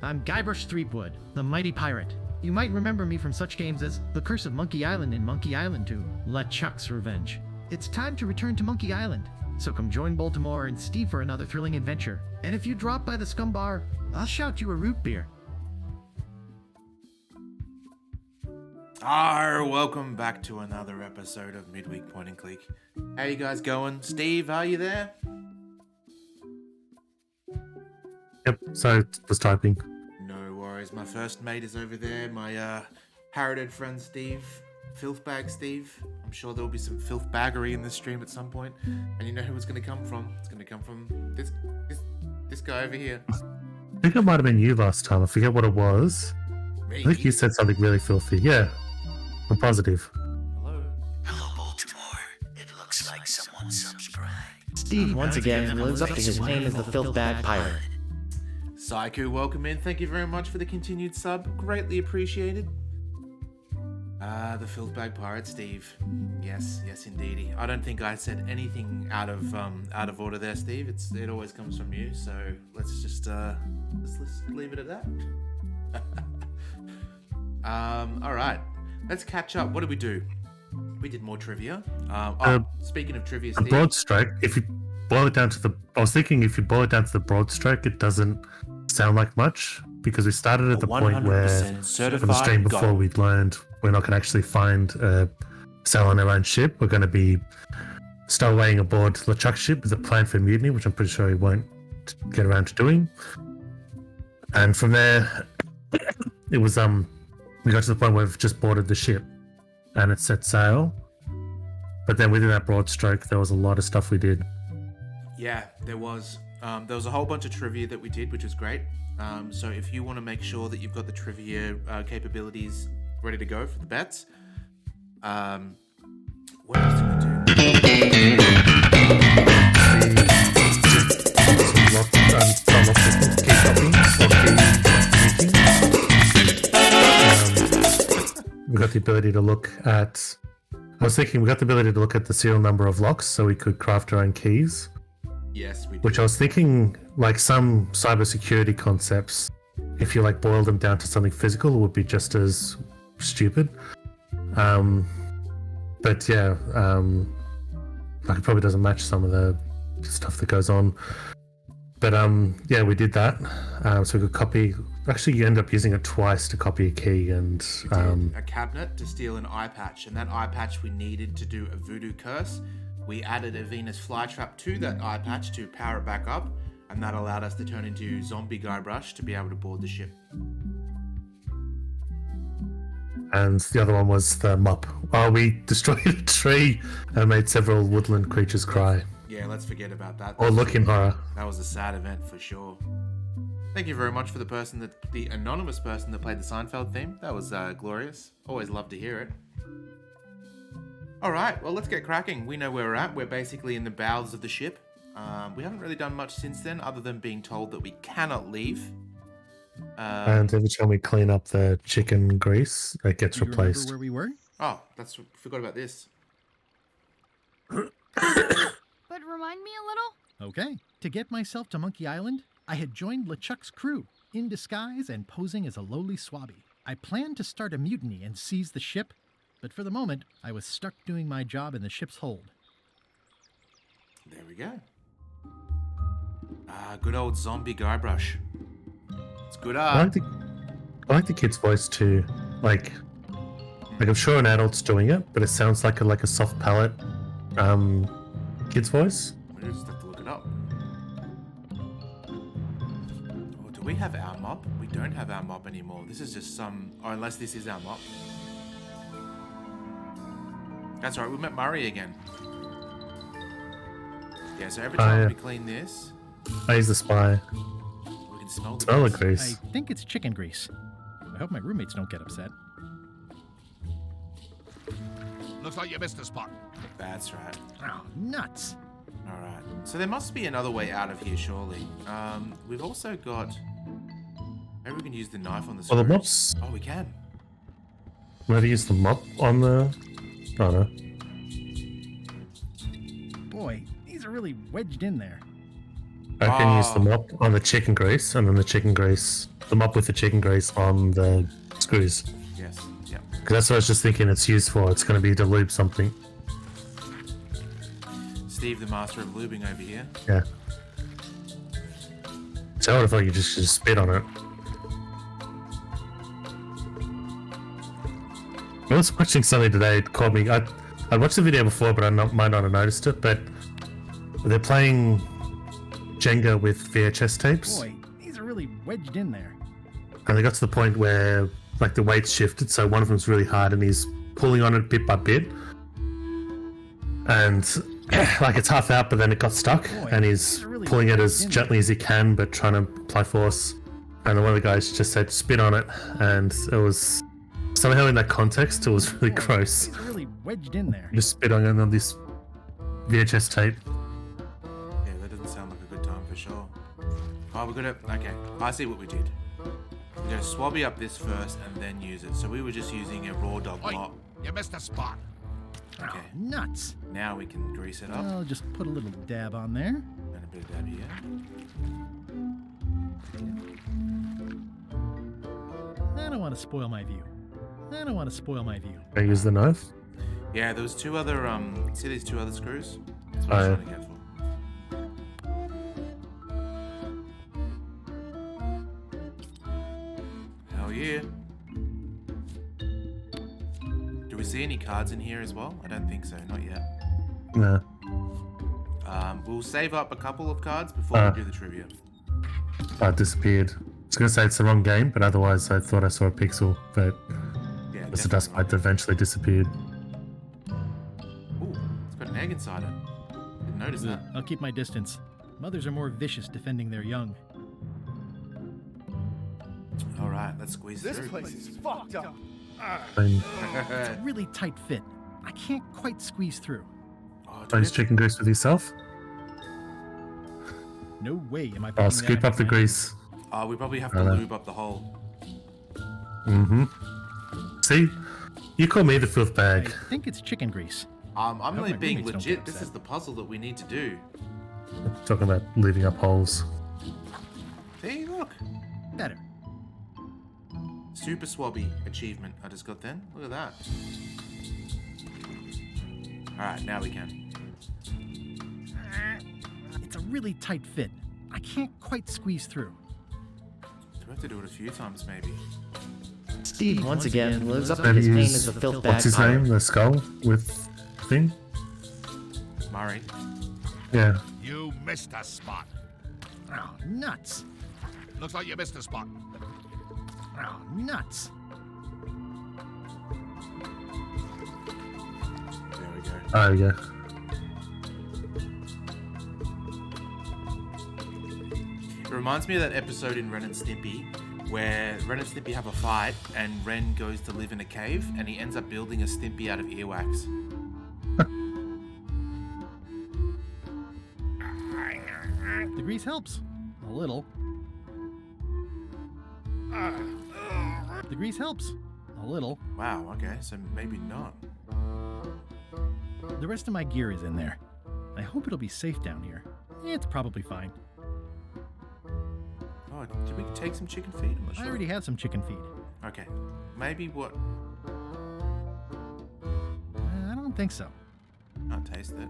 I'm Guybrush Threepwood, the mighty pirate. You might remember me from such games as The Curse of Monkey Island and Monkey Island 2, LeChuck's Revenge. It's time to return to Monkey Island, so come join Baltimore and Steve for another thrilling adventure. And if you drop by the Scum Bar, I'll shout you a root beer. Welcome back to another episode of Midweek Point and Click. How you guys going? Steve, are you there? Yep, so was typing. No worries. My first mate is over there. My parroted friend Steve. Filthbag Steve. I'm sure there'll be some filth baggery in this stream at some point. And you know who it's going to come from? It's going to come from this guy over here. I think it might have been you last time. I forget what it was. Me? I think you said something really filthy. Yeah, I'm positive. Hello. Hello, Baltimore. It looks like someone subscribed. Steve once again lives up to his name as the Filthbag Pirate. Saiku, welcome in. Thank you very much for the continued sub. Greatly appreciated. The Filthbag Pirate, Steve. Yes, indeedy. I don't think I said anything out of order there, Steve. It always comes from you. So let's just let's leave it at that. All right. Let's catch up. What did we do? We did more trivia. Speaking of trivia, The Steve. broad stroke, if you boil it down to I was thinking if you boil it down to the broad stroke, it doesn't sound like much because we started at the point where on the stream before we'd learned we're not going to actually find a sail on our own ship. We're going to be stowawaying aboard LeChuck's ship with a plan for mutiny, which I'm pretty sure he won't get around to doing. And from there, it was we got to the point where we've just boarded the ship and it set sail. But then within that broad stroke, there was a lot of stuff we did. Yeah, there was. There was a whole bunch of trivia that we did, which was great. So if you want to make sure that you've got the trivia capabilities ready to go for the bets, what else did we do? We got the ability to look at. I was thinking we got the ability to look at the serial number of locks, so we could craft our own keys. Yes, we did. Which I was thinking, like some cybersecurity concepts, if you like boil them down to something physical, it would be just as stupid. But yeah, like it probably doesn't match some of the stuff that goes on. But yeah, we did that. So we could copy. Actually, you end up using it twice to copy a key, and a cabinet to steal an eye patch, and that eye patch we needed to do a voodoo curse. We added a Venus flytrap to that eye patch to power it back up, and that allowed us to turn into zombie Guybrush to be able to board the ship. And the other one was the mop. Oh, we destroyed a tree and made several woodland creatures cry. Yeah, let's forget about that. Or look in horror. That was a sad event for sure. Thank you very much for the anonymous person that played the Seinfeld theme. That was glorious. Always love to hear it. All right, well, let's get cracking. We know where we're at. We're basically in the bowels of the ship. We haven't really done much since then, other than being told that we cannot leave. And every time we clean up the chicken grease, it gets replaced. Where we were? Oh, forgot about this. But remind me a little? Okay. To get myself to Monkey Island, I had joined LeChuck's crew, in disguise and posing as a lowly swabby. I planned to start a mutiny and seize the ship, but for the moment, I was stuck doing my job in the ship's hold. There we go. Good old zombie Guybrush. It's good I like the kid's voice too. Like I'm sure an adult's doing it, but it sounds like a soft palate kid's voice. We just have to look it up. Oh, do we have our mop? We don't have our mop anymore. This is just unless this is our mop. That's right, we met Murray again. Yeah, so every time we clean this... I use the spy. We can smell the grease. I think it's chicken grease. I hope my roommates don't get upset. Looks like you missed a spot. That's right. Oh, nuts. Alright, so there must be another way out of here, surely. We've also got... Maybe we can use the knife on the screws. Well, the mops... Oh, we can. Maybe use the mop on the... Oh, no. Boy, these are really wedged in there. I can use the mop on the chicken grease, and then the chicken grease them up with the chicken grease on the screws. Yes. Yep. Because that's what I was just thinking it's used for. It's going to be to lube something. Steve, the master of lubing over here. Yeah. So what if you just spit on it? I was watching something today. It caught me. I watched the video before, but might not have noticed it. But they're playing Jenga with VHS tapes. Boy, these are really wedged in there. And they got to the point where like the weights shifted, so one of them's really hard and he's pulling on it bit by bit. And like it's half out, but then it got stuck, and he's pulling it as gently as he can, but trying to apply force. And then one of the guys just said, spit on it, and it was somehow in that context, it was really gross. These are really wedged in there. Just spit on this VHS tape. Yeah, that doesn't sound like a good time for sure. Oh, we're gonna. Okay, I see what we did. We're gonna swabby up this first and then use it. So we were just using a raw dog Oi, mop. you missed a spot. Okay, Nuts. now we can grease it up. I'll just put a little dab on there. And a bit of dab here. I don't want to spoil my view. I don't want to spoil my view. I use the knife. Yeah, there was two other, see these two other screws? That's what Oh, I yeah. was trying to get for. Hell yeah. Do we see any cards in here as well? I don't think so, not yet. No. We'll save up a couple of cards before we do the trivia. It disappeared. I was going to say it's the wrong game, but otherwise I thought I saw a pixel, but Yeah, it's the dust mite that eventually disappeared. Ooh, it's got an egg inside it. Didn't notice that. I'll keep my distance. Mothers are more vicious defending their young. All right, let's squeeze This through. place is fucked up. Plain, It's a really tight fit. I can't quite squeeze through. Oh, do plain we have- chicken grease with yourself. No way am I I'll picking scoop that up the man. grease. we probably have I to know. lube up the hole. Mm-hmm. See? You call me the filth I bag. think it's chicken grease. I'm hope only my being roommates don't legit. get This upset. is the puzzle that we need to do. Talking about leaving up holes. Hey, look. Better. Super swabby achievement I just got then. Look at that. Alright, now we can. It's a really tight fit. I can't quite squeeze through. Do we have to do it a few times maybe? Steve once again lives up to That his name is- as the filth bag What's his pirate. name? The skull with thing? Murray. Yeah. You missed a spot. Oh, nuts. Looks like you missed a spot. Oh, nuts. There we go. Oh, yeah. It reminds me of that episode in Ren and Stimpy where Ren and Stimpy have a fight and Ren goes to live in a cave and he ends up building a Stimpy out of earwax. The grease helps. A little. The grease helps. A little. Wow, okay, so maybe not. The rest of my gear is in there. I hope it'll be safe down here. It's probably fine. Oh, did we take some chicken feed? I'm not sure. I already have some chicken feed. Okay, maybe what? I don't think so. Can't taste it.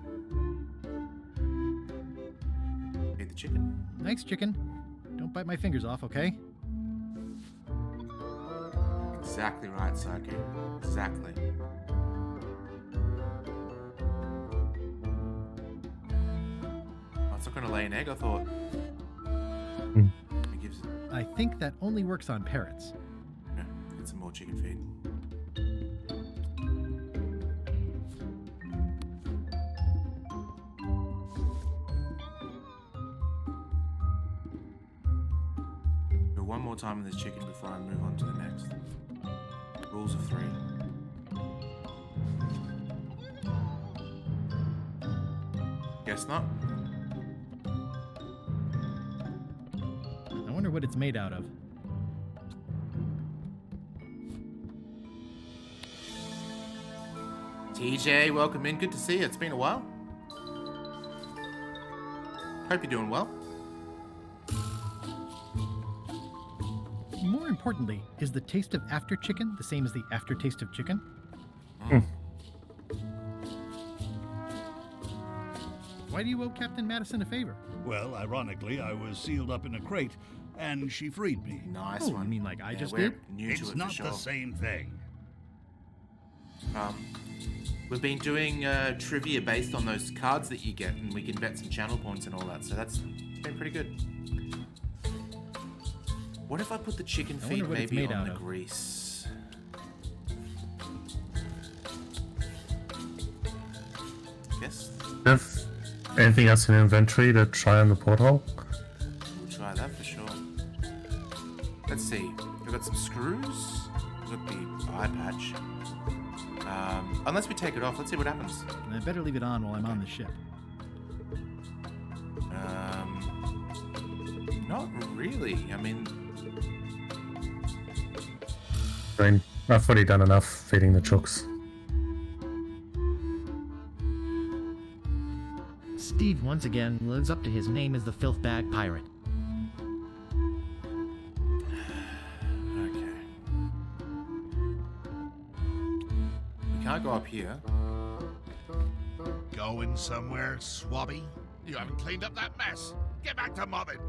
Eat the chicken. Thanks, chicken. Don't bite my fingers off, okay? Exactly right, Saki. Exactly. Oh, it's not gonna lay an egg, I thought. Hmm. It gives. I think that only works on parrots. Yeah, get some more chicken feed. Do one more time on this chicken before I move on to the next. Rules of 3. Guess not. I wonder what it's made out of. TJ, welcome in. Good to see you. It's been a while. Hope you're doing well. importantly, is the taste of after chicken the same as the aftertaste of chicken? Why do you owe Captain Madison a favor? Well, ironically, I was sealed up in a crate, and she freed me. Nice Oh, one. you mean like I just we're did? New It's to it not for sure. the same thing. We've been doing trivia based on those cards that you get, and we can bet some channel points and all that. So that's been pretty good. What if I put the chicken I wonder feet what it's maybe made on out the of. grease? Guess Have anything else in your inventory to try on the porthole? we'll try that for sure. Let's see. We've got some screws. We've got the eye patch. Unless we take it off, let's see what happens. And I better leave it on while I'm on the ship. Not really. I mean, I've already done enough feeding the chooks. Steve once again lives up to his name as the filth bag pirate. okay. We can't go up here. Going somewhere, swabby? You haven't cleaned up that mess. Get back to mobbing.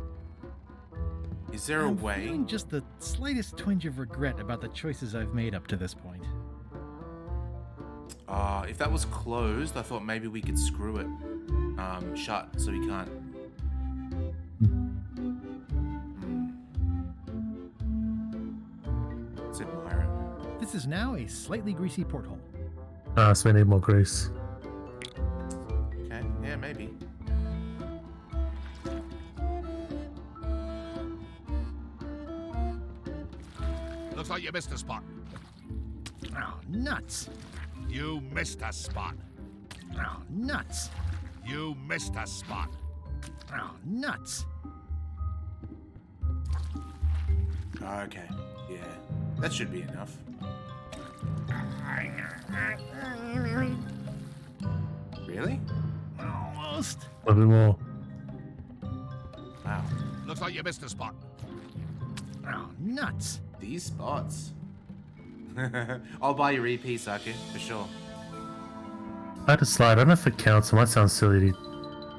Is there a I'm way? feeling just the slightest twinge of regret about the choices I've made up to this point. If that was closed, I thought maybe we could screw it shut so we can't. Let's admire it. This is now a slightly greasy porthole. So we need more grease. Okay, yeah, maybe. Looks like you missed a spot. Oh, nuts! You missed a spot. Oh, nuts! You missed a spot. Oh, nuts! Okay, yeah, that should be enough. Really? Almost. A little bit more. Wow, Looks like you missed a spot. Oh, nuts! these spots. I'll buy your EP, Sake, for sure. I had a slight, I don't know if it counts, it might sound silly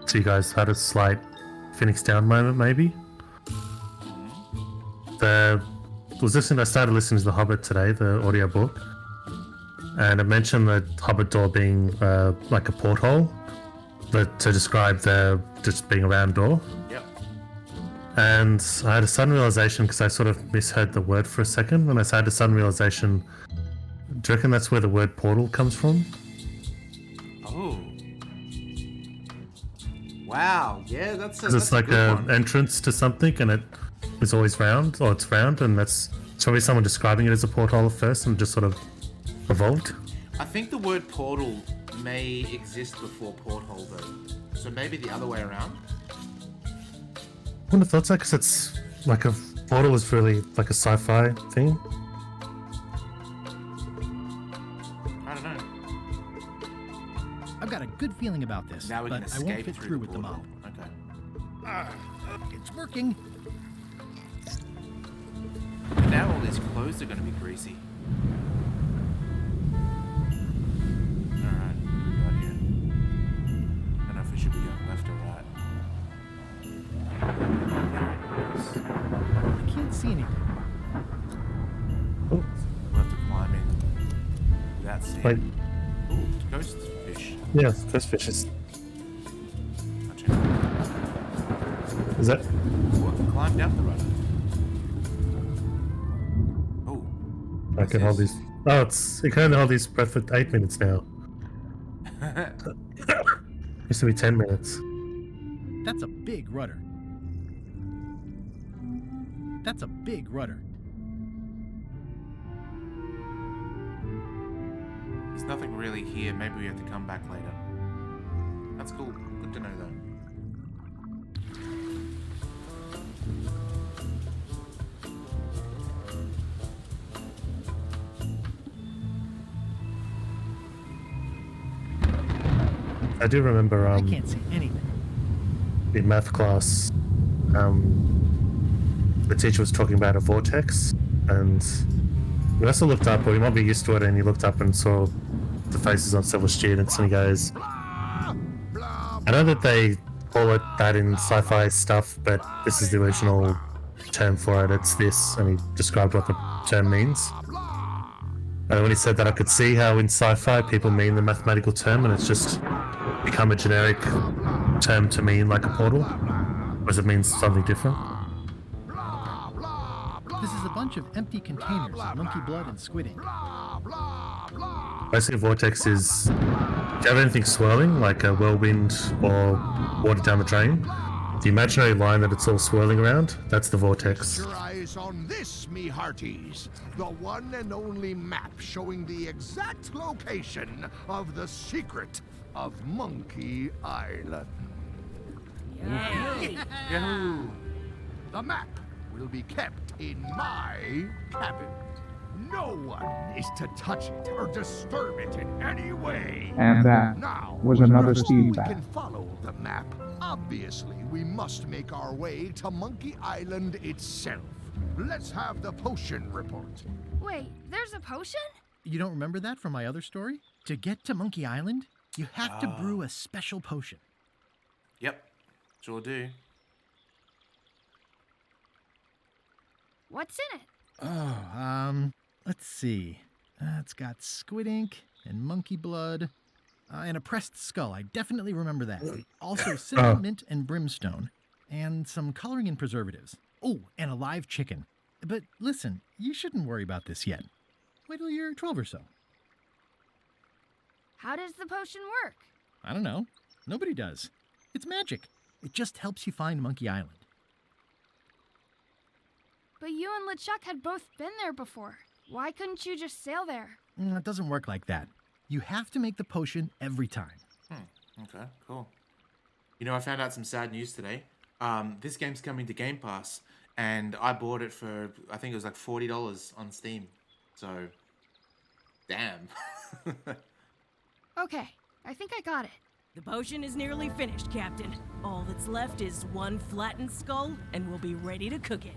to you guys, I had a slight Phoenix Down moment maybe. I started listening to The Hobbit today, the audiobook, and it mentioned the Hobbit door being like a porthole, but to describe the just being a round door. Yep. And I had a sudden realization because I sort of misheard the word for a second, and I had a sudden realization. Do you reckon that's where the word portal comes from? Oh. Wow. Yeah, that's Because it's like a an entrance to something, and it is always round, or it's round, and that's probably someone describing it as a porthole at first, and just sort of evolved. I think the word portal may exist before porthole, though. So maybe the other way around. I wouldn't have thought so, because it's like a portal is really like a sci-fi thing. I don't know. I've got a good feeling about this, Now we can but I escape won't fit through through the with the portal. mob. Okay. It's working. And now all these clothes are going to be greasy. Alright, what do we got here? I don't know if we should be going left or right. I can't see anything. Oh, We'll have to climb in without seeing. wait, Ooh, ghost fish. yeah, first fish is Gotcha. that? Ooh, I can climb down the rudder. Oh. I can hold these. Oh, you can only hold these breath for 8 minutes now. Used to be 10 minutes. That's a big rudder. That's a big rudder. There's nothing really here. Maybe we have to come back later. That's cool. Good to know, though. I do remember I can't see anything. in math class, the teacher was talking about a vortex, and we also looked up, or he might be used to it, and he looked up and saw the faces on several students, and he goes, I know that they call it that in sci-fi stuff, but this is the original term for it. It's this, and he described what the term means. And when he said that, I could see how in sci-fi people mean the mathematical term, and it's just become a generic term to mean like a portal, whereas it means something different. This is a bunch of empty containers of monkey blood and squid ink. Basically, a vortex is, if you have anything swirling, like a whirlwind or water down the drain, the imaginary line that it's all swirling around, that's the vortex. Your eyes on this, me hearties. The one and only map showing the exact location of the secret of Monkey Island. Yahoo! The map will be kept in my cabin. No one is to touch it or disturb it in any way. And that Now, was another so Steve we back. can follow the map. Obviously, we must make our way to Monkey Island itself. Let's have the potion report. Wait, there's a potion? You don't remember that from my other story? To get to Monkey Island, you have to brew a special potion. Yep, sure do. What's in it? Oh, let's see. It's got squid ink and monkey blood and a pressed skull. I definitely remember that. Also cinnamon, mint, and brimstone, and some coloring and preservatives. Oh, and a live chicken. But listen, you shouldn't worry about this yet. Wait till you're 12 or so. How does the potion work? I don't know. Nobody does. It's magic. It just helps you find Monkey Island. But you and LeChuck had both been there before. Why couldn't you just sail there? It doesn't work like that. You have to make the potion every time. Okay, cool. You know, I found out some sad news today. This game's coming to Game Pass, and I bought it for, I think it was like $40 on Steam. So, damn. Okay, I think I got it. The potion is nearly finished, Captain. All that's left is one flattened skull, and we'll be ready to cook it.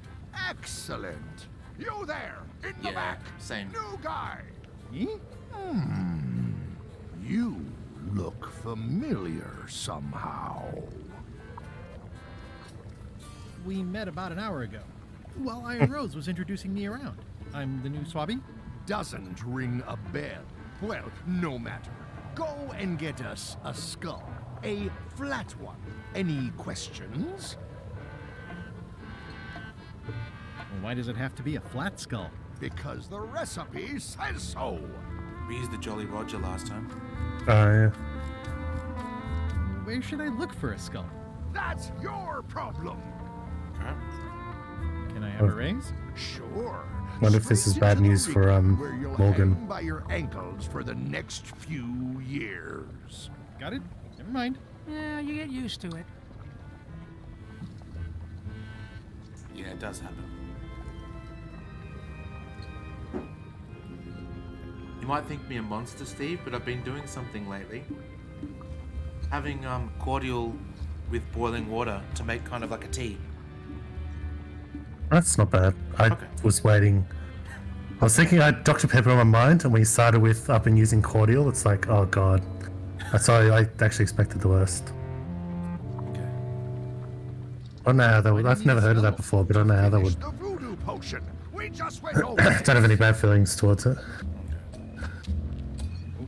Excellent. You there, in the Yeah, back. same. New guy. Me? You look familiar somehow. We met about an hour ago, while Iron Rose was introducing me around. I'm the new Swabby. Doesn't ring a bell. Well, no matter. Go and get us a skull. A flat one. Any questions? Well, why does it have to be a flat skull? Because the recipe says so. We used the Jolly Roger last time. Yeah. Where should I look for a skull? That's your problem. Okay. Can I have a raise? Sure. Wonder if this is bad news for, where you'll Morgan. hang by your ankles for the next few years. Got it? Never mind. Yeah, you get used to it. Yeah, it does happen. You might think me a monster, Steve, but I've been doing something lately. Having cordial with boiling water to make kind of like a tea. That's not bad. I Okay. was waiting. I was thinking I had Dr. Pepper on my mind, and when you started with up and using cordial, it's like, oh god. Sorry, I actually expected the worst. Okay. I don't know how that would. I've never heard of that before, but I don't know how that would. The voodoo potion. We just went over. Don't have any bad feelings towards it.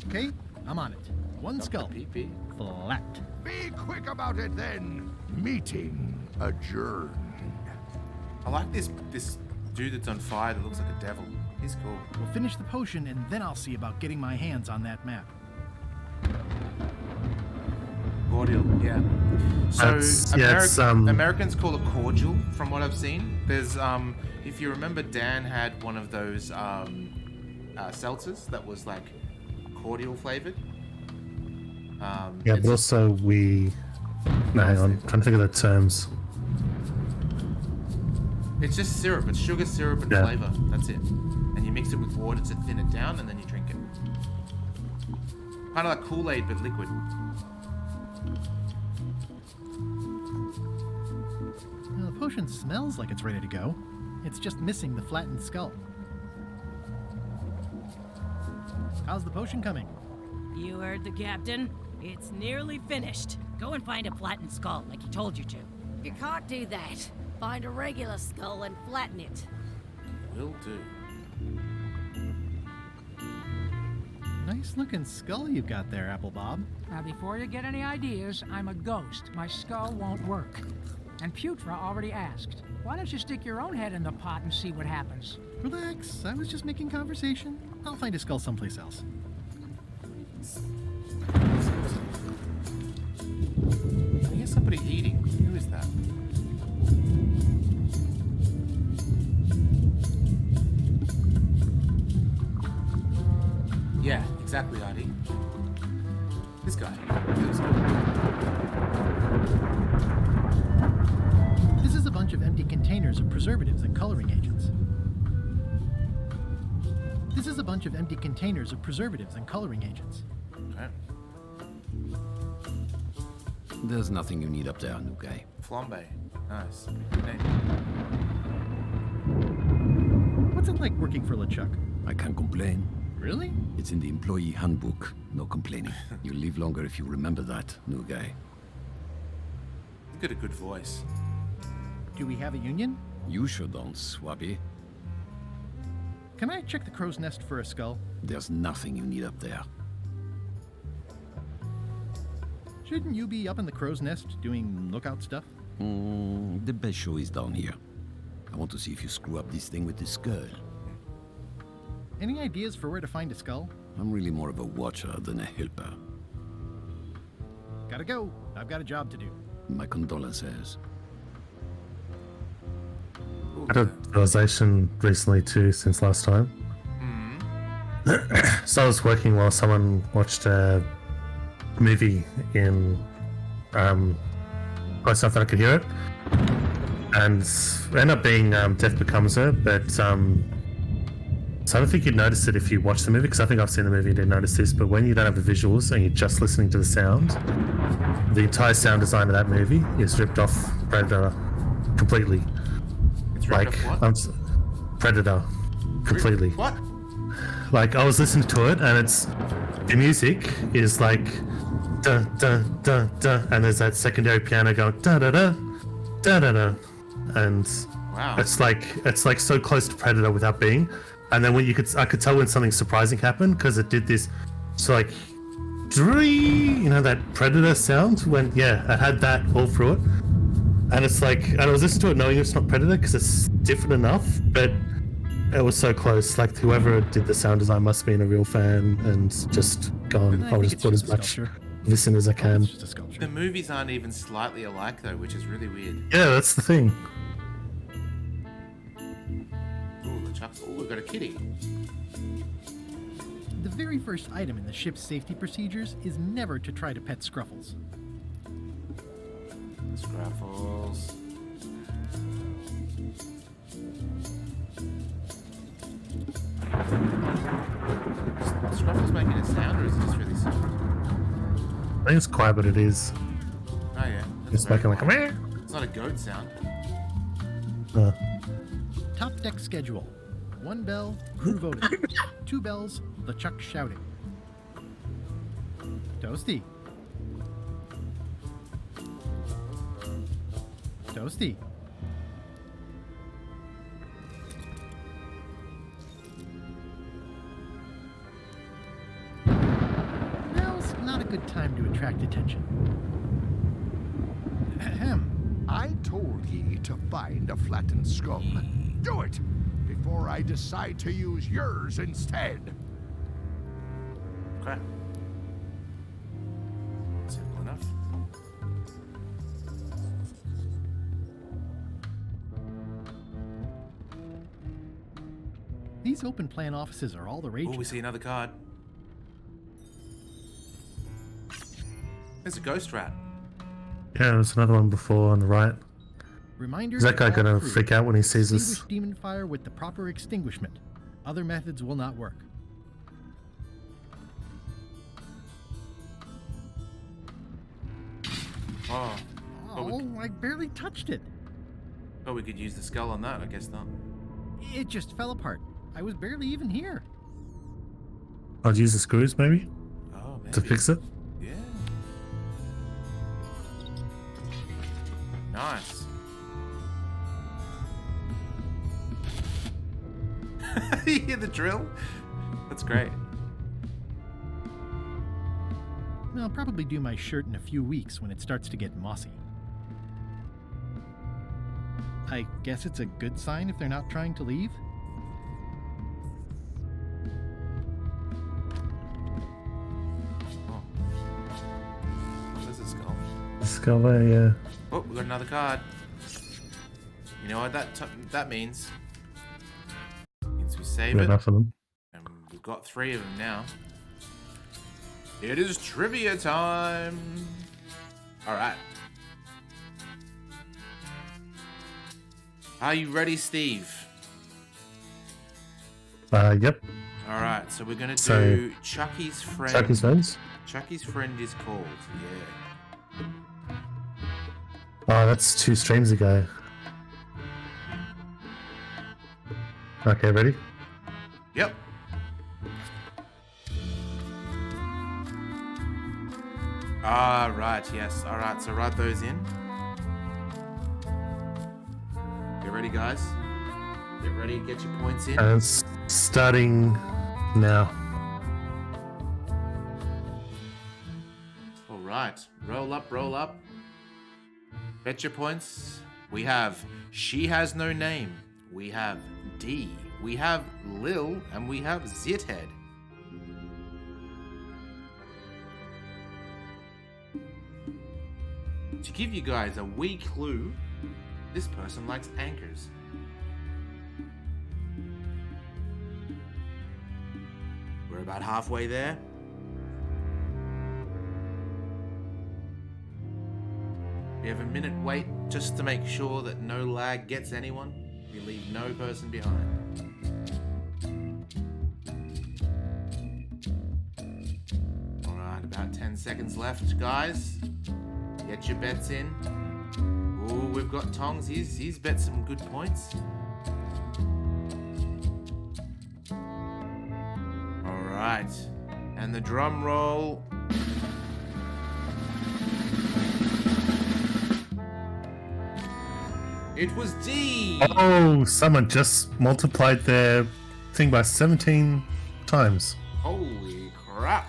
Okay, I'm on it. One skull. PP. Flat. Be quick about it then. Meeting adjourned. I like this dude that's on fire that looks like a devil. He's cool. We'll finish the potion, and then I'll see about getting my hands on that map. Cordial, yeah. So It's Americans call it cordial, from what I've seen. There's if you remember, Dan had one of those seltzers that was like cordial flavored. Yeah, but also we. No, hang on. I'm trying to think of the terms. It's just syrup. It's sugar syrup and Yeah. flavor. That's it. And you mix it with water to thin it down, and then you drink it. Kind of like Kool-Aid, but liquid. Now, the potion smells like it's ready to go. It's just missing the flattened skull. How's the potion coming? You heard the captain. It's nearly finished. Go and find a flattened skull like he told you to. You can't do that. Find a regular skull and flatten it. Will do. Nice looking skull you've got there, Apple Bob. Now, before you get any ideas, I'm a ghost. My skull won't work. And Putra already asked. Why don't you stick your own head in the pot and see what happens? Relax, I was just making conversation. I'll find a skull someplace else. I hear somebody eating. Who is that? Yeah, exactly, Artie. This guy. This is a bunch of empty containers of preservatives and coloring agents. This is a bunch of empty containers of preservatives and coloring agents. Okay. There's nothing you need up there, new guy. Flambe. Nice. What's it like working for LeChuck? I can't complain. Really? It's in the employee handbook. No complaining. You'll live longer if you remember that, new guy. You got a good voice. Do we have a union? You sure don't, Swabby. Can I check the crow's nest for a skull? There's nothing you need up there. Shouldn't you be up in the crow's nest doing lookout stuff? The best show is down here. I want to see if you screw up this thing with this girl. Any ideas for where to find a skull? I'm really more of a watcher than a helper. Gotta go. I've got a job to do. My condolences. I had a realization recently too since last time. So I was working while someone watched a movie in close enough that I could hear it, and it ended up being Death Becomes Her, but so I don't think you'd notice it if you watch the movie, because I think I've seen the movie and didn't notice this, but when you don't have the visuals and you're just listening to the sound, the entire sound design of that movie is ripped off Predator completely. It's ripped off what? Predator completely. What? Like, I was listening to it and the music is like dun dun dun dun, and there's that secondary piano going da da da da da da, and wow, it's like so close to Predator without being. And then I could tell when something surprising happened, because it did this, so like, you know, that Predator sound when, yeah, it had that all through it. And it's like, and I was listening to it knowing it's not Predator because it's different enough, but it was so close. Like, whoever did the sound design must have been a real fan and just gone, I'll just put as much listen as I can. The movies aren't even slightly alike though, which is really weird. Yeah, that's the thing. Oh, we've got a kitty. The very first item in the ship's safety procedures is never to try to pet Scruffles. Scruffles. Is Scruffles making a sound, or is it just really soft? I think it's quiet, but it is. Oh yeah. It's making like a meh. It's not a goat sound. Top deck schedule. 1 bell, crew voting. 2 bells, LeChuck shouting. Toasty. Toasty. Now's not a good time to attract attention. Ahem. I told ye to find a flattened skull. Do it before I decide to use yours instead. Okay. Simple enough. These open plan offices are all the rage. Oh, we see another card. There's a ghost rat. Yeah, there's another one before on the right. Reminder Is that guy gonna freak out when he sees this? Extinguish demon fire with the proper extinguishment. Other methods will not work. Oh. Oh, I barely touched it. Oh, we could use the skull on that, I guess not. It just fell apart. I was barely even here. I'd use the screws maybe Oh, maybe. to fix it. Yeah. Nice. You hear the drill? That's great. I'll probably do my shirt in a few weeks when it starts to get mossy. I guess it's a good sign if they're not trying to leave. Oh. Where's the skull? Skull there, yeah. Oh, we got another card. You know what that means? Means we save Got it. enough of them. And we've got 3 of them now. It is trivia time. All right. Are you ready, Steve? Yep. All right. So we're gonna So, do Chucky's friend. Chucky's friends? Chucky's friend is called. Yeah. Oh, that's 2 streams ago. Okay, ready? Yep. Ah, right. Yes. All right. So write those in. Get ready, guys. Get ready. Get your points in. And it's starting now. All right. Roll up, roll up. Bet your points. We have She Has No Name. We have D. We have Lil. And we have Zithead. To give you guys a wee clue, this person likes anchors. We're about halfway there. We have a minute wait just to make sure that no lag gets anyone. We leave no person behind. Alright, about 10 seconds left, guys. Get your bets in. Ooh, we've got Tongs. He's bet some good points. Alright. And the drum roll. It was D! Oh, someone just multiplied their thing by 17 times. Holy crap.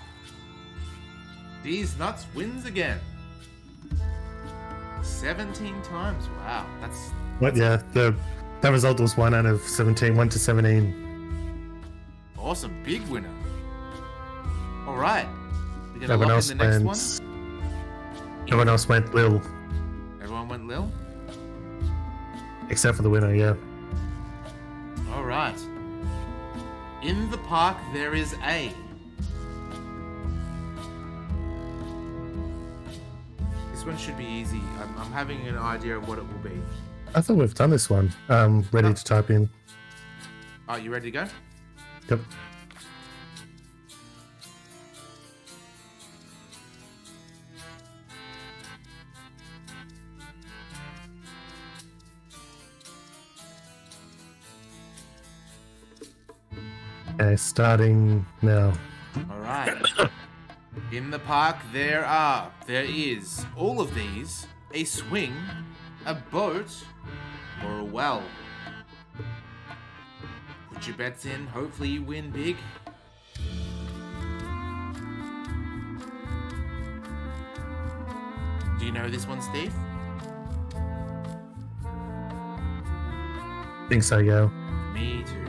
D's Nuts wins again. 17 times. Wow. That's What? Yeah, that result was 1 out of 17, 1 to 17. awesome. Big winner. Alright. We're gonna Everyone lock else in the next went. one. Everyone else went Lil, Everyone went Lil? except for the winner. Yeah. Alright. In the park there is a. This one should be easy. I'm having an idea of what it will be. I thought we've done this one. Ready to type in. Are you ready to go? Yep. Okay, starting now. Alright. In the park there is, all of these, a swing, a boat, or a well. Put your bets in, hopefully you win big. Do you know this one, Steve? Think so, yeah. Me too.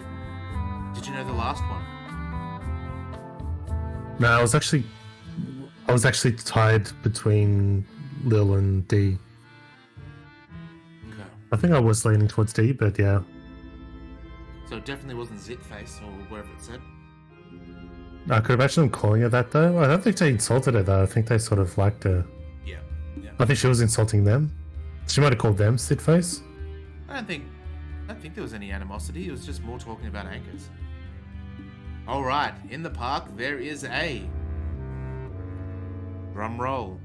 Did you know the last one? No, I was actually tied between Lil and D. Okay. I think I was leaning towards D, but yeah. So it definitely wasn't Zitface or whatever it said. I could imagine them calling her that though. I don't think they insulted her though. I think they sort of liked her. Yeah. Yeah. I think she was insulting them. She might have called them Sid Face. I don't think there was any animosity. It was just more talking about anchors. All right, in the park there is a drum roll.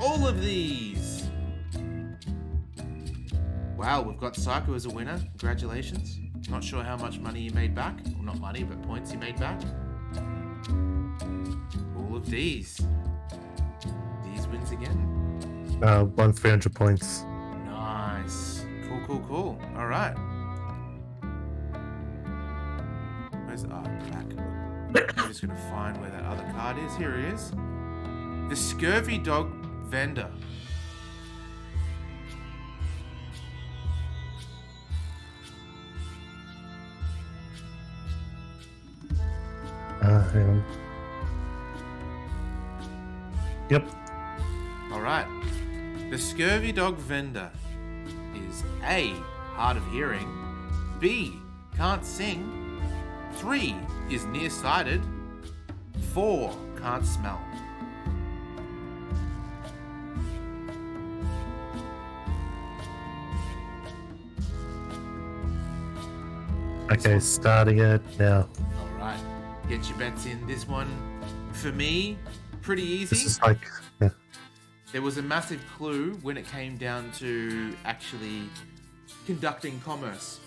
All of these. Wow, we've got Psycho as a winner. Congratulations. Not sure how much money you made back. Well, not money, but points you made back. All of these. These wins again. Won 300 points. Nice. Cool. All right. Where's back? I'm just gonna find where that other card is. Here it is. The Scurvy Dog Vendor. Hang on. Yep. Alright. The Scurvy Dog Vendor is A. Hard of hearing. B. Can't sing. 3. Is nearsighted. 4. Can't smell. Okay, starting it now. Alright. Get your bets in. This one, for me, pretty easy. This is like, yeah. There was a massive clue when it came down to actually conducting commerce.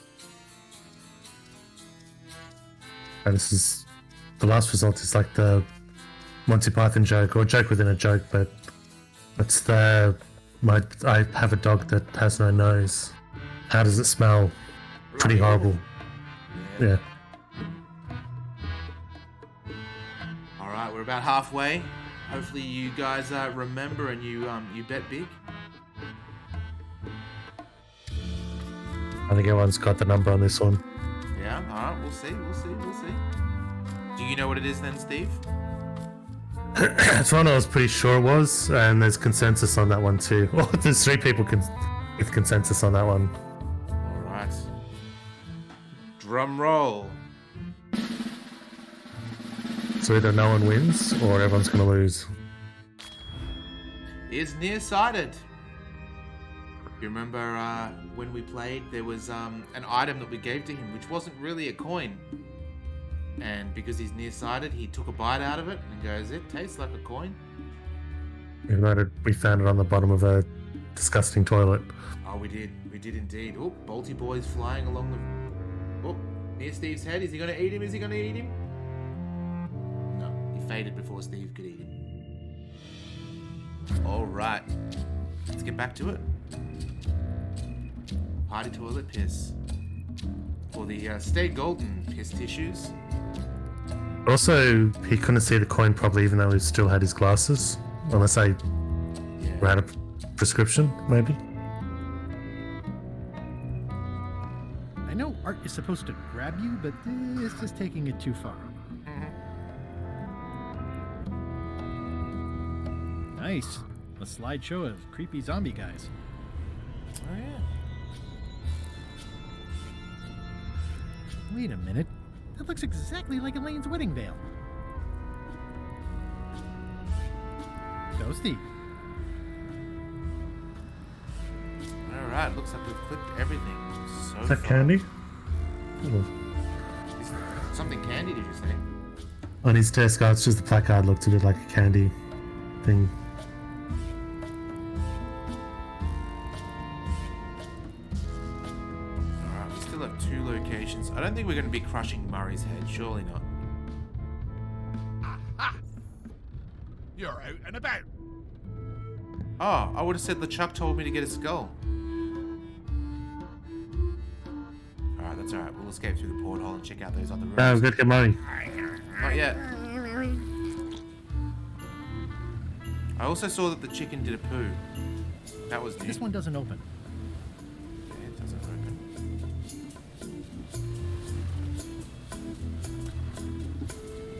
And this is the last result is like the Monty Python joke, or a joke within a joke, but it's the I have a dog that has no nose. How does it smell? Pretty horrible. Yeah. Alright, we're about halfway. Hopefully you guys remember and you bet big. I think everyone's got the number on this one. Yeah, alright, we'll see. Do you know what it is then, Steve? It's one I was pretty sure it was, and there's consensus on that one too. Well, there's 3 people with consensus on that one. Alright. Drum roll. So either no one wins, or everyone's going to lose. Is nearsighted. You remember when we played, there was an item that we gave to him, which wasn't really a coin. And because he's nearsighted, he took a bite out of it and goes, it tastes like a coin. Even though we found it on the bottom of a disgusting toilet. Oh, we did indeed. Oh, Bolty Boy's flying along the... Oh, near Steve's head. Is he going to eat him? No, he faded before Steve could eat him. Alright, let's get back to it. Party toilet piss. For the Stay Golden piss tissues. Also, he couldn't see the coin properly even though he still had his glasses. Unless I ran a prescription, maybe. I know art is supposed to grab you, but this is taking it too far. Nice. A slideshow of creepy zombie guys. Oh, yeah. Wait a minute. That looks exactly like Elaine's wedding veil. Ghosty. Alright, looks like we've clipped everything so Is that far. candy? Is something candy, did you say? On his desk, it's just the placard looked a bit like a candy thing. Alright, we still have 2 locations. I don't think we're going to be crushing Murray's head. Surely not. Aha! You're out and about. Oh, I would have said LeChuck told me to get a skull. Alright, that's alright. We'll escape through the porthole and check out those other rooms. No, we've got to get money. Not yet. I also saw that the chicken did a poo. That was new. This one doesn't open. Okay, it doesn't open.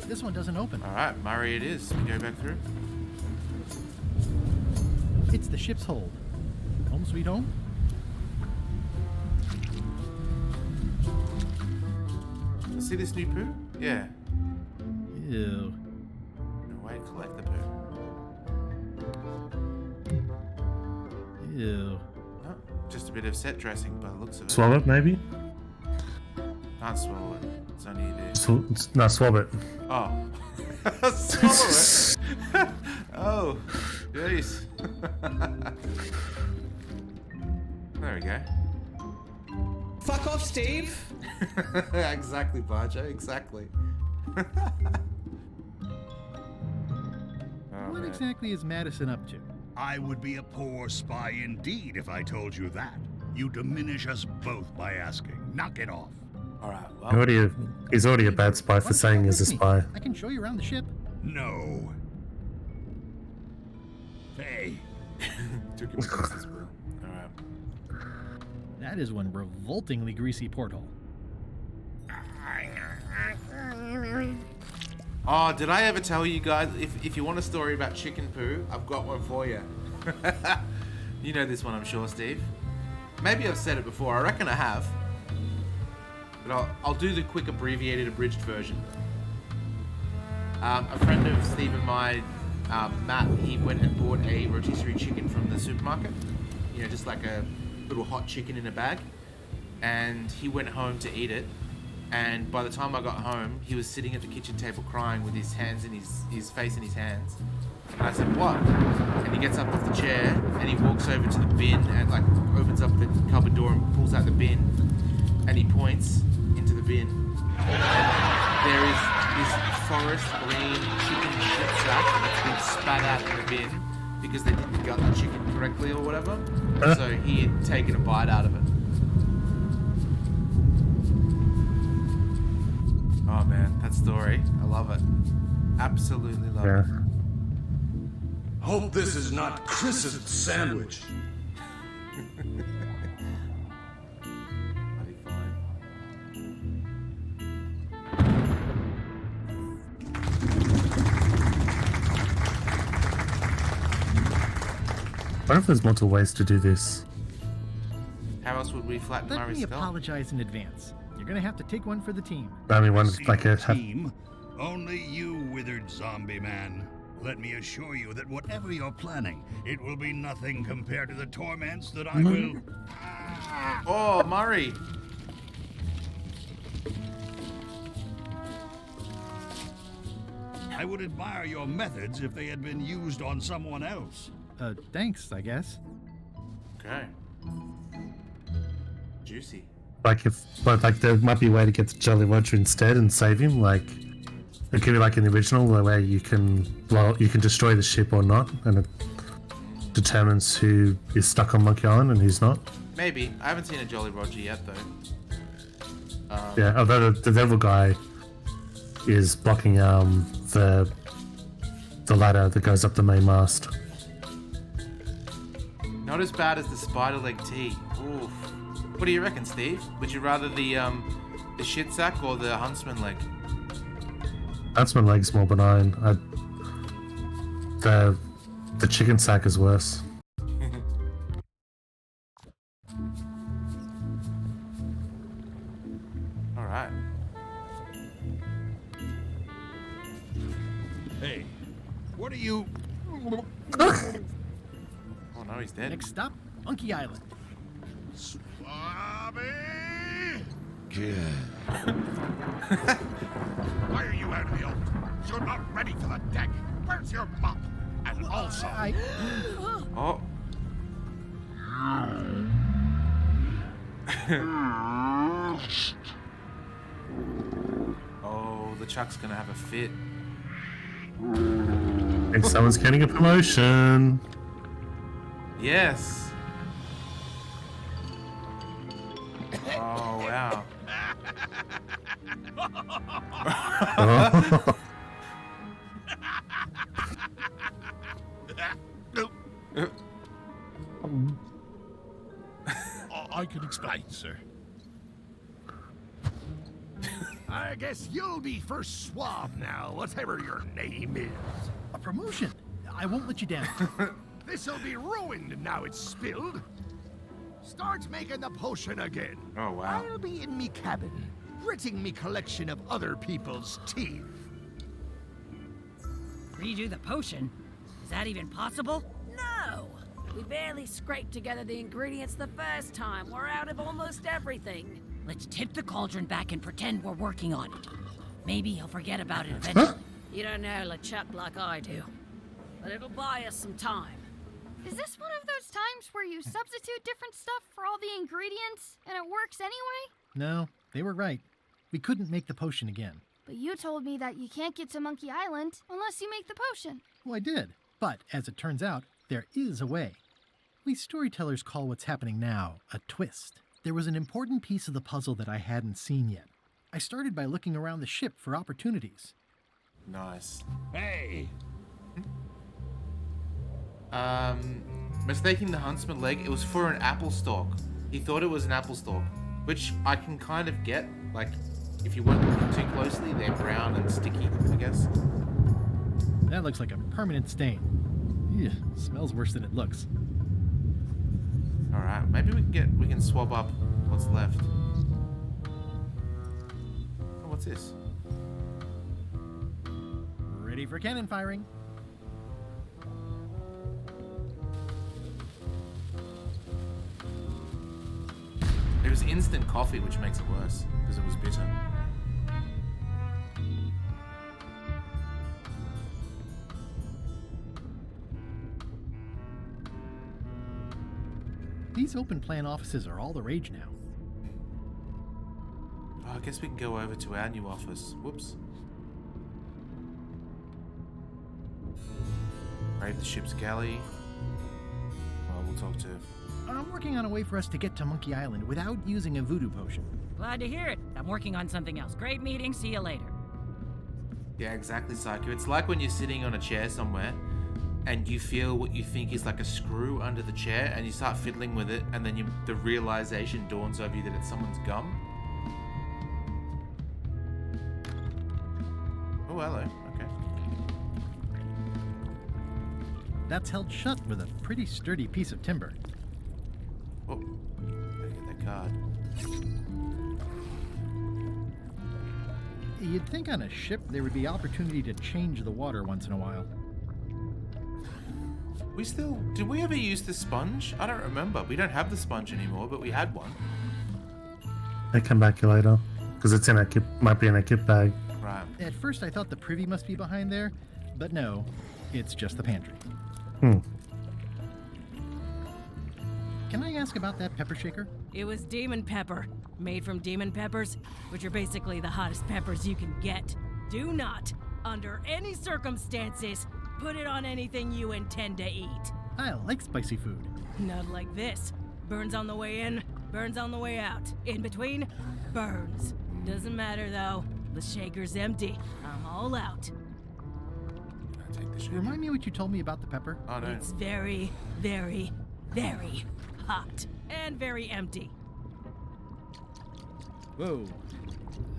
This one doesn't open. Alright, Murray it is. We go back through. It's the ship's hold. Home sweet home? See this new poo? Yeah. Ew. No way, collect the poo. Ew. No, just a bit of set dressing by the looks of it. Swallow it, maybe? Can't swallow it. It's only there. No, swab it. Oh. Swallow it? Oh. Jeez. There we go. Fuck off, Steve. Exactly, Barjo. Exactly. What exactly is Madison up to? I would be a poor spy indeed if I told you that. You diminish us both by asking. Knock it off. All right. He's already a bad spy for saying he's a spy. I can show you around the ship. No. Hey. Took him across this room. All right. That is one revoltingly greasy porthole. Oh, did I ever tell you guys, if you want a story about chicken poo, I've got one for you. You know this one, I'm sure, Steve. Maybe I've said it before. I reckon I have. But I'll do the quick abbreviated abridged version. A friend of Steve and mine, Matt, he went and bought a rotisserie chicken from the supermarket. You know, just like a little hot chicken in a bag. And he went home to eat it. And by the time I got home, he was sitting at the kitchen table crying with his hands in his face in his hands. And I said, what? And he gets up off the chair and he walks over to the bin and like opens up the cupboard door and pulls out the bin. And he points into the bin. And there is this forest green chicken shit sack that's been spat out in the bin because they didn't gut the chicken correctly or whatever. So he had taken a bite out of it. Oh man, that story. I love it. Absolutely love it. Hope this is not Chris's sandwich. I'll be fine. I wonder if there's multiple ways to do this. How else would we flatten Let Murray's me skull? apologize in advance. You're gonna have to take one for the team. I mean, one See like a team. Only you, withered zombie man. Let me assure you that whatever you're planning, it will be nothing compared to the torments that I will. Oh, Murray. I would admire your methods if they had been used on someone else. Thanks, I guess. Okay. Juicy. But there might be a way to get to Jolly Roger instead and save him. Like, it could be like in the original, where you can destroy the ship or not, and it determines who is stuck on Monkey Island and who's not. Maybe. I haven't seen a Jolly Roger yet, though. Yeah, although the devil guy is blocking the ladder that goes up the main mast. Not as bad as the spider leg tea. Oof. What do you reckon, Steve? Would you rather the shit sack or the huntsman leg? Huntsman leg's more benign. The chicken sack is worse. All right. Hey, what are you? Oh no, he's dead. Next stop, Monkey Island. Swabby! Why are you out of the oven? You're not ready for the deck. Where's your mop? And also... Oh. Oh, the Chuck's gonna have a fit. And someone's getting a promotion. Yes. Oh, wow. Oh. I can explain, sir. I guess you'll be first swab now, whatever your name is. A promotion. I won't let you down. This'll be ruined now it's spilled. Start making the potion again. Oh, wow. I'll be in me cabin, gritting me collection of other people's teeth. Redo the potion? Is that even possible? No! We barely scraped together the ingredients the first time. We're out of almost everything. Let's tip the cauldron back and pretend we're working on it. Maybe he'll forget about it eventually. You don't know LeChuck like I do. But it'll buy us some time. Is this one of those times where you substitute different stuff for all the ingredients and it works anyway? No, they were right. We couldn't make the potion again. But you told me that you can't get to Monkey Island unless you make the potion. Well, I did. But as it turns out, there is a way. We storytellers call what's happening now a twist. There was an important piece of the puzzle that I hadn't seen yet. I started by looking around the ship for opportunities. Nice. Hey! Mistaking the huntsman leg, it was for an apple stalk. He thought it was an apple stalk, which I can kind of get. Like, if you weren't looking too closely, they're brown and sticky, I guess. That looks like a permanent stain. Ew, smells worse than it looks. All right, maybe we can swab up what's left. Oh, what's this? Ready for cannon firing. It was instant coffee, which makes it worse because it was bitter. These open plan offices are all the rage now. Oh, I guess we can go over to our new office. Whoops. Raid the ship's galley. Well, we'll talk to... I'm working on a way for us to get to Monkey Island without using a voodoo potion. Glad to hear it. I'm working on something else. Great meeting. See you later. Yeah, exactly, Psycho. It's like when you're sitting on a chair somewhere and you feel what you think is like a screw under the chair and you start fiddling with it and then the realization dawns over you that it's someone's gum. Oh, hello. Okay. That's held shut with a pretty sturdy piece of timber. Oh, gotta get that card. You'd think on a ship there would be opportunity to change the water once in a while. Did we ever use the sponge? I don't remember. We don't have the sponge anymore, but we had one. They come back later because it's in a kit, might be in a kit bag. Right. At first I thought the privy must be behind there, but no, it's just the pantry. Can I ask about that pepper shaker? It was demon pepper, made from demon peppers, which are basically the hottest peppers you can get. Do not, under any circumstances, put it on anything you intend to eat. I like spicy food. Not like this. Burns on the way in, burns on the way out. In between, burns. Doesn't matter though. The shaker's empty. I'm all out. I'll take the shaker. Remind me what you told me about the pepper. Oh, no. It's very, very, very hot. And very empty. Whoa.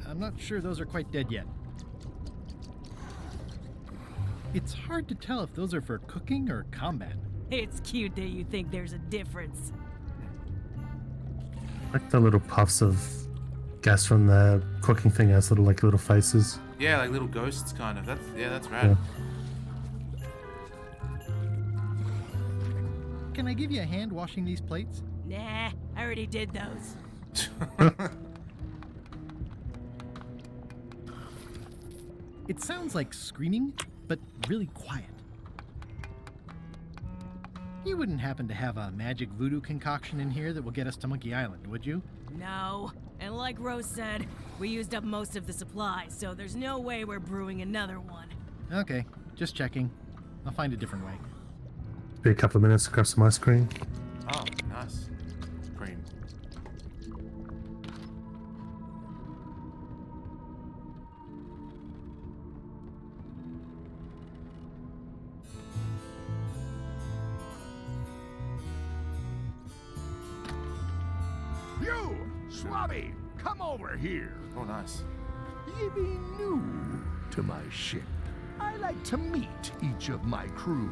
I'm not sure those are quite dead yet. It's hard to tell if those are for cooking or combat. It's cute that you think there's a difference. Like the little puffs of gas from the cooking thing has little faces. Yeah, like little ghosts, kind of. That's rad. Yeah. Can I give you a hand washing these plates? Nah, I already did those. It sounds like screaming, but really quiet. You wouldn't happen to have a magic voodoo concoction in here that will get us to Monkey Island, would you? No, and like Rose said, we used up most of the supplies, so there's no way we're brewing another one. Okay, just checking. I'll find a different way. Be a couple of minutes to grab some ice cream. Oh, nice. Cream. You, Swabby, come over here. Oh, nice. Ye be new to my ship. I like to meet each of my crew.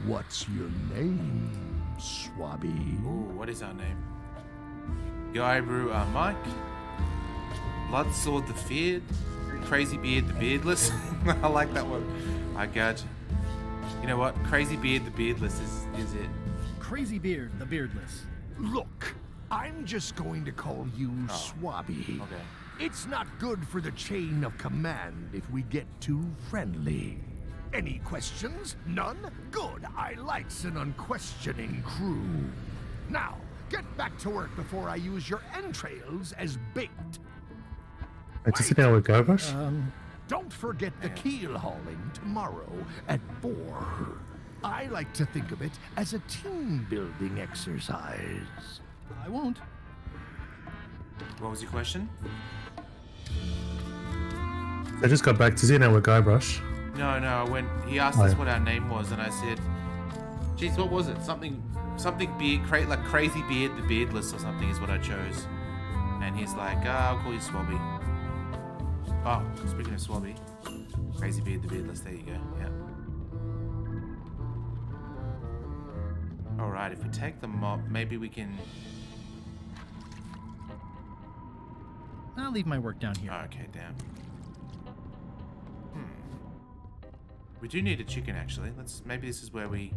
What's your name, Swabby? Ooh, what is our name? Guy Brew, Mike. Blood Sword the Feared. Crazy Beard the Beardless. I like that one. I gotcha. You know what? Crazy Beard the Beardless is it. Crazy Beard, the Beardless. Look, I'm just going to call you Swabby. Okay. It's not good for the chain of command if we get too friendly. Any questions? None? Good. I likes an unquestioning crew. Now, get back to work before I use your entrails as bait. Does it now go, Rush? Don't forget the keel hauling tomorrow at 4. I like to think of it as a team-building exercise. I won't. What was your question? I just got back to see now with Guybrush. No, when he asked us what our name was, and I said, geez, what was it? Something beard, like Crazy Beard the Beardless or something is what I chose. And he's like, I'll call you Swabby. Oh, speaking of Swabby, Crazy Beard the Beardless, there you go, yeah. Alright, if we take the mop, maybe we can... I'll leave my work down here. Okay, damn. We do need a chicken, actually. Maybe this is where we...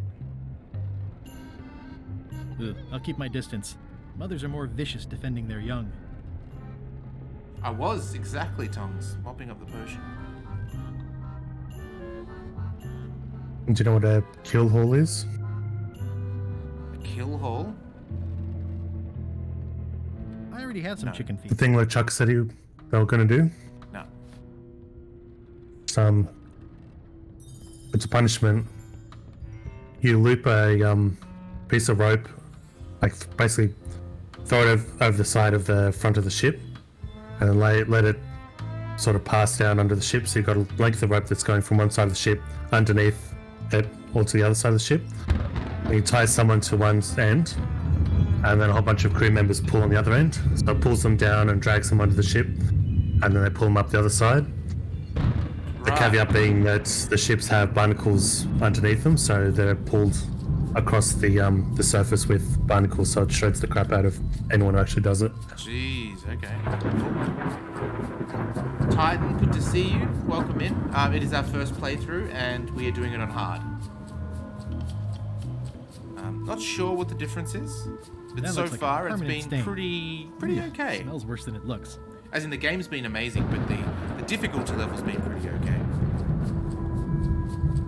Ugh, I'll keep my distance. Mothers are more vicious defending their young. I was, exactly, Tongs. Mopping up the potion. Do you know what a kill hall is? A kill hall? I already had some chicken feet. The thing like Chuck said they were going to do? No. It's a punishment. You loop a piece of rope, like basically throw it over the side of the front of the ship, and then let it sort of pass down under the ship. So you've got a length of rope that's going from one side of the ship underneath it or to the other side of the ship. And you tie someone to one end, and then a whole bunch of crew members pull on the other end. So it pulls them down and drags them under the ship, and then they pull them up the other side. The caveat being that the ships have barnacles underneath them, so they're pulled across the surface with barnacles, so it shreds the crap out of anyone who actually does it. Jeez, okay. Titan, good to see you. Welcome in. It is our first playthrough, and we are doing it on hard. Not sure what the difference is, but so far it's been pretty okay. It smells worse than it looks. As in, the game's been amazing, but the difficulty level's been pretty okay.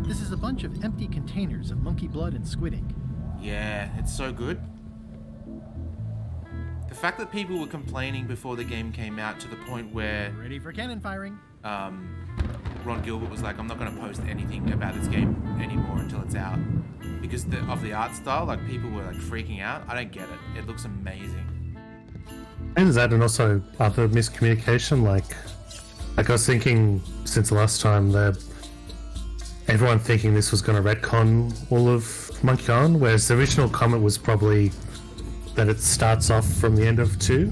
This is a bunch of empty containers of monkey blood and squid ink. Yeah, it's so good. The fact that people were complaining before the game came out to the point where... Ready for cannon firing. Ron Gilbert was like, I'm not going to post anything about this game anymore until it's out. Because of the art style, like, people were like freaking out. I don't get it. It looks amazing. And that, and also other miscommunication, like I was thinking since the last time that everyone thinking this was going to retcon all of Monkey Island, whereas the original comment was probably that it starts off from the end of 2,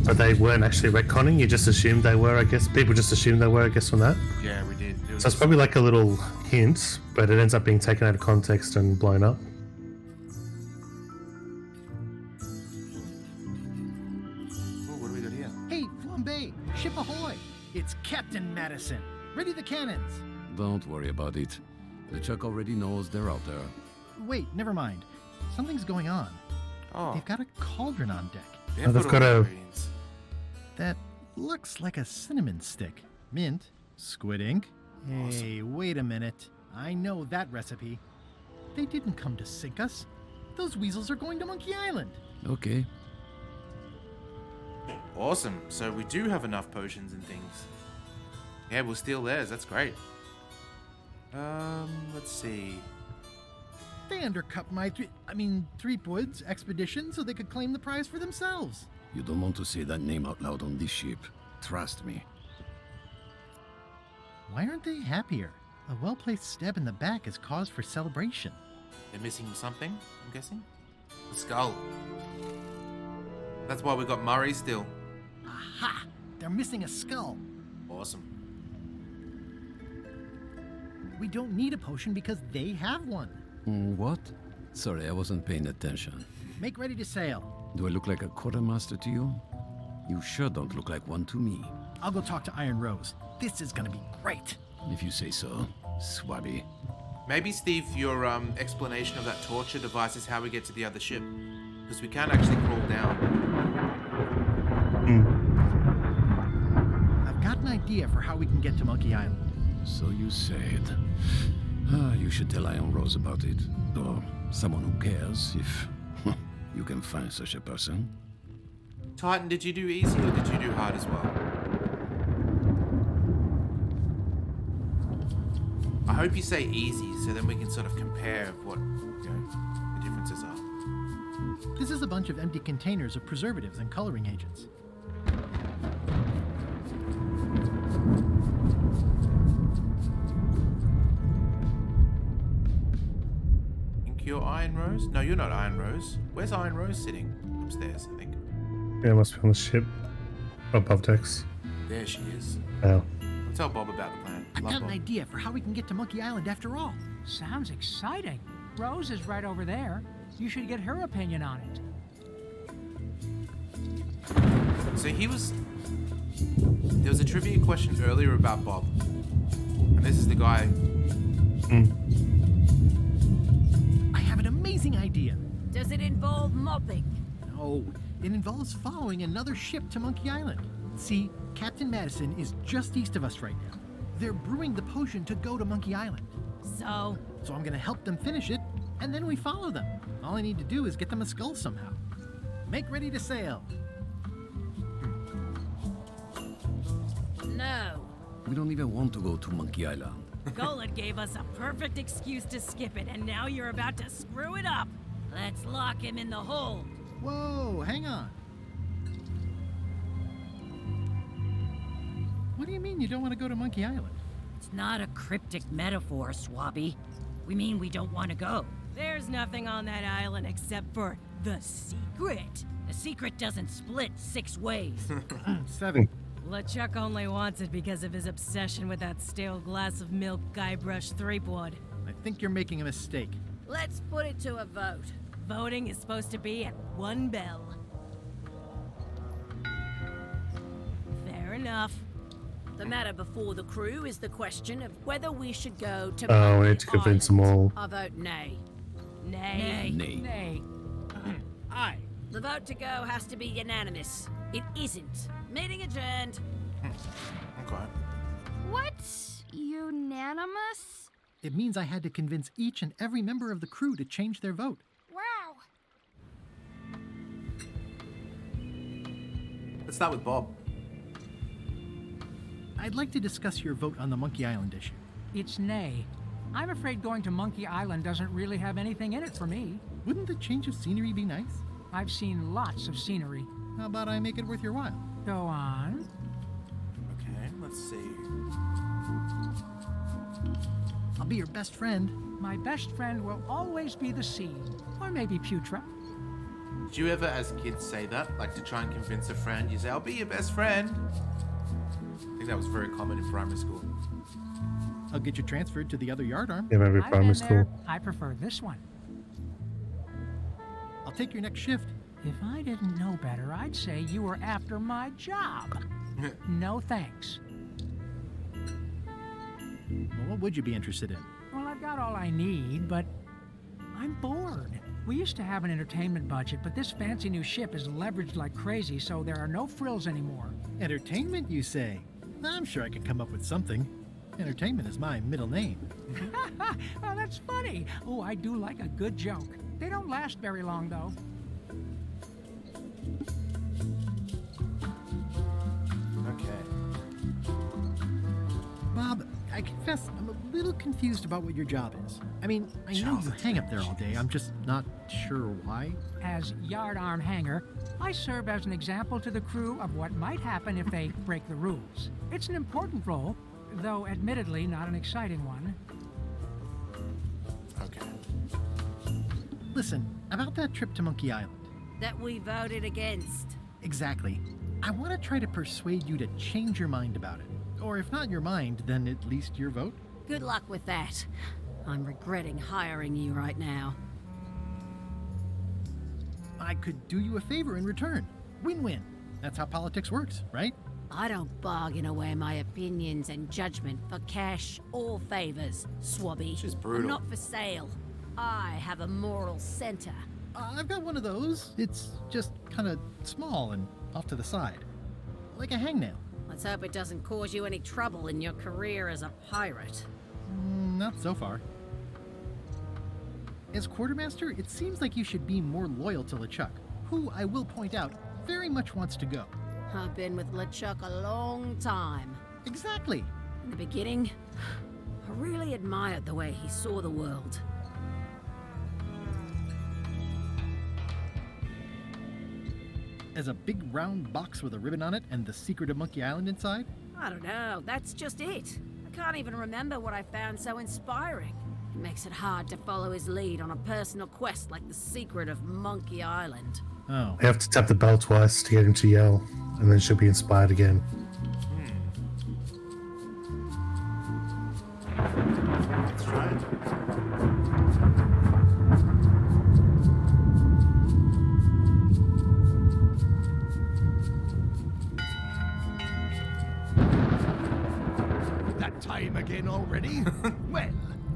but they weren't actually retconning. You just assumed they were, I guess. People just assumed they were, I guess, from that. Yeah, we did. So it's probably like a little hint, but it ends up being taken out of context and blown up. Ship ahoy! It's Captain Madison. Ready the cannons. Don't worry about it. The Chuck already knows they're out there. Wait, never mind. Something's going on. Oh. They've got a cauldron on deck. They've got a... That looks like a cinnamon stick. Mint, squid ink. Hey, wait a minute. I know that recipe. They didn't come to sink us. Those weasels are going to Monkey Island. Okay. Awesome. So we do have enough potions and things. Yeah, we'll steal theirs. That's great. Let's see. They undercut my Threepwood's expedition so they could claim the prize for themselves. You don't want to say that name out loud on this ship. Trust me. Why aren't they happier? A well-placed stab in the back is cause for celebration. They're missing something, I'm guessing? The skull. That's why we got Murray still. Aha! They're missing a skull. Awesome. We don't need a potion because they have one. What? Sorry, I wasn't paying attention. Make ready to sail. Do I look like a quartermaster to you? You sure don't look like one to me. I'll go talk to Iron Rose. This is gonna be great. If you say so, Swabby. Maybe, Steve, your explanation of that torture device is how we get to the other ship. Because we can't actually crawl down. I've got an idea for how we can get to Monkey Island. So you said. You should tell Iron Rose about it. Or someone who cares, if you can find such a person. Titan, did you do easy or did you do hard as well? I hope you say easy so then we can sort of compare what the differences are. This is a bunch of empty containers of preservatives and coloring agents. Think you're Iron Rose? No, you're not Iron Rose. Where's Iron Rose sitting? Upstairs, I think. Yeah, it must be on the ship. Above decks. There she is. Oh. I'll tell Bob about the plan. I've Love got an Bob. idea for how we can get to Monkey Island after all. Sounds exciting. Rose is right over there. You should get her opinion on it. So there was a trivia question earlier about Bob. And this is the guy. I have an amazing idea. Does it involve mopping? No, it involves following another ship to Monkey Island. See, Captain Madison is just east of us right now. They're brewing the potion to go to Monkey Island. So I'm gonna help them finish it, and then we follow them. All I need to do is get them a skull somehow. Make ready to sail. No. We don't even want to go to Monkey Island. Golan gave us a perfect excuse to skip it, and now you're about to screw it up. let's lock him in the hole. Whoa, hang on. What do you mean you don't want to go to Monkey Island? It's not a cryptic metaphor, Swabby. We mean we don't want to go. There's nothing on that island except for the secret. The secret doesn't split 6 ways. 7. LeChuck only wants it because of his obsession with that stale glass of milk Guybrush Threepwood. I think you're making a mistake. Let's put it to a vote. Voting is supposed to be at 1 bell. Fair enough. The matter before the crew is the question of whether we should go to Oh, we Monkey need to convince Island. them all. I vote nay. Nay. Nay. Nay. Aye. The vote to go has to be unanimous. It isn't. Meeting adjourned. Okay. What? Unanimous? It means I had to convince each and every member of the crew to change their vote. Wow. Let's start with Bob. I'd like to discuss your vote on the Monkey Island issue. It's nay. I'm afraid going to Monkey Island doesn't really have anything in it for me. Wouldn't the change of scenery be nice? I've seen lots of scenery. How about I make it worth your while? Go on. Okay, let's see. I'll be your best friend. My best friend will always be the sea. Or maybe Putra. Did you ever, as kids, say that? Like to try and convince a friend, you say, I'll be your best friend. I think that was very common in primary school. I'll get you transferred to the other yardarm. Yeah, maybe I've primary been school. there. I prefer this one. I'll take your next shift. If I didn't know better, I'd say you were after my job. No thanks. Well, what would you be interested in? Well, I've got all I need, but I'm bored. We used to have an entertainment budget, but this fancy new ship is leveraged like crazy, so there are no frills anymore. Entertainment, you say? I'm sure I could come up with something. Entertainment is my middle name. Oh, that's funny. Oh, I do like a good joke. They don't last very long, though. Okay. Bob, I confess I'm a little confused about what your job is. I mean, I know you hang up there all day. I'm just not sure why. As yardarm hanger, I serve as an example to the crew of what might happen if they break the rules. It's an important role, though admittedly not an exciting one. Okay. Listen, about that trip to Monkey Island. That we voted against. Exactly. I want to try to persuade you to change your mind about it. Or if not your mind, then at least your vote. Good luck with that. I'm regretting hiring you right now. I could do you a favor in return. Win-win. That's how politics works, right? I don't bargain away my opinions and judgment for cash or favors, Swabby. She's brutal. I'm not for sale. I have a moral center. I've got one of those. It's just kind of small and off to the side. Like a hangnail. I Let's hope it doesn't cause you any trouble in your career as a pirate. Not so far. As quartermaster, it seems like you should be more loyal to LeChuck, who, I will point out, very much wants to go. I've been with LeChuck a long time. Exactly. In the beginning, I really admired the way he saw the world. As a big round box with a ribbon on it and the secret of Monkey Island inside? I don't know, that's just it. I can't even remember what I found so inspiring. It makes it hard to follow his lead on a personal quest like the secret of Monkey Island. Oh. You have to tap the bell twice to get him to yell, and then she'll be inspired again. That's right. That time again already? Well,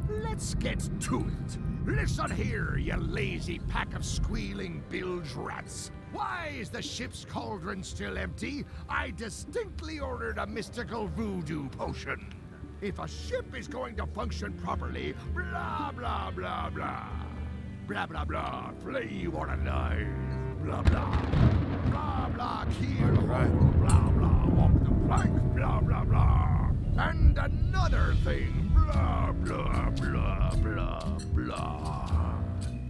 let's get to it. Listen here, you lazy pack of squealing bilge rats. Why is the ship's cauldron still empty? I distinctly ordered a mystical voodoo potion. If a ship is going to function properly, blah, blah, blah, blah. Blah, blah, blah, flay or alive. Blah, blah. Blah, blah, keel, blah, blah, walk the plank, blah, blah, blah. And another thing, blah, blah, blah, blah, blah.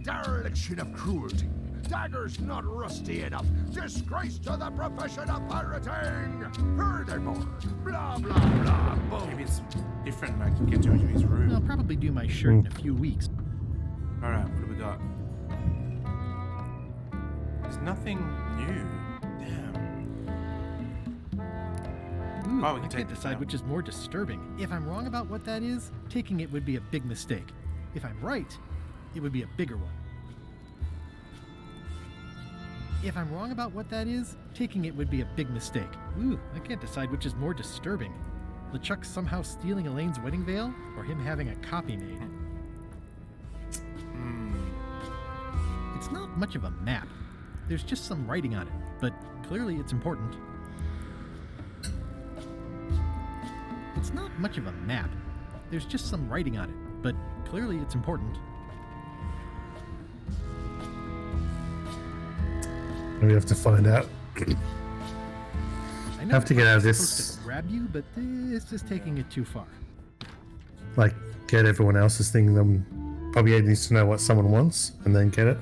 Dereliction of cruelty. Daggers not rusty enough. Disgrace to the profession of pirating. Furthermore, blah, blah, blah, boom. Maybe it's different, I can get to his room. I'll probably do my shirt in a few weeks. Alright, what do we got? There's nothing new. Damn. Ooh, Oh, we I can can't take this decide out. which is more disturbing. If I'm wrong about what that is, taking it would be a big mistake. If I'm right, it would be a bigger one. If I'm wrong about what that is, taking it would be a big mistake. Ooh, I can't decide which is more disturbing. LeChuck somehow stealing Elaine's wedding veil, or him having a copy made. It's not much of a map. There's just some writing on it, but clearly it's important. It's not much of a map. There's just some writing on it, but clearly it's important. We have to find out. I know Have to get out of it's this. supposed to grab you, but this is taking it too far. Like, get everyone else's thing. Then probably needs to know what someone wants, and then get it.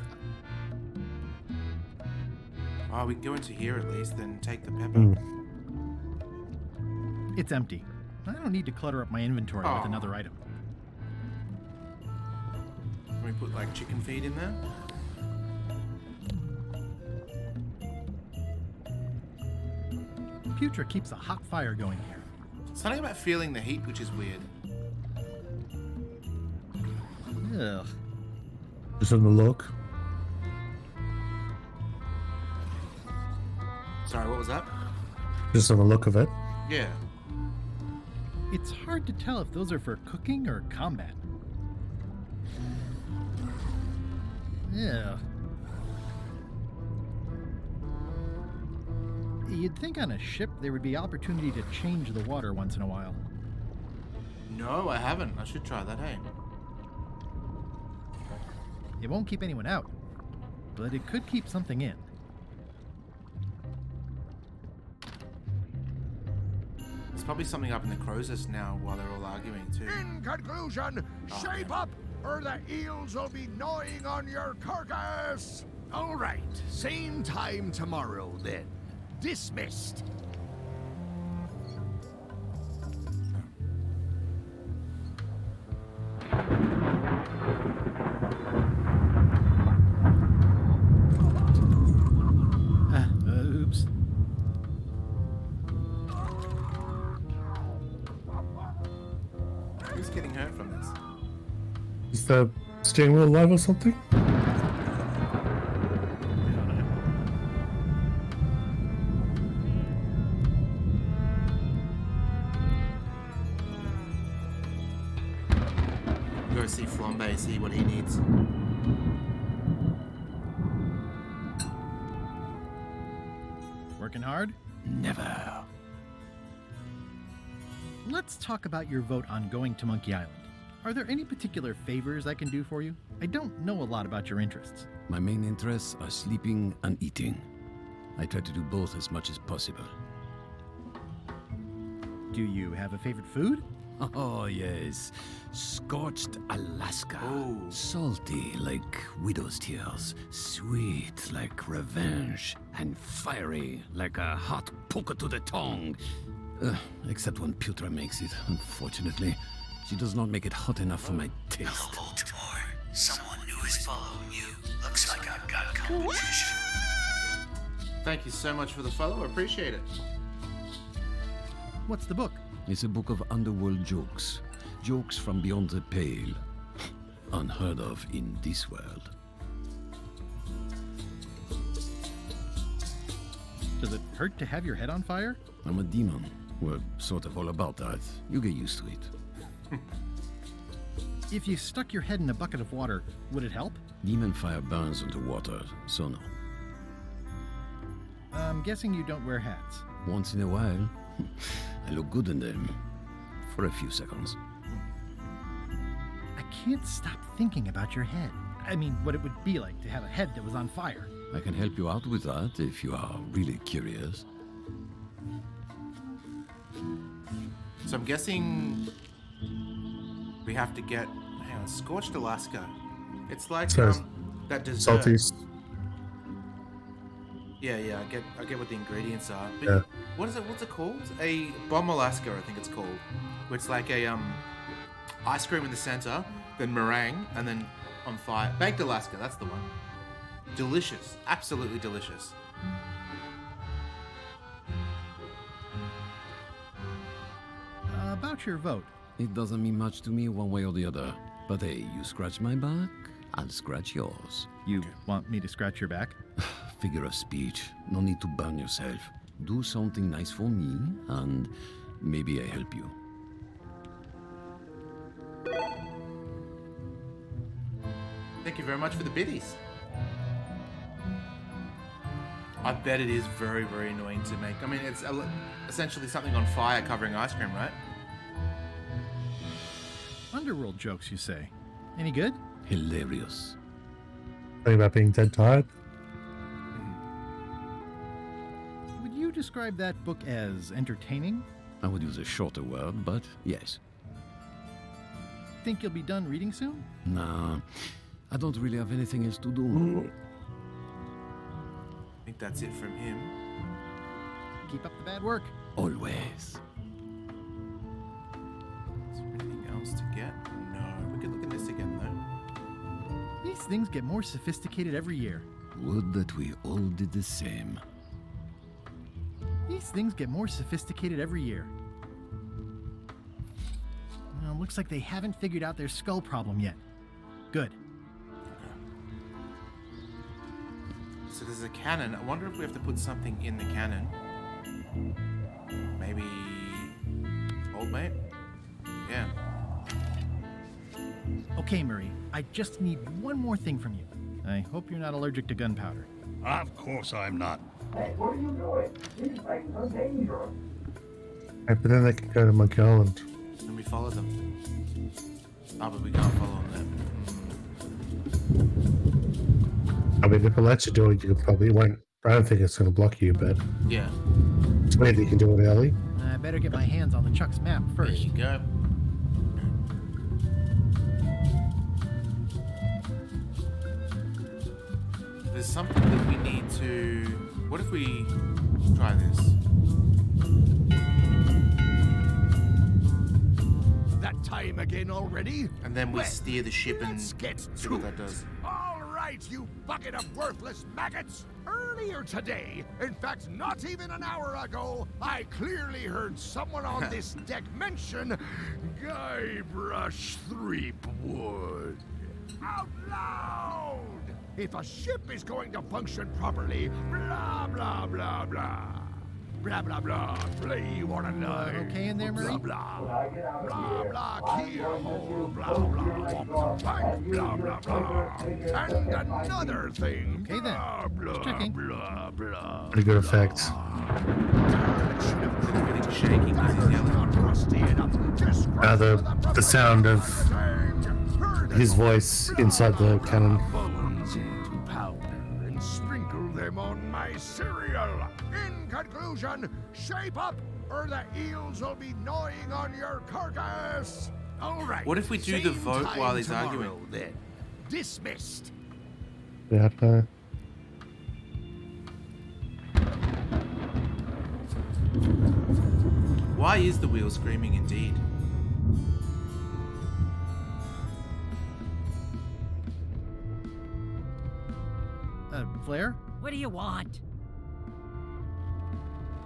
Oh, we can go into here at least, then take the pepper. It's empty. I don't need to clutter up my inventory with Oh. another item. Can we put like chicken feed in there? Putra keeps a hot fire going here. Something about feeling the heat, which is weird. Ugh. Just on the look. Sorry, what was that? Just on the look of it. Yeah. It's hard to tell if those are for cooking or combat. Yeah. You'd think on a ship there would be opportunity to change the water once in a while. No, I haven't. I should try that, hey? It won't keep anyone out, but it could keep something in. There's probably something up in the crow's nest now while they're all arguing too. In conclusion, shape up or the eels will be gnawing on your carcass. All right, same time tomorrow then. Dismissed. Oops. Who's getting hurt from this? Is the steering wheel alive or something? Go see Flambe, see what he needs. Working hard? Never. Let's talk about your vote on going to Monkey Island. Are there any particular favors I can do for you? I don't know a lot about your interests. My main interests are sleeping and eating. I try to do both as much as possible. Do you have a favorite food? Oh, yes. Scorched Alaska. Oh. Salty like widow's tears. Sweet like revenge. And fiery like a hot poker to the tongue. Except when Putra makes it, unfortunately. She does not make it hot enough for my taste. Hello, Baltimore. Someone new is following you. Looks like I've got competition. Thank you so much for the follow. I appreciate it. What's the book? It's a book of underworld jokes. Jokes from beyond the pale. Unheard of in this world. Does it hurt to have your head on fire? I'm a demon. We're sort of all about that. You get used to it. If you stuck your head in a bucket of water, would it help? Demon fire burns underwater, so no. I'm guessing you don't wear hats. Once in a while, I look good in them. For a few seconds. I can't stop thinking about your head. I mean, what it would be like to have a head that was on fire. I can help you out with that if you are really curious. So I'm guessing we have to get, hang on, Scorched Alaska. It's like So, that dessert. Salties. Yeah, I get what the ingredients are. But Yeah. what's it called? A Bomb Alaska, I think it's called. Where it's like a ice cream in the center, then meringue, and then on fire. Baked Alaska, that's the one. Delicious. Absolutely delicious. About your vote. It doesn't mean much to me one way or the other. But hey, you scratch my back, I'll scratch yours. You want me to scratch your back? Figure of speech. No need to burn yourself. Do something nice for me, and maybe I help you. Thank you very much for the biddies. I bet it is very, very annoying to make. I mean, it's essentially something on fire covering ice cream, right? Underworld jokes, you say? Any good? Hilarious. Talking about being dead tired. Would you describe that book as entertaining? I would use a shorter word, but yes. Think you'll be done reading soon? Nah, I don't really have anything else to do. I think that's it from him. Keep up the bad work. Always. Is there anything else to get? No. We could look at this again, though. These things get more sophisticated every year. Would that we all did the same. These things get more sophisticated every year. Well, looks like they haven't figured out their skull problem yet. Good. So there's a cannon. I wonder if we have to put something in the cannon. Maybe old mate? Yeah. Okay, Murray, I just need one more thing from you. I hope you're not allergic to gunpowder. Of course I'm not. Hey, what are you doing? These things are dangerous. Right, but then they can go to Monkey Island. And we follow them. Ah, but we can't follow them. I mean, if it lets you do it, you probably won't. I don't think it's going to block you, but Yeah. it's weird that you can do it early. I better get my hands on the Chuck's map There first. you go. There's something that we need to... What if we try this? That time again already? And then we Well, steer the ship and let's get see to what that it. does. All right, you bucket of worthless maggots. Earlier today, in fact, not even an hour ago, I clearly heard someone on this deck mention Guybrush Threepwood. Out loud! If a ship is going to function properly, blah, blah, blah, blah. Blah, blah, blah, play one another. Okay in there, Murray? Blah, blah. Blah, blah, keyhole, blah, blah. Tank, blah, blah, blah. And another thing. Okay then. Blah, blah, Just checking. blah, blah. Pretty good effects. Everything's shaking as he's yelling. The sound of his voice inside the cannon. Bones into powder and sprinkle them on my cereal. In conclusion, shape up or the eels will be gnawing on your carcass. All right. What if we do the same vote time while he's tomorrow, arguing? Then. Dismissed. Yeah, no. Why is the wheel screaming indeed? Flair? What do you want?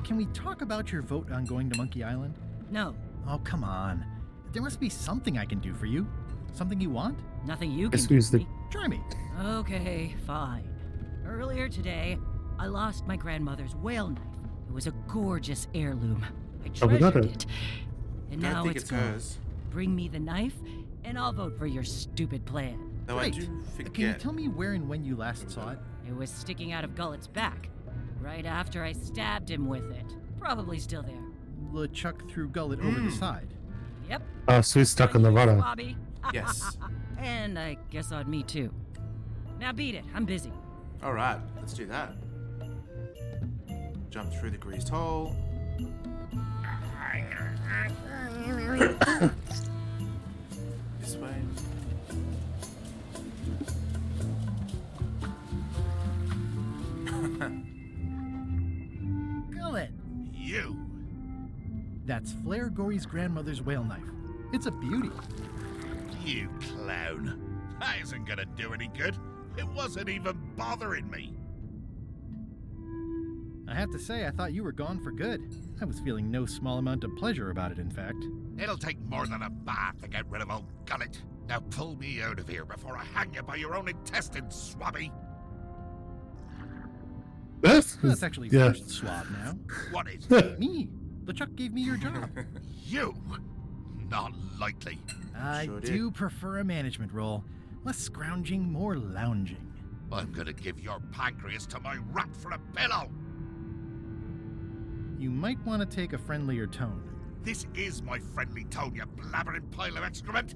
Can we talk about your vote on going to Monkey Island? No. Oh, come on. There must be something I can do for you. Something you want? Nothing you can Yes, do who's for the- me. Try me. Okay, fine. Earlier today, I lost my grandmother's whale knife. It was a gorgeous heirloom. I Oh, we got treasured it. it. And Don't now think it's it's gone. hers. Bring me the knife, and I'll vote for your stupid plan. Though I Great. do Can you forget. tell me where and when you last saw it? It was sticking out of Gullet's back, right after I stabbed him with it. Probably still there. LeChuck threw Gullet over the side. Yep. Oh, so he's stuck on the rudder. Bobby. Yes. And I guess on me too. Now beat it. I'm busy. All right, let's do that. Jump through the greased hole. This way. Gullet! You. That's Flair Gory's grandmother's whale knife. It's a beauty. You clown. That isn't gonna do any good. It wasn't even bothering me. I have to say, I thought you were gone for good. I was feeling no small amount of pleasure about it, in fact. It'll take more than a bath to get rid of old Gullet. Now pull me out of here before I hang you by your own intestines, swabby. That's actually yeah. first swab now. What is Me. LeChuck gave me your job. you? Not likely. I Sure did. do prefer a management role. Less scrounging, more lounging. I'm gonna give your pancreas to my rat for a pillow. You might want to take a friendlier tone. This is my friendly tone, you blabbering pile of excrement.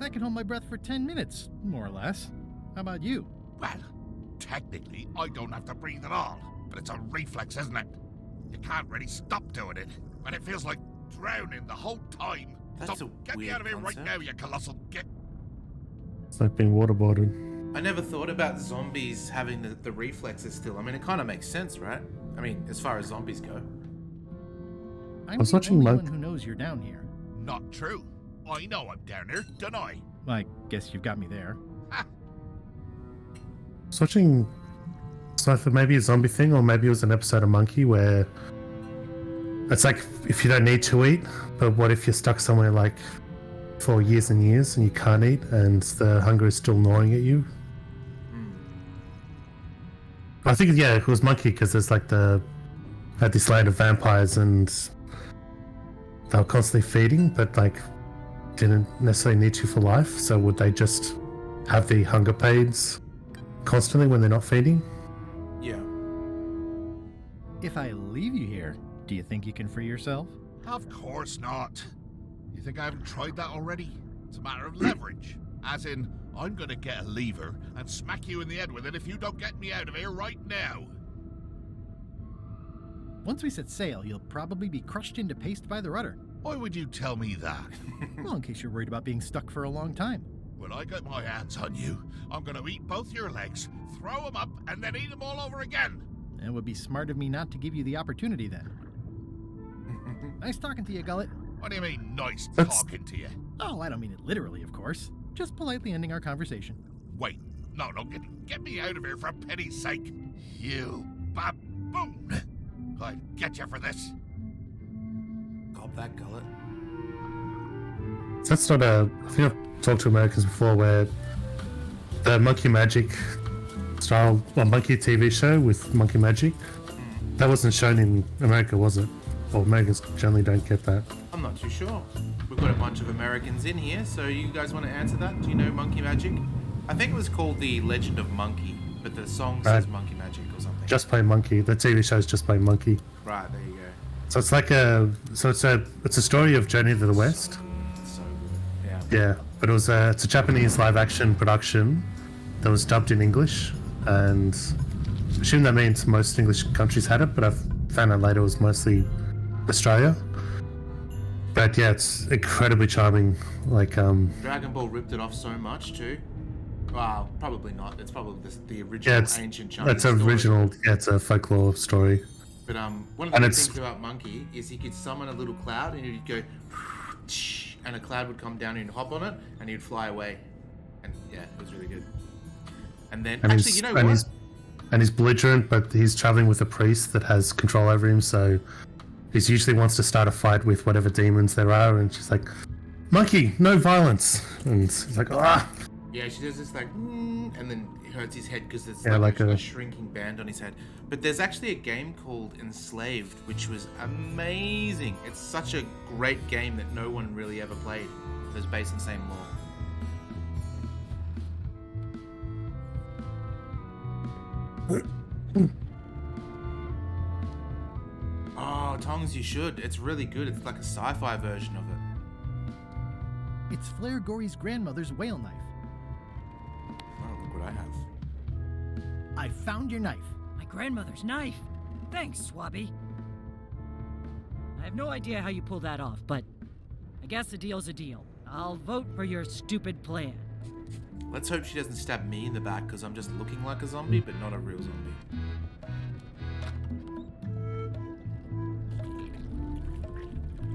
I can hold my breath for 10 minutes, more or less. How about you? Well, technically, I don't have to breathe at all, but it's a reflex, isn't it? You can't really stop doing it, and it feels like drowning the whole time. That's So a get me weird out of here concept. right now, you colossal git. It's like being waterboarded. I never thought about zombies having the reflexes still. I mean, it kind of makes sense, right? I mean, as far as zombies go. I'm was the watching only Monk- one who knows you're down here. Not true. I know I'm down here, don't I? I guess you've got me there. I was watching. So I thought maybe a zombie thing, or maybe it was an episode of Monkey where it's like if you don't need to eat, but what if you're stuck somewhere like for years and years and you can't eat, and the hunger is still gnawing at you? I think it was Monkey because there's like had this land of vampires and they were constantly feeding, but like didn't necessarily need to for life. So would they just have the hunger pains constantly when they're not feeding? Yeah. If I leave you here, do you think you can free yourself? Of course not. You think I haven't tried that already? It's a matter of leverage. As in, I'm gonna get a lever and smack you in the head with it if you don't get me out of here right now. Once we set sail, you'll probably be crushed into paste by the rudder. Why would you tell me that? Well, in case you're worried about being stuck for a long time. When I get my hands on you, I'm gonna eat both your legs, throw them up, and then eat them all over again. It would be smart of me not to give you the opportunity then. Nice talking to you, Gullet. What do you mean, nice That's- talking to you? Oh, I don't mean it literally, of course. Just politely ending our conversation. Wait, no, get me out of here for pity's sake. You baboon! I'll get you for this. Gob that gullet. So that's not I think I've talked to Americans before where the Monkey Magic style, Monkey TV show with Monkey Magic, that wasn't shown in America, was it? Or Americans generally don't get that. I'm not too sure. We've got a bunch of Americans in here, so you guys want to answer that? Do you know Monkey Magic? I think it was called The Legend of Monkey, but the song says Monkey Magic or something. Just Play Monkey. The TV show is Just Play Monkey. Right, there you go. So it's like it's a story of Journey to the West. It's so good. Yeah. Yeah, but it's a Japanese live action production that was dubbed in English, and I assume that means most English countries had it, but I've found out later it was mostly Australia. But yeah, it's incredibly charming. Like Dragon Ball ripped it off so much too. Well, probably not. It's probably the original ancient Chinese it's original. Yeah, it's a folklore story. But one of the good things about Monkey is he could summon a little cloud and he'd go, and a cloud would come down and he'd hop on it and he'd fly away. And yeah, it was really good. And then actually, you know what? And he's belligerent, but he's traveling with a priest that has control over him, so he usually wants to start a fight with whatever demons there are, and she's like, "Monkey, no violence," and he's like, "Ah." Yeah, she does this like, and then it hurts his head because there's like a shrinking band on his head. But there's actually a game called Enslaved, which was amazing. It's such a great game that no one really ever played. It was based on the same lore. Oh, Tongs, you should. It's really good. It's like a sci-fi version of it. It's Flair Gory's grandmother's whale knife. Oh, look what I have. I found your knife. My grandmother's knife. Thanks, Swabby. I have no idea how you pulled that off, but I guess a deal's a deal. I'll vote for your stupid plan. Let's hope she doesn't stab me in the back because I'm just looking like a zombie, but not a real zombie.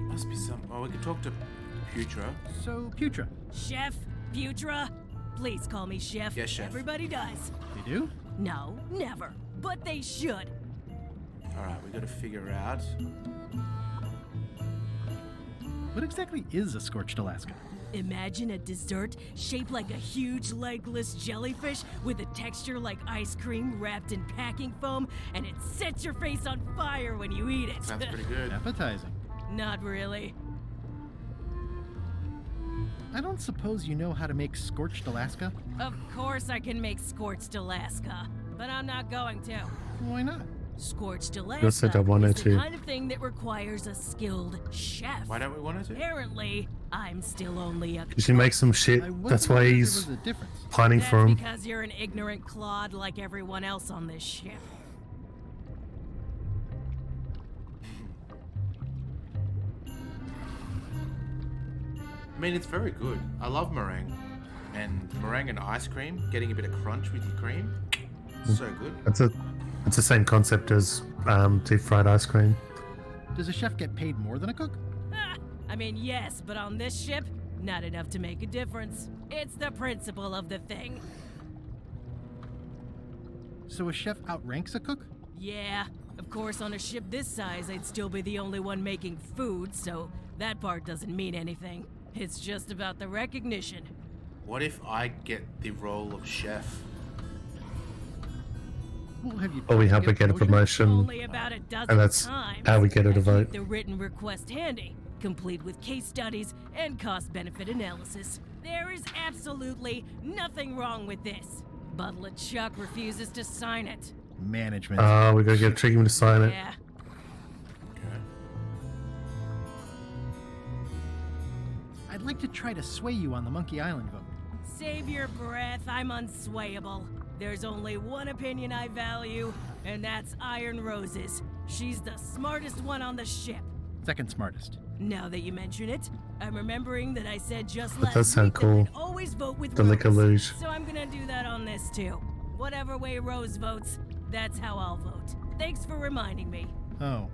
Must be some... Oh, we could talk to Putra. So, Putra. Chef? Putra? Please call me Chef. Yes, Chef. Everybody does. They do? No, never. But they should. Alright, we gotta figure out... What exactly is a scorched Alaska? Imagine a dessert shaped like a huge legless jellyfish with a texture like ice cream wrapped in packing foam, and it sets your face on fire when you eat it. Sounds pretty good. Appetizing. Not really. I don't suppose you know how to make scorched Alaska? Of course I can make scorched Alaska, but I'm not going to. Why not? Scorched said I Alaska wanted is the to. kind of thing that requires a skilled chef. Why don't we want to? Apparently, I'm still only a... She makes some shit. That's why he's pining That's for him. because you're an ignorant clod like everyone else on this ship. I mean, it's very good. I love meringue. And meringue and ice cream, getting a bit of crunch with your cream. So good. It's the same concept as deep fried ice cream. Does a chef get paid more than a cook? I mean, yes, but on this ship, not enough to make a difference. It's the principle of the thing. So a chef outranks a cook? Yeah, of course, on a ship this size, I'd still be the only one making food, so that part doesn't mean anything. It's just about the recognition. What if I get the role of chef? Well, have you Or we help her get a promotion. Only about a dozen And that's times. how we get her to I vote. keep the written request handy, complete with case studies and cost-benefit analysis. There is absolutely nothing wrong with this. But LeChuck refuses to sign it. Management. Oh, we gotta get Triggy to sign it. Yeah. I'd like to try to sway you on the Monkey Island vote. Save your breath, I'm unswayable. There's only one opinion I value, and that's Iron Rose's. She's the smartest one on the ship. Second smartest. Now that you mention it, I'm remembering that I said just That last does sound week that cool. I'd always vote with The Liquor Rose. Luge. So I'm gonna do that on this too. Whatever way Rose votes, that's how I'll vote. Thanks for reminding me. Oh.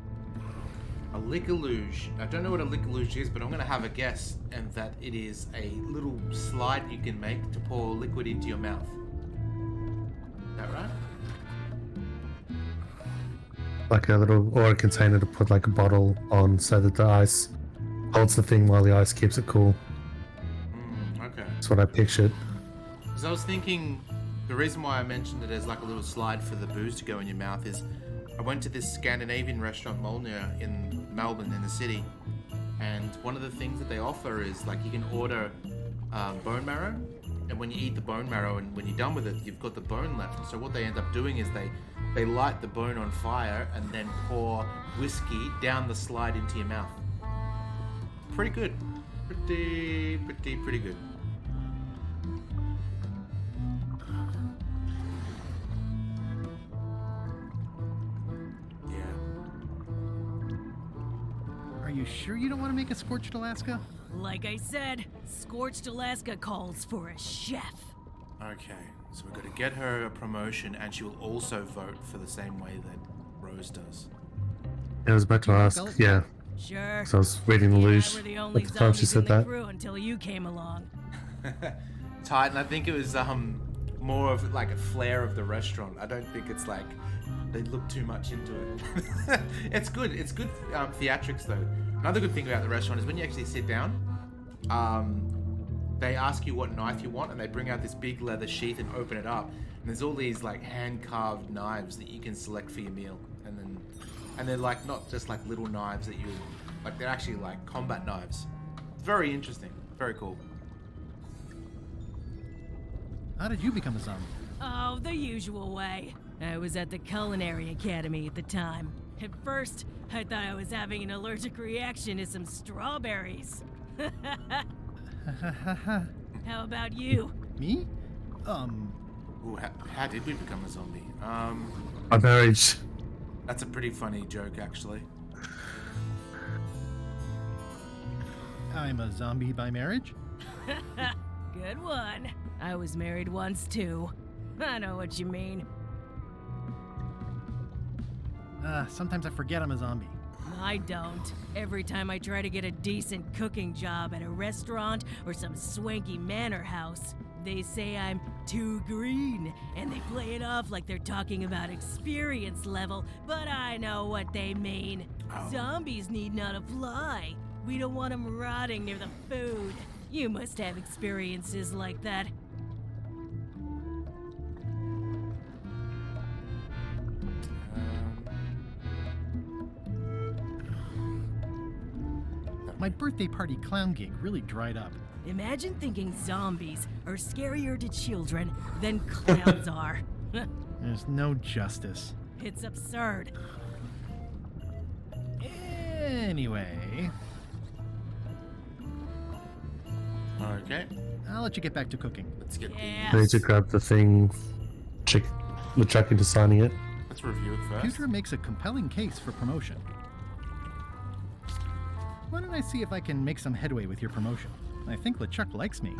A liquor luge. I don't know what a liquor luge is, but I'm going to have a guess, and that it is a little slide you can make to pour liquid into your mouth. Is that right? Like a little, or a container to put like a bottle on so that the ice holds the thing while the ice keeps it cool. Okay. That's what I pictured. Because I was thinking, the reason why I mentioned it as like a little slide for the booze to go in your mouth is I went to this Scandinavian restaurant, Molnir, in Melbourne, in the city, and one of the things that they offer is like you can order bone marrow, and when you eat the bone marrow and when you're done with it, you've got the bone left. So what they end up doing is they They light the bone on fire and then pour whiskey down the slide into your mouth. Pretty good. Pretty good. Yeah. Are you sure you don't want to make a Scorched Alaska? Like I said, Scorched Alaska calls for a chef. Okay, so we've got to get her a promotion, and she will also vote for the same way that Rose does. I was about to ask, yeah. Sure. So I was reading the luge We're the at only the time she zombies in said the that. crew until you came along. Titan, I think it was more of like a flair of the restaurant. I don't think it's like they look too much into it. It's good. It's good theatrics though. Another good thing about the restaurant is when you actually sit down, they ask you what knife you want, and they bring out this big leather sheath and open it up, and there's all these like hand carved knives that you can select for your meal, and they're like not just like little knives that you like, they're actually like combat knives. It's very interesting. Very cool. How did you become a zombie? Oh, the usual way. I was at the Culinary Academy at the time. At first, I thought I was having an allergic reaction to some strawberries. How about you? Me? Ooh, how did we become a zombie? My marriage. That's a pretty funny joke, actually. I'm a zombie by marriage? Good one. I was married once too. I know what you mean. Sometimes I forget I'm a zombie. I don't. Every time I try to get a decent cooking job at a restaurant or some swanky manor house, they say I'm too green, and they play it off like they're talking about experience level, but I know what they mean. Zombies need not apply. We don't want them rotting near the food. You must have experiences like that. My birthday party clown gig really dried up. Imagine thinking zombies are scarier to children than clowns are. There's no justice. It's absurd. Anyway, Okay. I'll let you get back to cooking. Let's get I need to grab the thing, check into signing it. Let's review it first. Putra makes a compelling case for promotion. Why don't I see if I can make some headway with your promotion? I think LeChuck likes me.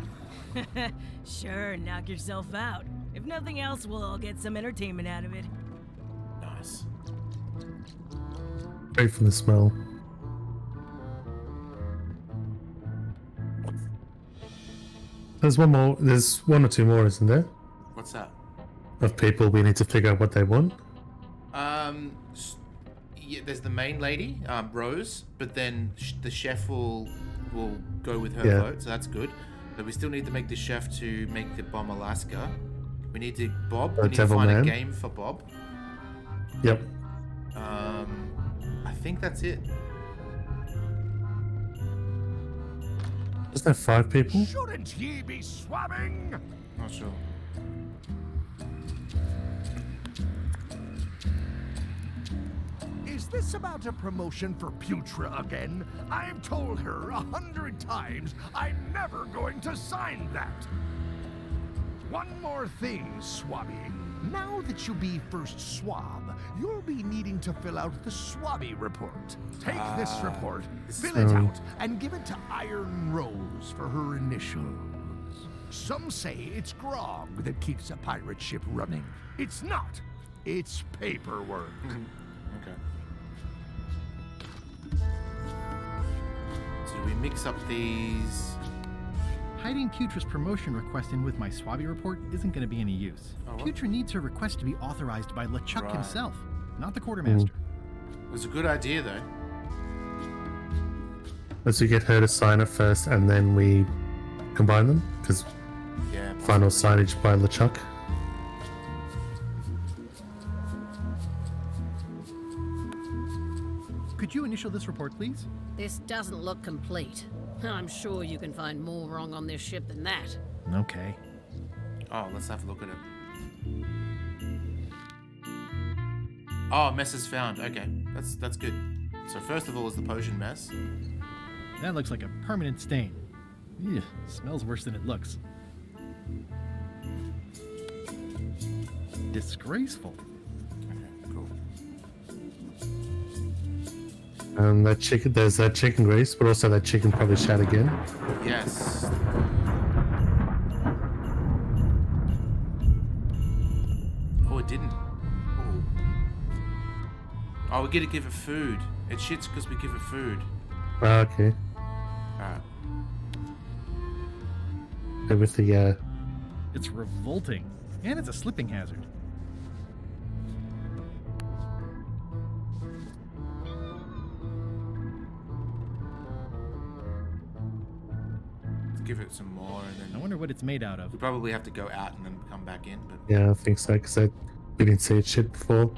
Sure, knock yourself out. If nothing else, we'll all get some entertainment out of it. Nice. Great for the smell. There's one more. There's one or two more, isn't there? What's that? Of people we need to figure out what they want. Yeah, there's the main lady, Rose, but then the chef will go with her vote, so that's good. But we still need to make the chef to make the bomb Alaska. We need to we need to find a game for Bob. Yep. I think that's it. Isn't there 5 people? Shouldn't ye be swabbing? Not sure. Is this about a promotion for Putra again? I've told her 100 times I'm never going to sign that. One more thing, Swabby. Now that you be first swab, you'll be needing to fill out the Swabby report. Take this report, fill it out, and give it to Iron Rose for her initials. Some say it's grog that keeps a pirate ship running. It's not. It's paperwork. Okay. So do we mix up these? Hiding Putra's promotion request in with my Swabby report isn't going to be any use. Putra needs her request to be authorized by LeChuck himself, not the quartermaster. It was a good idea, though. Let's get her to sign it first, and then we combine them, because final signage by LeChuck. Could you initial this report, please? This doesn't look complete. I'm sure you can find more wrong on this ship than that. Okay. Oh, let's have a look at it. Oh, mess is found. Okay, that's good. So first of all is the potion mess. That looks like a permanent stain. Ew, smells worse than it looks. Disgraceful. Okay, cool. That chicken, there's that chicken grease, but also that chicken probably shat again. Yes. Oh, it didn't. Oh, we get to give it food. It shits because we give it food. Ah, okay. Alright. With the It's revolting. And it's a slipping hazard. Let's give it some more and I then wonder what it's made out of. we probably have to go out and then come back in, but yeah, I think so, because we didn't see it shit before.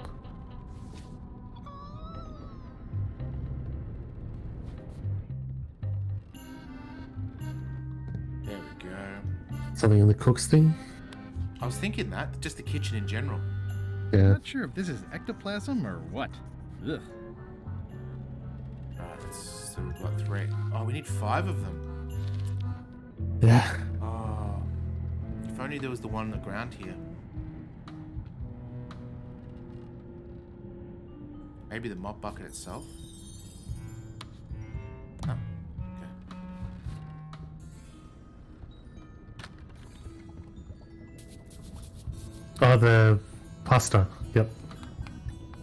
there we go. Something in the cook's thing. I was thinking that, just the kitchen in general. Yeah. Not sure if this is ectoplasm or what. Ugh. Alright, so we've got 3. Oh, we need 5 of them. Yeah. Oh. If only there was the one on the ground here. Maybe the mop bucket itself? Oh, okay. Oh, the pasta. Yep.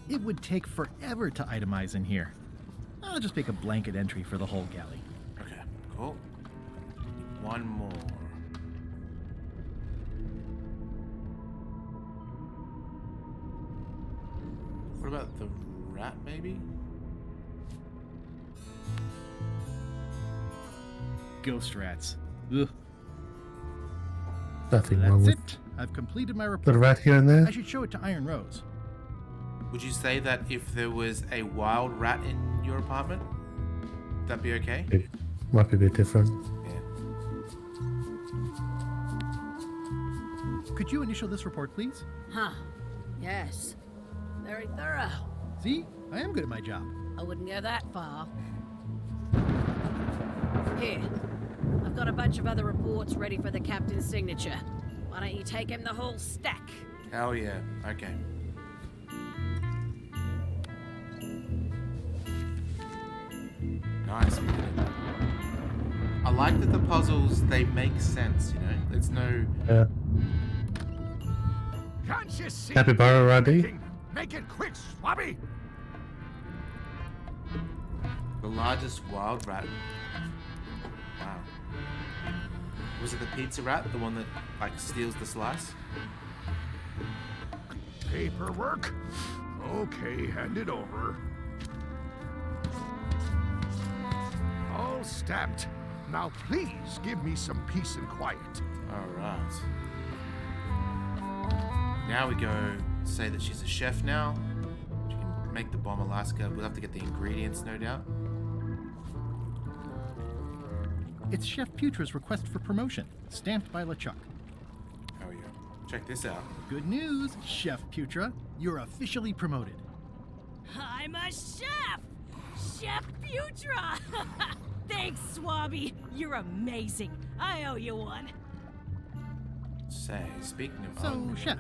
It would take forever to itemize in here. I'll just make a blanket entry for the whole galley. Okay, cool. One more. What about the rat, maybe? Ghost rats. Ugh. Nothing wrong That's with it. I've completed my report. little rat here and there. I should show it to Iron Rose. Would you say that if there was a wild rat in your apartment, that'd be okay? It might be a bit different. Yeah. Could you initial this report, please? Huh. Yes. Very thorough. See? I am good at my job. I wouldn't go that far. Here. I've got a bunch of other reports ready for the captain's signature. Why don't you take him the whole stack? Hell yeah. Okay. Nice. We did it. I like that the puzzles, they make sense, you know? There's no... Yeah. Can't you see? Capybara Roddy. Make it quick, Swabby! The largest wild rat. Wow. Was it the pizza rat? The one that, like, steals the slice? Paperwork? Okay, hand it over. All stamped. Now please give me some peace and quiet. Alright. Now we go say that she's a chef now. She can make the bomb Alaska. We'll have to get the ingredients, no doubt. It's Chef Putra's request for promotion, stamped by LeChuck. Oh yeah. Check this out. Good news, Chef Putra. You're officially promoted. I'm a chef! Chef Putra! Thanks, Swabby. You're amazing. I owe you one. Say, speaking of So, hungry, Chef.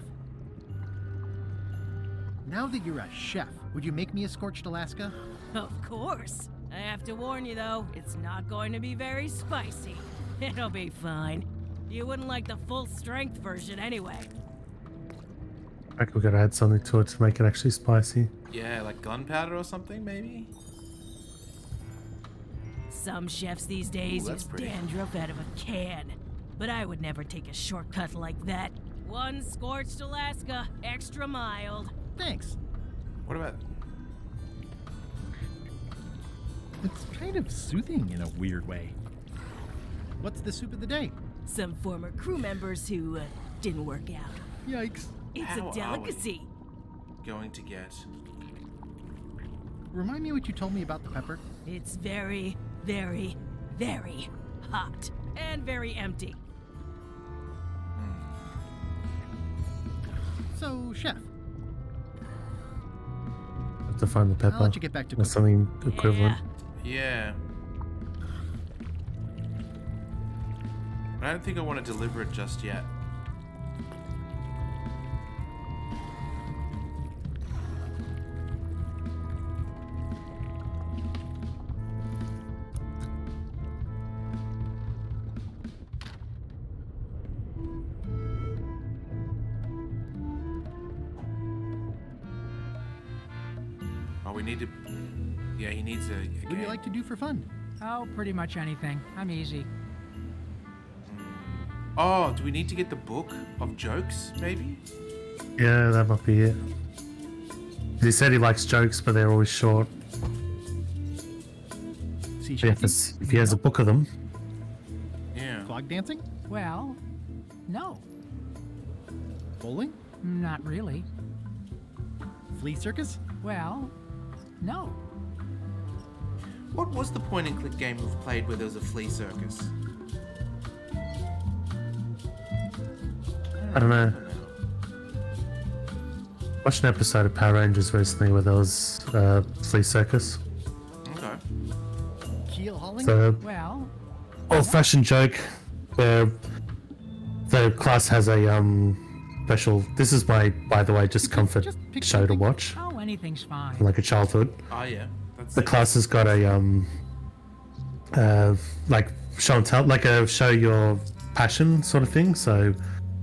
Now that you're a chef, would you make me a scorched Alaska? Of course. I have to warn you, though, it's not going to be very spicy. It'll be fine. You wouldn't like the full-strength version anyway. I think we gotta add something to it to make it actually spicy. yeah, like gunpowder or something, maybe? Some chefs these days Ooh, that's use pretty. dandruff out of a can. But I would never take a shortcut like that. One scorched Alaska, extra mild. Thanks. What about... It's kind of soothing in a weird way. What's the soup of the day? Some former crew members who didn't work out. Yikes. It's How a are we delicacy. going to get... Remind me what you told me about the pepper. It's very, very, very hot and very empty. So, Chef. to find the pepper. I'll let you get back to or something equivalent. Yeah. I don't think I want to deliver it just yet. Oh, we need to... Yeah, he needs a What do you like to do for fun? Oh, pretty much anything. I'm easy. Oh, do we need to get the book of jokes, maybe? Yeah, that might be it. He said he likes jokes, but they're always short. See, Yeah, if he has a book of them. Yeah. Clog dancing? Well, no. Bowling? Not really. Flea circus? Well, no. What was the point-and-click game we've played where there was a flea circus? I don't know. Watched an episode of Power Rangers recently where there was flea circus. Okay. Keel hauling? So, Well, old-fashioned joke where the class has a special. This is my, by the way, just comfort show to watch, oh, anything's fine. from, like a childhood. Oh, yeah. That's The class has got a like show and tell, like a show your passion sort of thing. So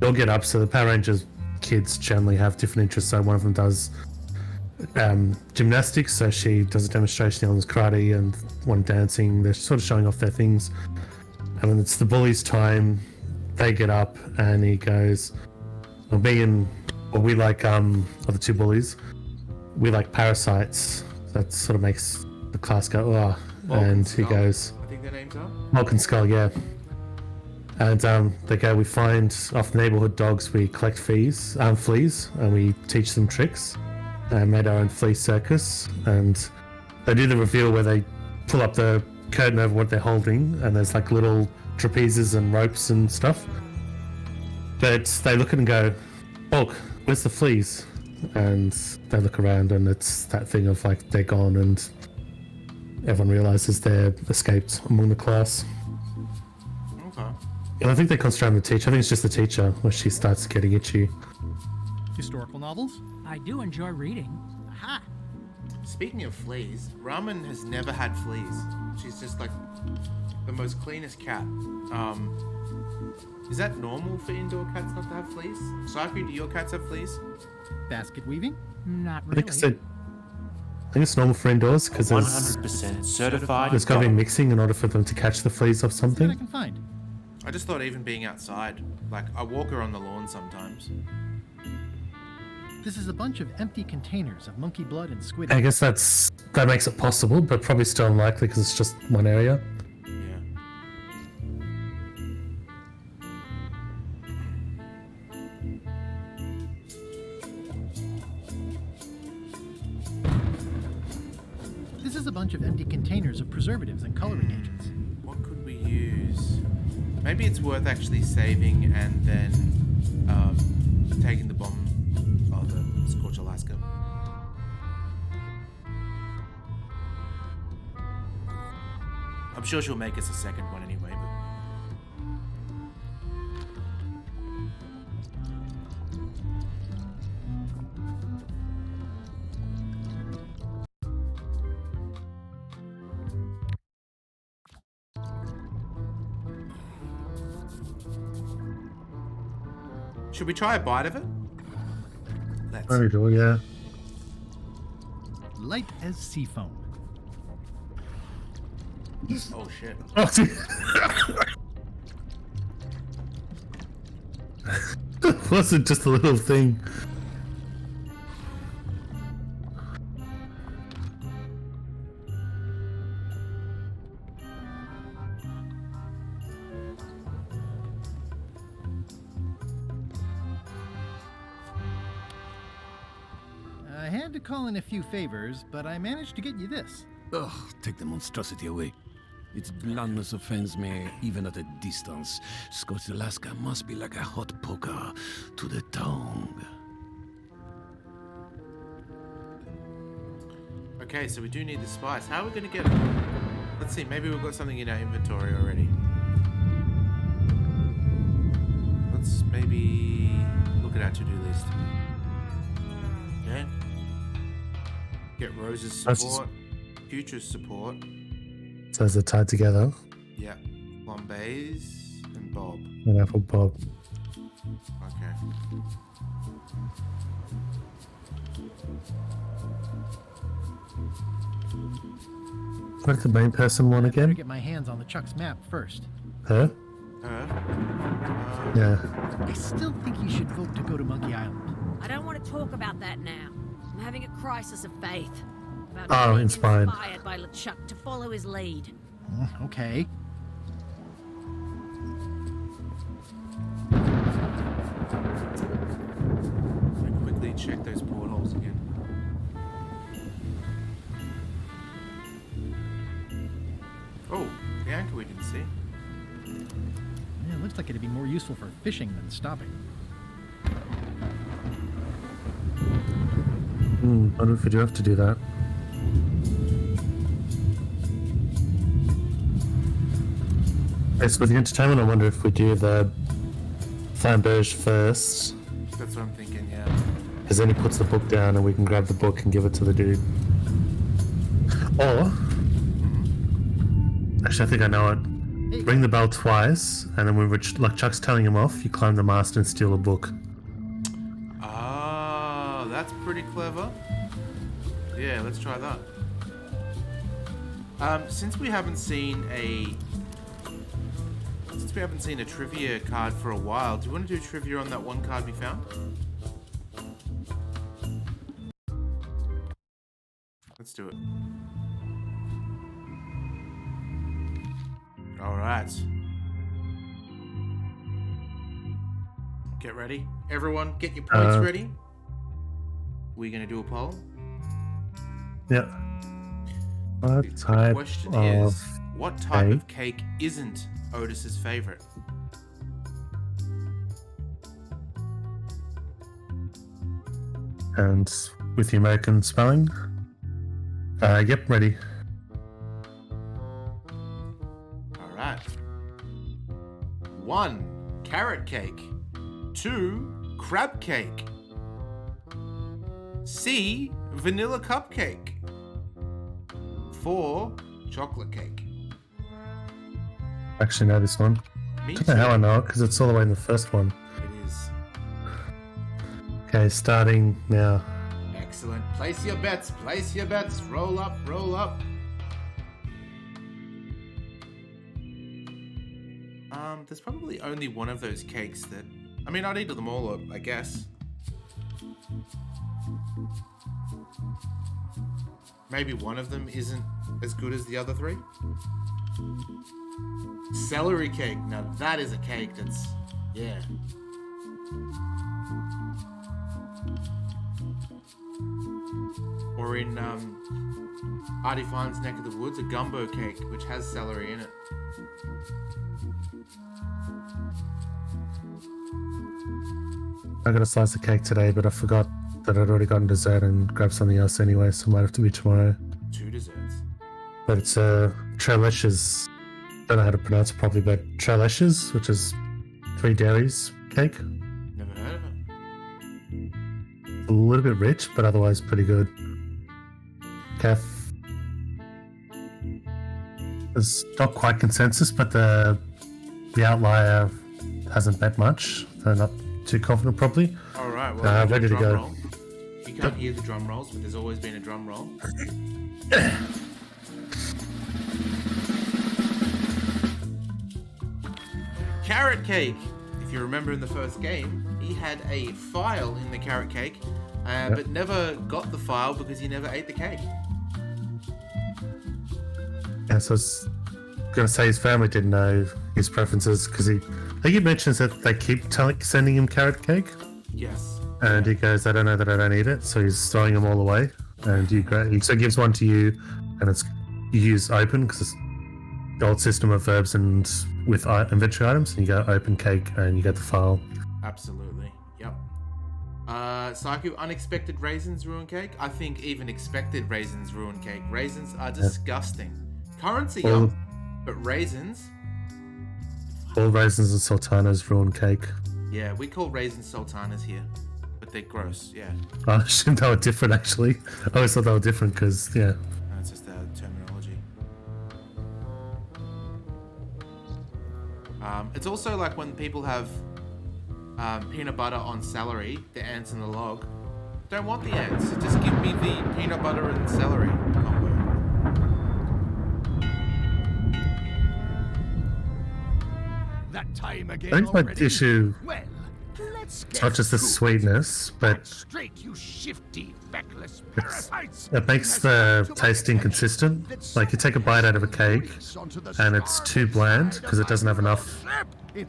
you'll get up. So the Power Rangers kids generally have different interests. So one of them does gymnastics. So she does a demonstration on karate, and one dancing. They're sort of showing off their things. And when it's the bullies' time, they get up and he goes, well, we like or the two bullies, we like parasites. That sort of makes the class go, oh. And he goes, I think their names are? Malkin Skull, yeah. And they go, we find off the neighborhood dogs, we collect fleas, and we teach them tricks. And made our own flea circus. And they do the reveal where they pull up the curtain over what they're holding, and there's like little trapezes and ropes and stuff. But they look at it and go, Bulk, where's the fleas? And they look around, and it's that thing of like they're gone, and everyone realizes they're escaped among the class. Okay. And I think they concentrate on the teacher. I think it's just the teacher where she starts getting itchy. Historical novels? I do enjoy reading. Aha! Speaking of fleas, Ramen has never had fleas. She's just like the most cleanest cat. Is that normal for indoor cats not to have fleas? Saku, do your cats have fleas? Basket weaving? Not I really. think it's normal for indoors because there's 100% certified. there's got to be mixing in order for them to catch the fleas off See what I something. can find. I just thought even being outside, like I walk her on the lawn sometimes. This is a bunch of empty containers of monkey blood and squid. I guess that makes it possible, but probably still unlikely because it's just one area. Yeah. This is a bunch of empty containers of preservatives and coloring agents. What could we use? Maybe it's worth actually saving and then taking the bomb of the Scorch Alaska. I'm sure she'll make us a second one anyway, but... Should we try a bite of it? Let's. Very cool, yeah. Light as sea foam. Oh shit. Oh, it wasn't just a little thing. I had to call in a few favors, but I managed to get you this. Ugh, take the monstrosity away. Its blandness offends me, even at a distance. Scorched Alaska must be like a hot poker to the tongue. Okay, so we do need the spice. How are we going to get it? Let's see, maybe we've got something in our inventory already. Let's maybe look at our to-do list. Okay. Get Rose's support, Future's support. So they're tied together. Yeah. Flambe's and Bob. And Apple Bob. Okay. What did the main person want I better again? get my hands on the Chuck's map first. Her? Yeah. I still think you should vote to go to Monkey Island. I don't want to talk about that now. I'm having a crisis of faith. About Oh, being inspired. inspired by LeChuck to follow his lead. Okay. Let me quickly check those portholes again. Oh, the anchor we didn't see. Yeah, it looks like it'd be more useful for fishing than stopping. I wonder if we do have to do that. Yes, with the entertainment, I wonder if we do the flamberge first. That's what I'm thinking, yeah. Because then he puts the book down and we can grab the book and give it to the dude. Or, actually I think I know it. Ring the bell twice, and then when like Chuck's telling him off, you climb the mast and steal a book. Ah, that's pretty clever. Yeah, let's try that. Since we haven't seen a trivia card for a while, do you want to do trivia on that one card we found? Let's do it. Alright. Get ready. Everyone, get your points ready. We're going to do a poll. Yeah. What The type question of is, what type cake? of cake isn't Otis's favorite? And with the American spelling? Yep, ready. Alright. 1. Carrot cake. 2. Crab cake. C. Vanilla cupcake. 4. Chocolate cake. Actually know this one. Me I don't know how I know it, because it's all the way in the first one. It is. Okay, starting now. Excellent. Place your bets. Place your bets. Roll up. Roll up. There's probably only one of those cakes that... I mean, I'd eat them all up, I guess. Maybe one of them isn't as good as the other three. Celery cake. Now that is a cake that's... Yeah. Or in Artie Fine's neck of the woods, a gumbo cake, which has celery in it. I got a slice of cake today, but I forgot that I'd already gotten dessert and grabbed something else anyway, so it might have to be tomorrow. 2 desserts. But it's Trelech's, don't know how to pronounce it properly, but Trelech's, which is 3 dairies cake. Never heard of it. A little bit rich, but otherwise pretty good. Kath. There's not quite consensus, but the outlier hasn't bet much. They're not too confident probably. Alright, well, ready to drum go. roll. You can't hear the drum rolls, but there's always been a drum roll. Carrot cake! If you remember in the first game, he had a file in the carrot cake, but never got the file because he never ate the cake. Yeah, so I was going to say his family didn't know his preferences because I think he mentions that they keep sending him carrot cake. Yes. And he goes, I don't know that I don't eat it, so he's throwing them all away. And he gives one to you, and you use open because it's the old system of verbs and with inventory items, and you go open cake and you get the file. Absolutely. Yep. Psycho, unexpected raisins ruin cake? I think even expected raisins ruin cake. Raisins are disgusting. Currants are yum, but raisins... All raisins and sultanas ruin cake. Yeah, we call raisins sultanas here, but they're gross, yeah. I assumed they were different, actually. I always thought they were different because, yeah. That's just our terminology. It's also like when people have peanut butter on celery, the ants in the log. Don't want the ants. Just give me the peanut butter and celery combo. That time I again think my already? issue, Well, let's it's not just the sweetness, but straight, you shifty, feckless parasites. it makes the taste inconsistent. Like you take a bite out of a cake and it's too bland because it doesn't have enough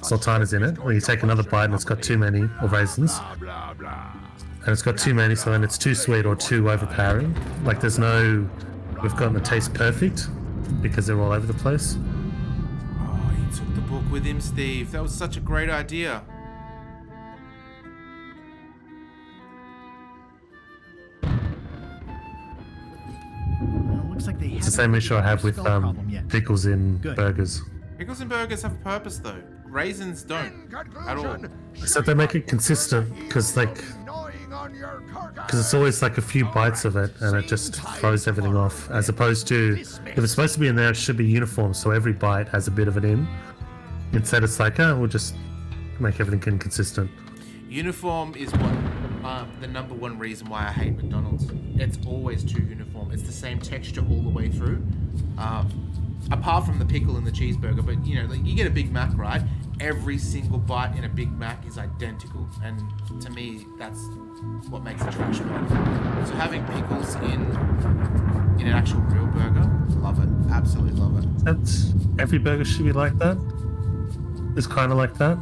sultanas in it. Or you take another bite and it's got too many, or raisins. And it's got too many, so then it's too sweet or too overpowering. Like there's no, we've gotten the taste perfect because they're all over the place. Oh, he took the book with him, Steve. That was such a great idea. Looks like they It's the same issue I have with pickles in burgers. Pickles and burgers have a purpose though. Raisins don't at all. So they make it consistent because it's always like a few bites of it and it just throws everything off, as opposed to if it's supposed to be in there, it should be uniform, so every bite has a bit of it in. Instead it's like, oh, we'll just make everything inconsistent. Uniform is what the number one reason why I hate McDonald's. It's always too uniform. It's the same texture all the way through. Apart from the pickle in the cheeseburger, but you know, like you get a Big Mac, right? Every single bite in a Big Mac is identical, and to me, that's what makes a trash burger. So having pickles in an actual real burger, love it, absolutely love it. That's every burger should be like that. It's kind of like that,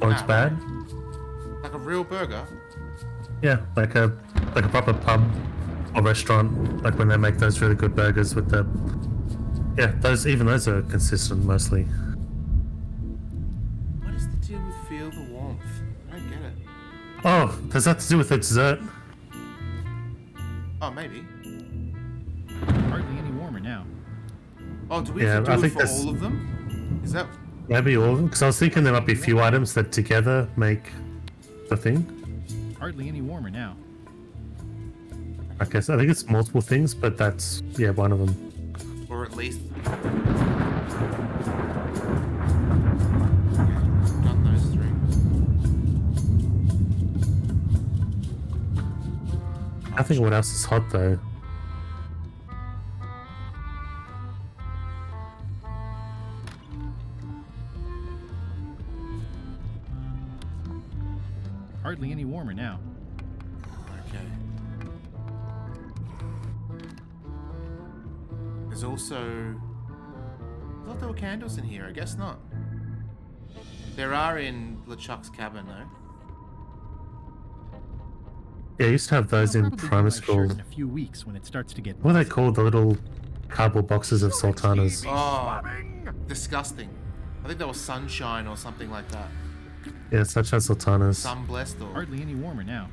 or it's bad. Like a real burger. Yeah, like a proper pub or restaurant, like when they make those really good burgers with the. Yeah, those are consistent mostly. What is the deal with feel the warmth? I don't get it. Oh, does that to do with the dessert? Oh, maybe. Hardly any warmer now. Oh, do we have to do it for all of them? Is that... Maybe all of them? Because I was thinking there might be a few items that together make the thing. Hardly any warmer now. I guess I think it's multiple things, but that's, yeah, one of them. Or at least... Done those three. I think what else is hot though? Hardly any warmer now. Okay. There's also... I thought there were candles in here. I guess not. There are in LeChuck's cabin, though. Yeah, I used to have those in primary school. In a few weeks when it starts to get. What are they called? The little cardboard boxes of sultanas. Oh, disgusting. I think that was sunshine or something like that. Yeah, such as sultanas. Sun blessed or... Hardly any warmer now.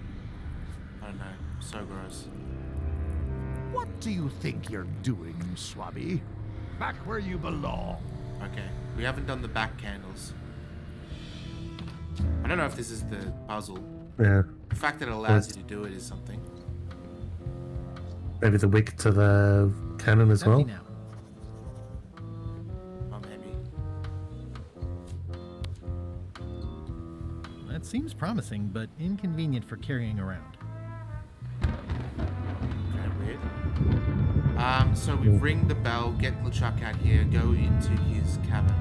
I don't know. So gross. What do you think you're doing, Swabby? Back where you belong. Okay, we haven't done the back candles. I don't know if this is the puzzle. Yeah. The fact that it allows you to do it is something. Maybe the wick to the cannon as well. Now. Oh, maybe. That seems promising, but inconvenient for carrying around. Kind of weird. So we ring the bell, get LeChuck out here, go into his cabin.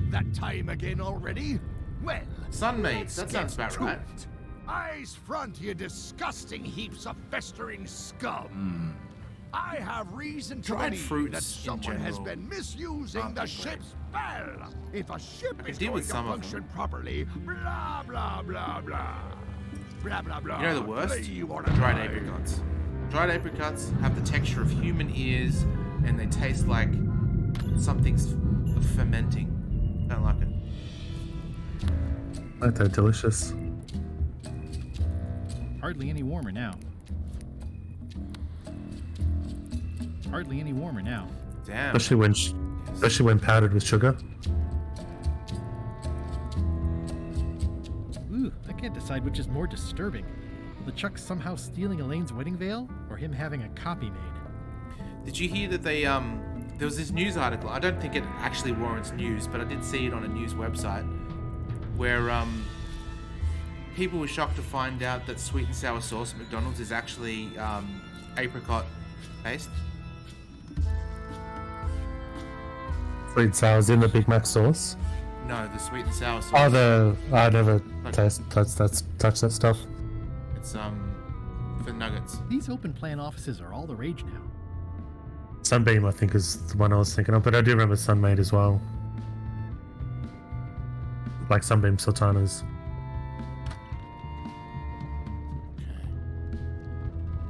That time again already? Well, Sunmates, that sounds about right. Eyes front, you disgusting heaps of festering scum. I have reason to Dried believe fruits that someone has general been misusing the ship's bell. If a ship is deal going with to some of function properly, blah, blah, blah, blah. Blah, blah, blah. You know the worst? You wanna Dried die. apricots. Dried apricots have the texture of human ears, and they taste like something's fermenting. Don't like it. Aren't they delicious? Hardly any warmer now. Hardly any warmer now. Damn. Especially when powdered with sugar. Ooh, I can't decide which is more disturbing. LeChuck somehow stealing Elaine's wedding veil, or him having a copy made. Did you hear that they there was this news article? I don't think it actually warrants news, but I did see it on a news website where people were shocked to find out that sweet and sour sauce at McDonald's is actually apricot based. Sweet and sour's in the Big Mac sauce. No, the sweet and sour sauce. I never touched that stuff. It's for nuggets. These open plan offices are all the rage now. Sunbeam, I think, is the one I was thinking of, but I do remember Sunmade as well. Like Sunbeam Sultanas.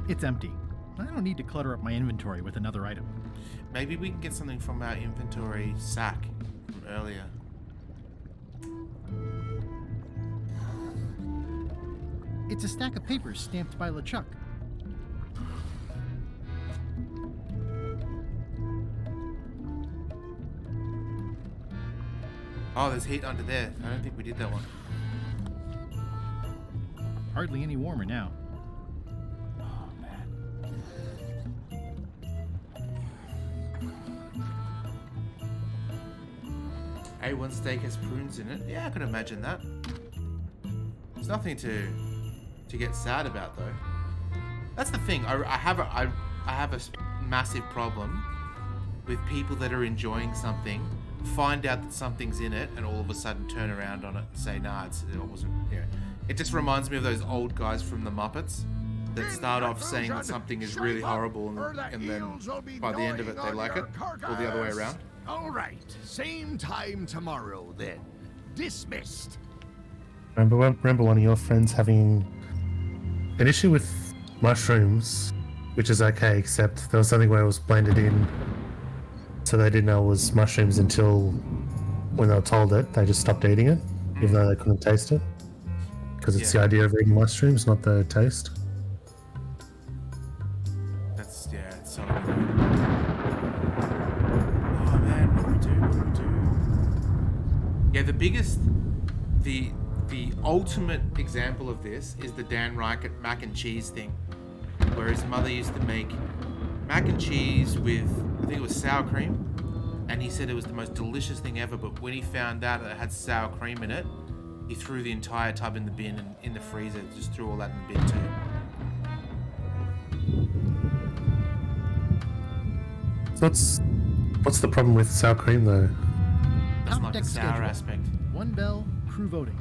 It's empty. I don't need to clutter up my inventory with another item. Maybe we can get something from our inventory sack from earlier. It's a stack of papers stamped by LeChuck. Oh, there's heat under there. I don't think we did that one. Hardly any warmer now. A1 steak has prunes in it. Yeah, I could imagine that. There's nothing to get sad about, though. That's the thing. I have a massive problem with people that are enjoying something, find out that something's in it, and all of a sudden turn around on it and say, "Nah, it wasn't." Yeah, it just reminds me of those old guys from the Muppets that start off saying that something is really horrible, and then by the end of it they like it, or the other way around. All right, same time tomorrow then. Dismissed. Remember one of your friends having an issue with mushrooms, which is okay, except there was something where it was blended in, so they didn't know it was mushrooms until when they were told it, they just stopped eating it, even though they couldn't taste it. Because it's the idea of eating mushrooms, not the taste. It's so good. Oh man, what do we do? Yeah, the ultimate example of this is the Dan Reichert mac and cheese thing, where his mother used to make mac and cheese with, I think it was sour cream, and he said it was the most delicious thing ever, but when he found out that it had sour cream in it, he threw the entire tub in the bin and in the freezer, just threw all that in the bin too. What's the problem with sour cream though? That's not the sour aspect. 1 bell, crew voting.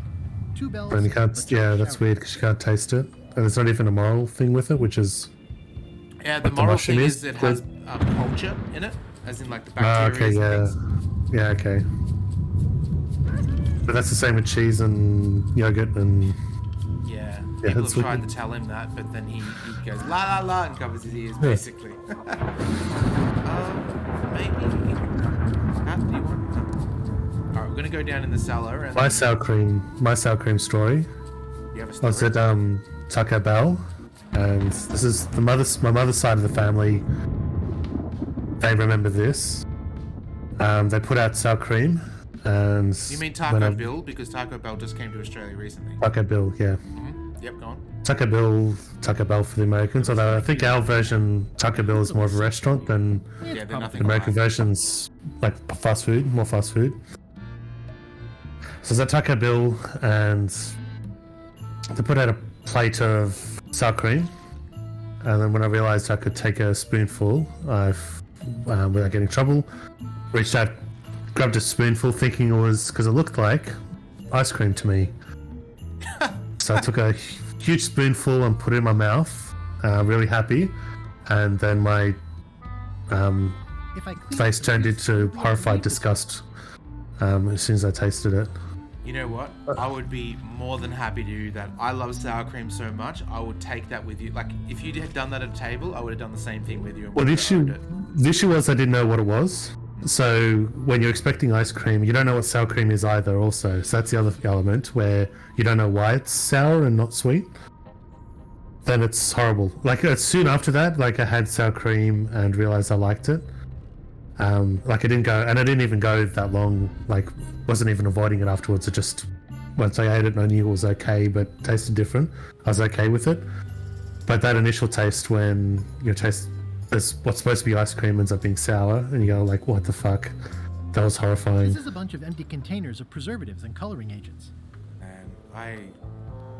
2 bells. And you can't, that's weird because you can't taste it. And there's not even a moral thing with it, which is. Yeah, the moral thing is it has culture in it, as in like the bacteria. Okay, yeah. Yeah, okay. But that's the same with cheese and yogurt and. Yeah, people have tried to tell him that, but then he goes la la la and covers his ears, basically. Maybe. How do you want? Alright, we're gonna go down in the cellar and. My sour cream story. You have a story? I was at Taco Bell, and this is my mother's side of the family. They remember this. They put out sour cream, and. You mean Taco Bill? Because Taco Bell just came to Australia recently. Taco Bill, yeah. Mm-hmm. Yep, go on. Taco Bell for the Americans. Although I think our version, Taco Bell, is more of a restaurant than the American version's like more fast food. So it's at Taco Bell, and they put out a plate of sour cream, and then when I realized I could take a spoonful, without getting in trouble, reached out, grabbed a spoonful, thinking it was because it looked like ice cream to me. So I took a huge spoonful and put it in my mouth, really happy, and then my face turned into horrified disgust as soon as I tasted it. You know what? I would be more than happy to do that. I love sour cream so much, I would take that with you. Like, if you had done that at a table, I would have done the same thing with you. Well, the issue was I didn't know what it was. So when you're expecting ice cream, you don't know what sour cream is either also. So that's the other element where you don't know why it's sour and not sweet. Then it's horrible. Like soon after that, like I had sour cream and realized I liked it. Like I didn't even go that long, like wasn't even avoiding it afterwards. It just, once I ate it, I knew it was okay, but tasted different. I was okay with it. But that initial taste when you taste this, what's supposed to be ice cream ends up being sour, and you go like, what the fuck? That was horrifying. This is a bunch of empty containers of preservatives and coloring agents.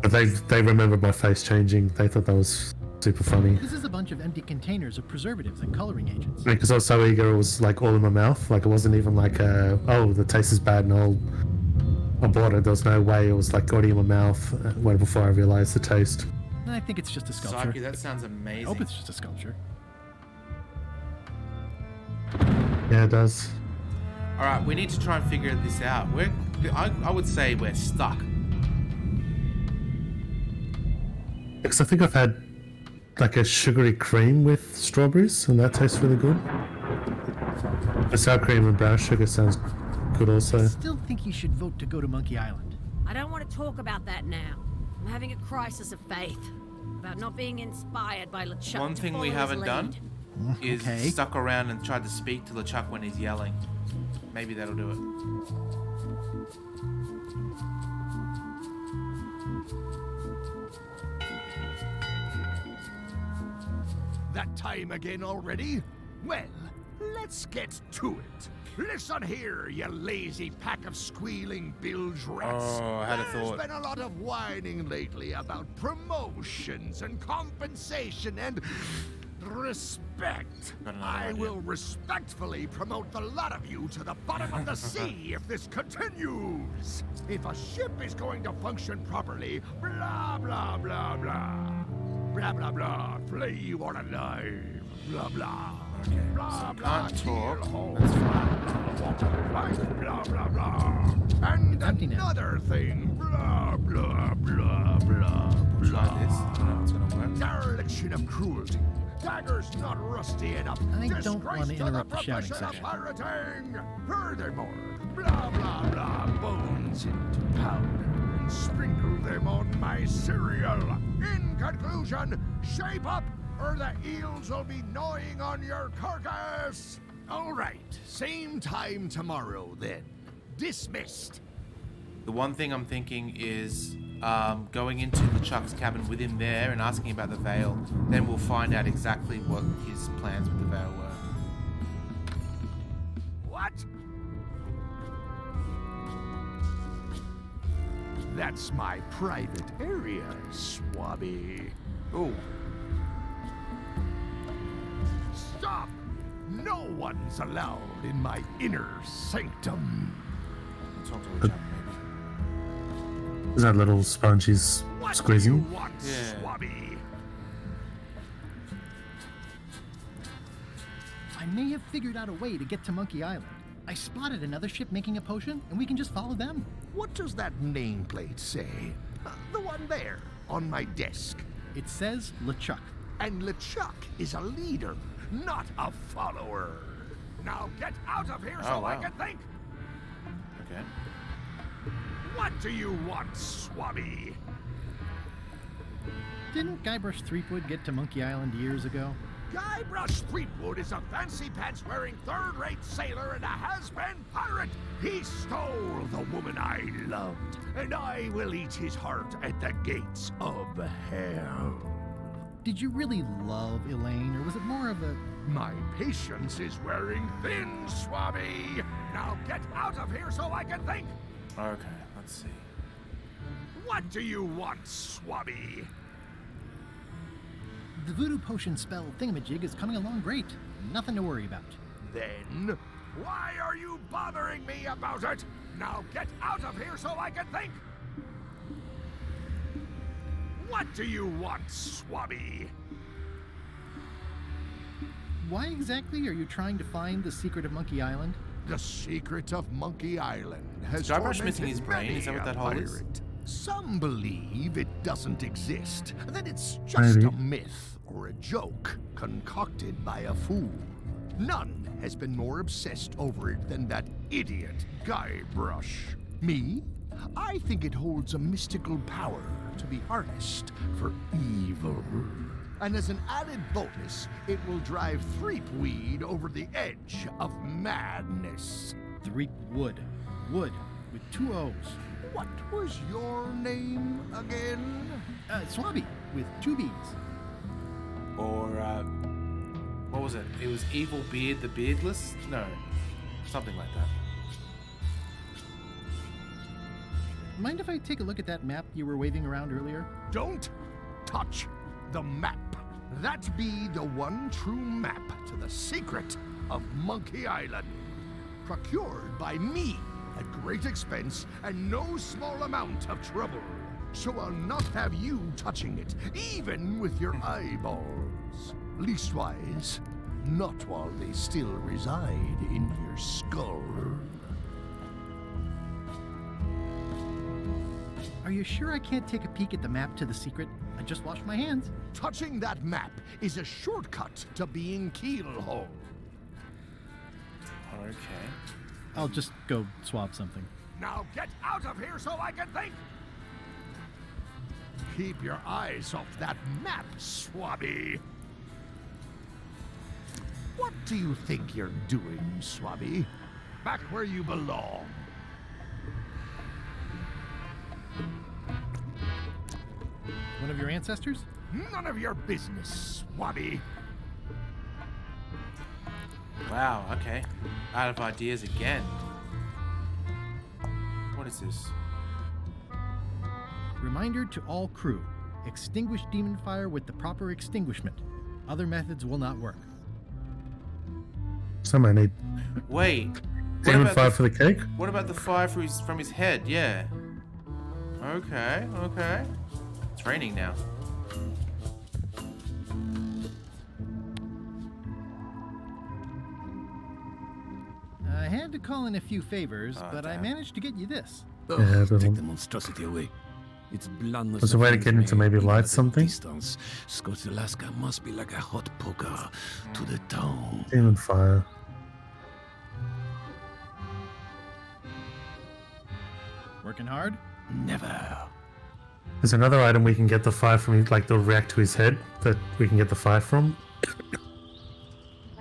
But they remembered my face changing. They thought that was super funny. This is a bunch of empty containers of preservatives and coloring agents. Because I was so eager, it was like all in my mouth. Like it wasn't even like, oh, the taste is bad and I bought it. There was no way. It was like already in my mouth way before I realized the taste. I think it's just a sculpture. Psyche, that sounds amazing. I hope it's just a sculpture. Yeah, it does. All right, we need to try and figure this out. I would say we're stuck. Because I think I've had like a sugary cream with strawberries, and that tastes really good. The sour cream and brown sugar sounds good also. I still think you should vote to go to Monkey Island. I don't want to talk about that now. I'm having a crisis of faith about not being inspired by LeChuck. One thing we haven't done is stuck around and tried to speak to LeChuck when he's yelling. Maybe that'll do it. That time again already? Well, let's get to it. Listen here, you lazy pack of squealing bilge rats. Oh, I had a thought. There's been a lot of whining lately about promotions and compensation and respect. I will respectfully promote the lot of you to the bottom of the sea if this continues. If a ship is going to function properly, blah, blah, blah, blah. Blah, blah, blah. Flay you all alive. Blah, blah. Okay, Blah, so blah, can't talk. keel That's fine. Blah, blah, blah. And another thing. Blah, blah, blah, blah, Try blah. this. I don't know what's gonna work. Dereliction of cruelty. Daggers not rusty enough. I don't want to Disgrace interrupt the the shouting profession of session. pirating. Furthermore, blah, blah, blah, bones into powder and sprinkle them on my cereal. In conclusion, shape up or the eels will be gnawing on your carcass. All right, same time tomorrow then. Dismissed. The one thing I'm thinking is going into LeChuck's cabin with him there and asking about the veil. Then we'll find out exactly what his plans with the veil were. What? That's my private area, Swabby. Oh. Stop! No one's allowed in my inner sanctum. Talk to LeChuck, maybe. Is that little sponge he's squeezing? What, Swabby? I may have figured out a way to get to Monkey Island. I spotted another ship making a potion, and we can just follow them. What does that nameplate say? The one there, on my desk. It says LeChuck. And LeChuck is a leader, not a follower. Now get out of here so I can think. Okay. What do you want, Swabby? Didn't Guybrush Threepwood get to Monkey Island years ago? Guybrush Threepwood is a fancy pants wearing third-rate sailor and a has-been pirate. He stole the woman I loved, and I will eat his heart at the gates of hell. Did you really love Elaine, or was it more of a... My patience is wearing thin, Swabby. Now get out of here so I can think. Okay, let's see. What do you want, Swabby? The voodoo potion spell thingamajig is coming along great. Nothing to worry about. Then, why are you bothering me about it? Now get out of here so I can think! What do you want, Swabby? Why exactly are you trying to find the secret of Monkey Island? The secret of Monkey Island has Is Guybrush tormented missing his brain? many Is that what a that hole is? pirate. Some believe it doesn't exist, that it's just a myth or a joke concocted by a fool. None has been more obsessed over it than that idiot Guybrush. Me? I think it holds a mystical power to be harnessed for evil. And as an added bonus, it will drive Threepweed over the edge of madness. Threepwood. Wood with 2 O's. What was your name again? Swabby with 2 B's. Or, what was it? It was Evil Beard the Beardless? No, something like that. Mind if I take a look at that map you were waving around earlier? Don't touch the map. That be the one true map to the secret of Monkey Island. Procured by me at great expense and no small amount of trouble. So I'll not have you touching it, even with your eyeballs. Leastwise, not while they still reside in your skull. Are you sure I can't take a peek at the map to the secret? I just washed my hands. Touching that map is a shortcut to being Keelhole. Okay. I'll just go swab something. Now get out of here so I can think! Keep your eyes off that map, Swabby. What do you think you're doing, Swabby? Back where you belong. One of your ancestors? None of your business, Swabby. Wow, okay. Out of ideas again. What is this? Reminder to all crew. Extinguish demon fire with the proper extinguishment. Other methods will not work. Somebody need Wait. demon fire for the cake? What about the fire from his head? Yeah. Okay, okay. It's raining now. I had to call in a few favors, but I managed to get you this. Yeah, Take the monstrosity away. Its blandness. Was there a way to get him to maybe light something? Distance. Scotch Alaska must be like a hot poker to the tongue. Demon fire. Working hard? Never. There's another item we can get the fire from, like they'll react to his head that we can get the fire from.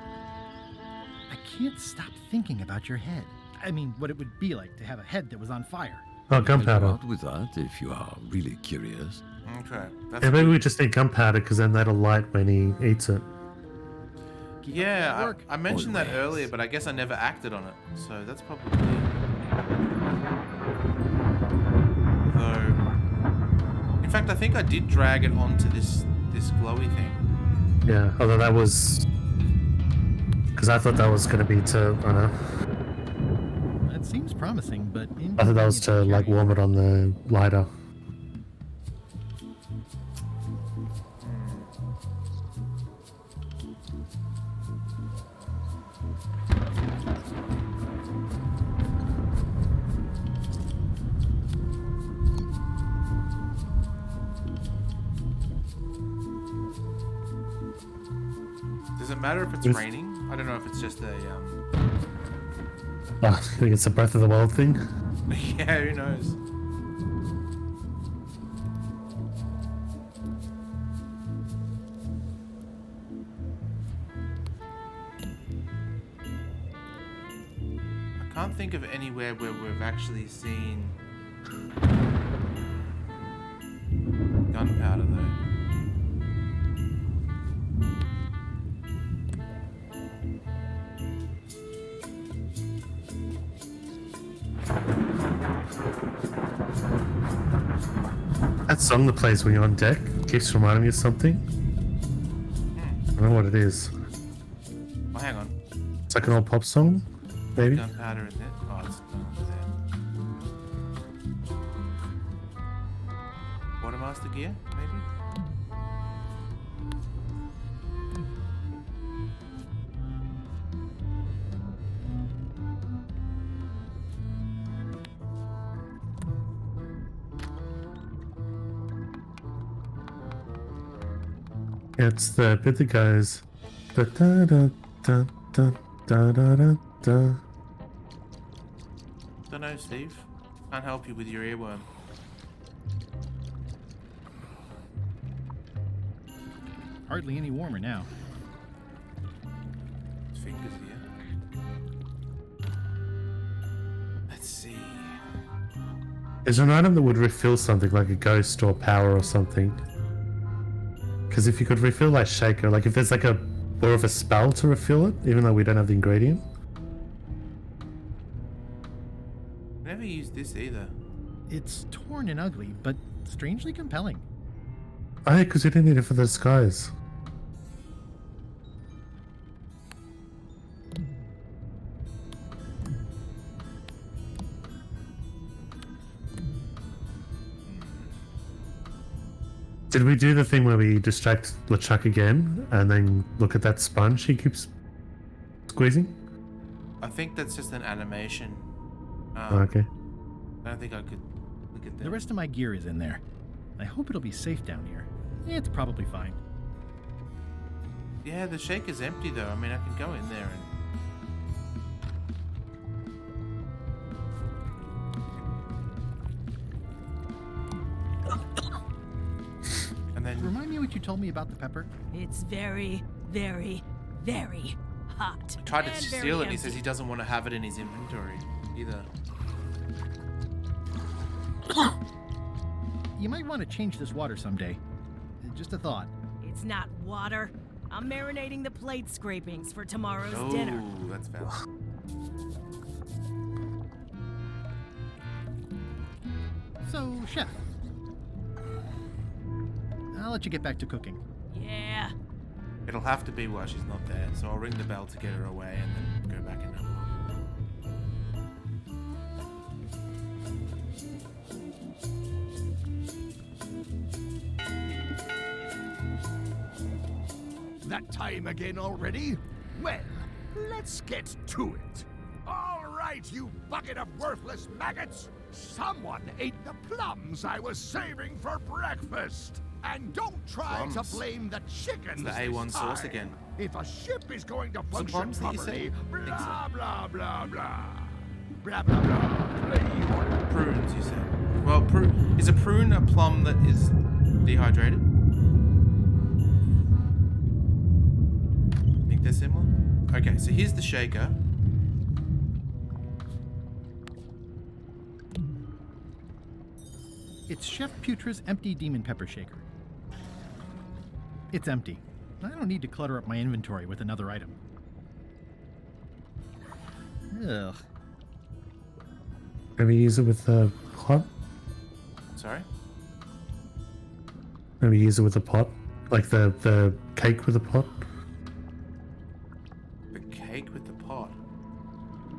I can't stop thinking about your head. I mean, what it would be like to have a head that was on fire. Oh, gunpowder. Out with that if you are really curious. Okay. Yeah, maybe we just need gunpowder because then that'll light when he eats it. Yeah, I mentioned that earlier, but I guess I never acted on it. So that's probably it. Though, in fact, I think I did drag it onto this glowy thing. Yeah, although that was because I thought that was going to be to, I don't know. That seems promising, but I thought that was to like warm it on the lighter. Does it matter if it's raining? I don't know if it's just a I think it's a Breath of the Wild thing. yeah, who knows? I can't think of anywhere where we've actually seen gunpowder though. That song that plays when you're on deck keeps reminding me of something. I don't know what it is. Oh, hang on. It's like an old pop song, maybe. Gunpowder in there. Oh, it's not there. Quartermaster gear, maybe? It's the bit that goes. Da, da, da, da, da, Da da da da. Don't know, Steve. Can't help you with your earworm. Hardly any warmer now. Fingers here. Let's see. Is there an item that would refill something like a ghost or power or something? Because if you could refill like shaker, like if there's like a more of a spell to refill it, even though we don't have the ingredient. Never used this either. It's torn and ugly, but strangely compelling. Oh, yeah, because we didn't need it for the disguise. Did we do the thing where we distract LeChuck again and then look at that sponge he keeps squeezing? I think that's just an animation. Okay. I don't think I could look at that. The rest of my gear is in there. I hope it'll be safe down here. It's probably fine. Yeah, the shaker's empty though. I mean, I can go in there and then Remind me what you told me about the pepper? It's very, very, very hot. I tried to and steal very it and he says empty. he doesn't want to have it in his inventory either. You might want to change this water someday. Just a thought. It's not water. I'm marinating the plate scrapings for tomorrow's Oh, dinner. that's fast. So, chef. I'll let you get back to cooking. Yeah. It'll have to be while she's not there, so I'll ring the bell to get her away and then go back in. That time again already? Well, let's get to it. All right, you bucket of worthless maggots. Someone ate the plums I was saving for breakfast. And don't try Plums? to blame the chickens. It's the A1 this sauce time. again. If a ship is going to Some function plums that you properly, said? blah, blah, blah, blah. Blah, blah, blah. Play your Prunes, you said. Well, is a prune a plum that is dehydrated? Think they're similar? Okay, so here's the shaker. It's Chef Putra's empty demon pepper shaker. It's empty. I don't need to clutter up my inventory with another item. Ugh. Maybe use it with the pot? Sorry? Maybe use it with a pot? Like the cake with a pot? The cake with the pot.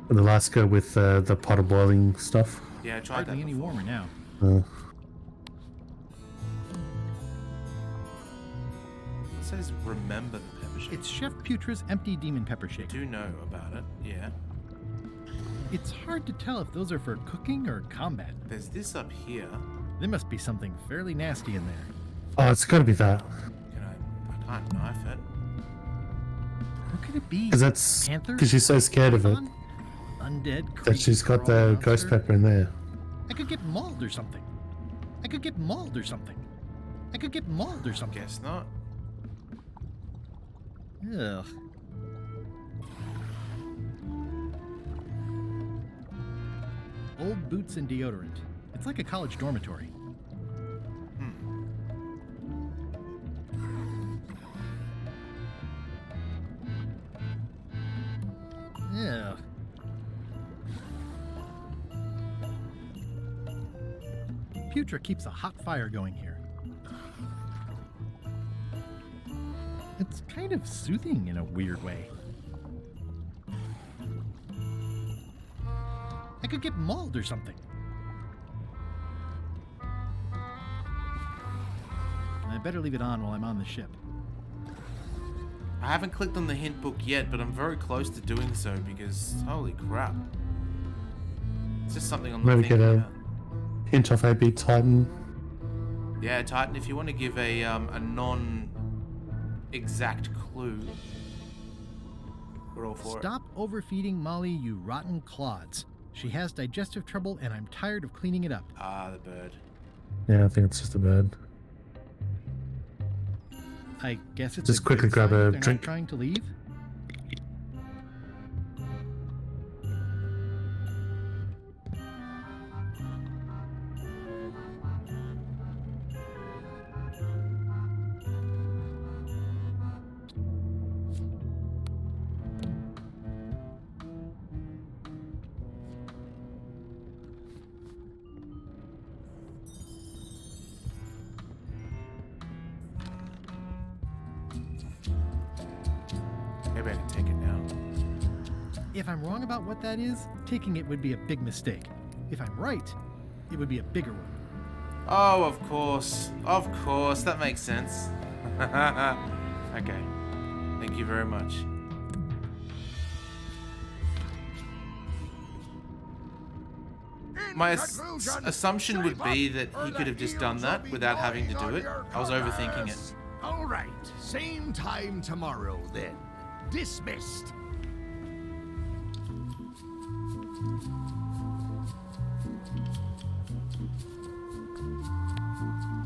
And the Alaska with the pot of boiling stuff? Yeah, I tried Hardly that any before. warmer now. It says remember the pepper shaker. It's Chef Putra's empty demon pepper I shaker. do know about it, yeah. It's hard to tell if those are for cooking or combat. There's this up here. There must be something fairly nasty in there. Oh, it's gotta be that. I can't knife it. What could it be? Because that's Panther? because she's so scared of it Undead that she's got creepy the ghost monster? pepper in there. I could get mauled or something. I could get mauled or something. I could get mauled or something. Guess not. Ugh. Old boots and deodorant. It's like a college dormitory. Yeah. Putra keeps a hot fire going here. It's kind of soothing in a weird way. I could get mauled or something. I better leave it on while I'm on the ship. I haven't clicked on the hint book yet, but I'm very close to doing so because holy crap. It's just something on the Maybe thing. get a hint off AB Titan. Yeah, Titan, if you want to give a non-exact clue. We're all for it. Stop overfeeding Molly, you rotten clods. She has digestive trouble, and I'm tired of cleaning it up. Ah, the bird. Yeah, I think it's just a bird. I guess it's Just a quickly good grab sign a that they're drink. not trying to leave. Maybe I can take it now. If I'm wrong about what that is, taking it would be a big mistake. If I'm right, it would be a bigger one. Oh, of course. Of course. That makes sense. Okay. Thank you very much. My assumption would be that he could have just done that without having to do it. I was overthinking it. All right, same time tomorrow then. Dismissed.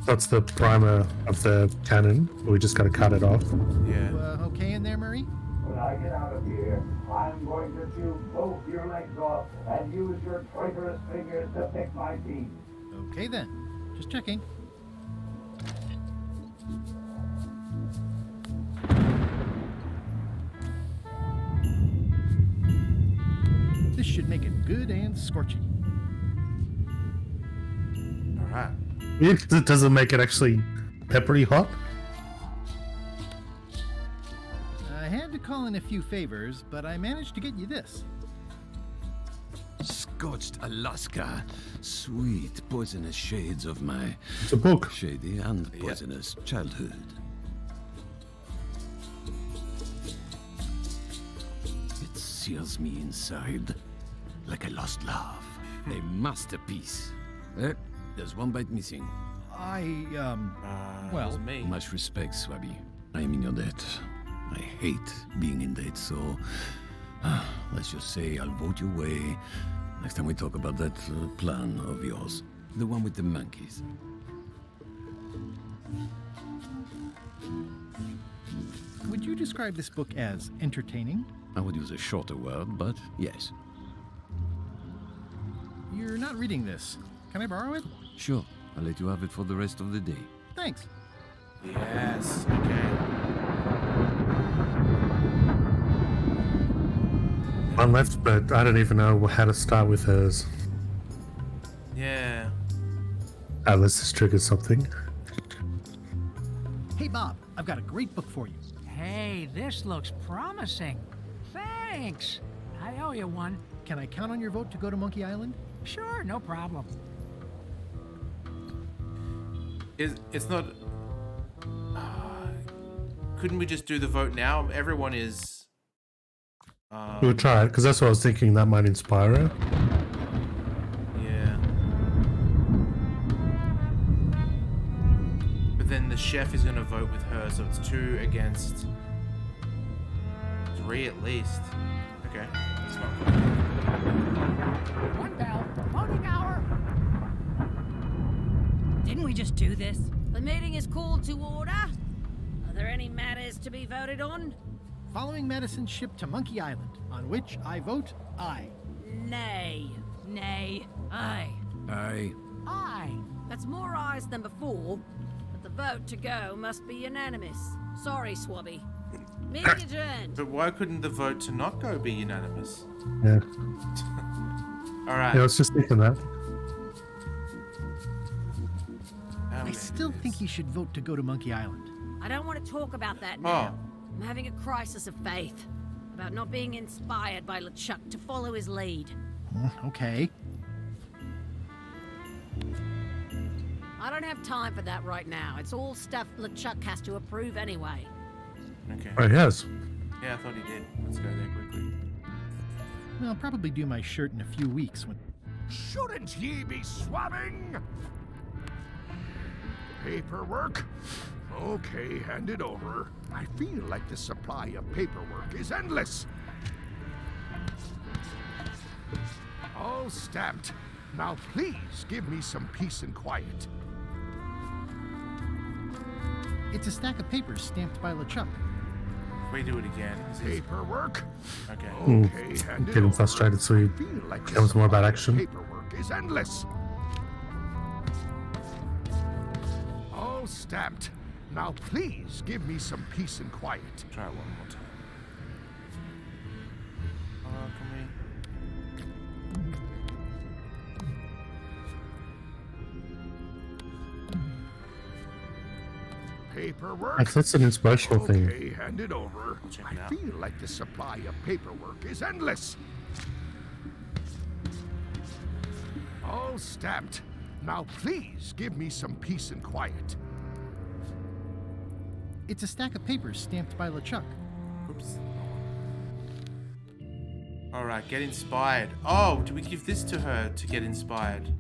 That's the primer of the cannon. We just got to cut it off. Yeah. Okay in there, Murray? When I get out of here, I'm going to chew both your legs off and use your traitorous fingers to pick my teeth. Okay then. Just checking. This should make it good and scorchy. All right. It doesn't make it actually peppery hot. I had to call in a few favors, but I managed to get you this. Scorched Alaska. Sweet poisonous shades of my It's a book. shady and poisonous childhood. It seals me inside like a lost love. A masterpiece. There's one bite missing. Well, it was me. Much respect, Swabby. I'm in your debt. I hate being in debt, so let's just say I'll vote your way next time we talk about that plan of yours. The one with the monkeys. would you describe this book as entertaining? I would use a shorter word, but yes. You're not reading this. Can I borrow it? Sure, I'll let you have it for the rest of the day. Thanks. Yes. Okay. One left, but I don't even know how to start with hers. Yeah. Alice has triggered something. Hey, Bob, I've got a great book for you. Hey, this looks promising. Thanks. I owe you one. Can I count on your vote to go to Monkey Island? Sure, no problem. It's not. Couldn't we just do the vote now? Everyone is. We'll try it, because that's what I was thinking. That might inspire her. Yeah. But then the chef is going to vote with her, so it's 2 against 3 at least. Okay. It's not good. One bell. Voting hour. Didn't we just do this? The meeting is called to order. Are there any matters to be voted on? Following Madison's ship to Monkey Island, on which I vote aye. Nay. Nay. Aye. Aye. Aye. That's more ayes than before, but the vote to go must be unanimous. Sorry, Swabby. Meeting adjourned. But why couldn't the vote to not go be unanimous? Yeah. Alright. Yeah, I was just thinking that. I still think you should vote to go to Monkey Island. I don't want to talk about that now. I'm having a crisis of faith about not being inspired by LeChuck to follow his lead. Okay. I don't have time for that right now. It's all stuff LeChuck has to approve anyway. Okay. Oh, yes. Yeah, I thought he did. Let's go there quickly. I'll probably do my shirt in a few weeks when... Shouldn't ye be swabbing? Paperwork? Okay, hand it over. I feel like the supply of paperwork is endless. All stamped. Now please give me some peace and quiet. It's a stack of papers stamped by LeChuck. If we do it again. Paperwork? Okay. Okay, hand it Getting over. frustrated, so he I feel like the becomes more about supply of action. Paperwork is endless. All stamped. Now please give me some peace and quiet. Try it one more time. Can we? Paperwork? That's an inspirational thing. Okay, hand it over. I feel like the supply of paperwork is endless. All stamped. Now please give me some peace and quiet. It's a stack of papers stamped by LeChuck. Oops. Alright, get inspired. Oh, do we give this to her to get inspired?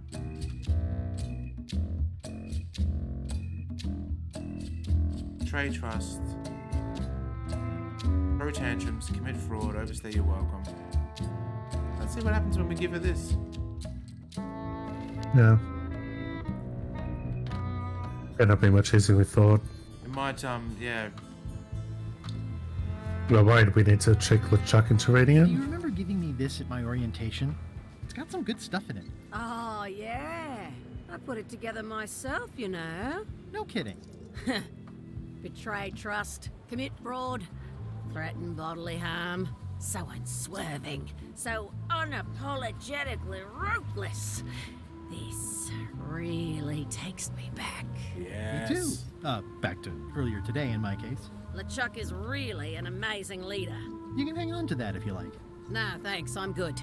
Betray trust. Throw tantrums, commit fraud, overstay your welcome. Let's see what happens when we give her this. Yeah. Ended up being much easier than we thought. It might, yeah. We're worried we need to trick LeChuck into reading Do you it. remember giving me this at my orientation? It's got some good stuff in it. Oh, yeah. I put it together myself, you know. No kidding. Betray trust, commit fraud, threaten bodily harm. So unswerving, so unapologetically ruthless. This really takes me back. Yes. Me too. Back to earlier today in my case. LeChuck is really an amazing leader. You can hang on to that if you like. Nah, thanks, I'm good.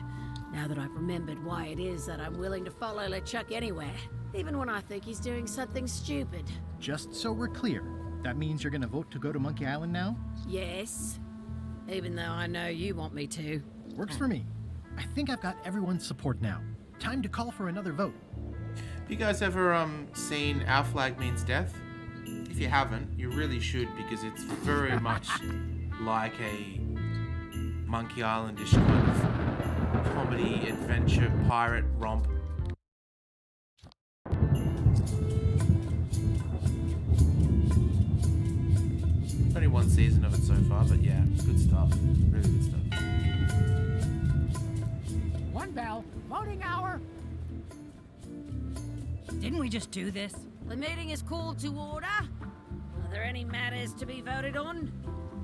Now that I've remembered why it is that I'm willing to follow LeChuck anywhere, even when I think he's doing something stupid. Just so we're clear, that means you're gonna vote to go to Monkey Island now? Yes, even though I know you want me to. Works for me. I think I've got everyone's support now. Time to call for another vote. Have you guys ever seen Our Flag Means Death? If you haven't, you really should, because it's very much like a Monkey Islandish kind of comedy, adventure, pirate romp. Only one season of it so far, but yeah, good stuff. Really good stuff. One bell. Voting hour. Didn't we just do this? The meeting is called to order. Are there any matters to be voted on?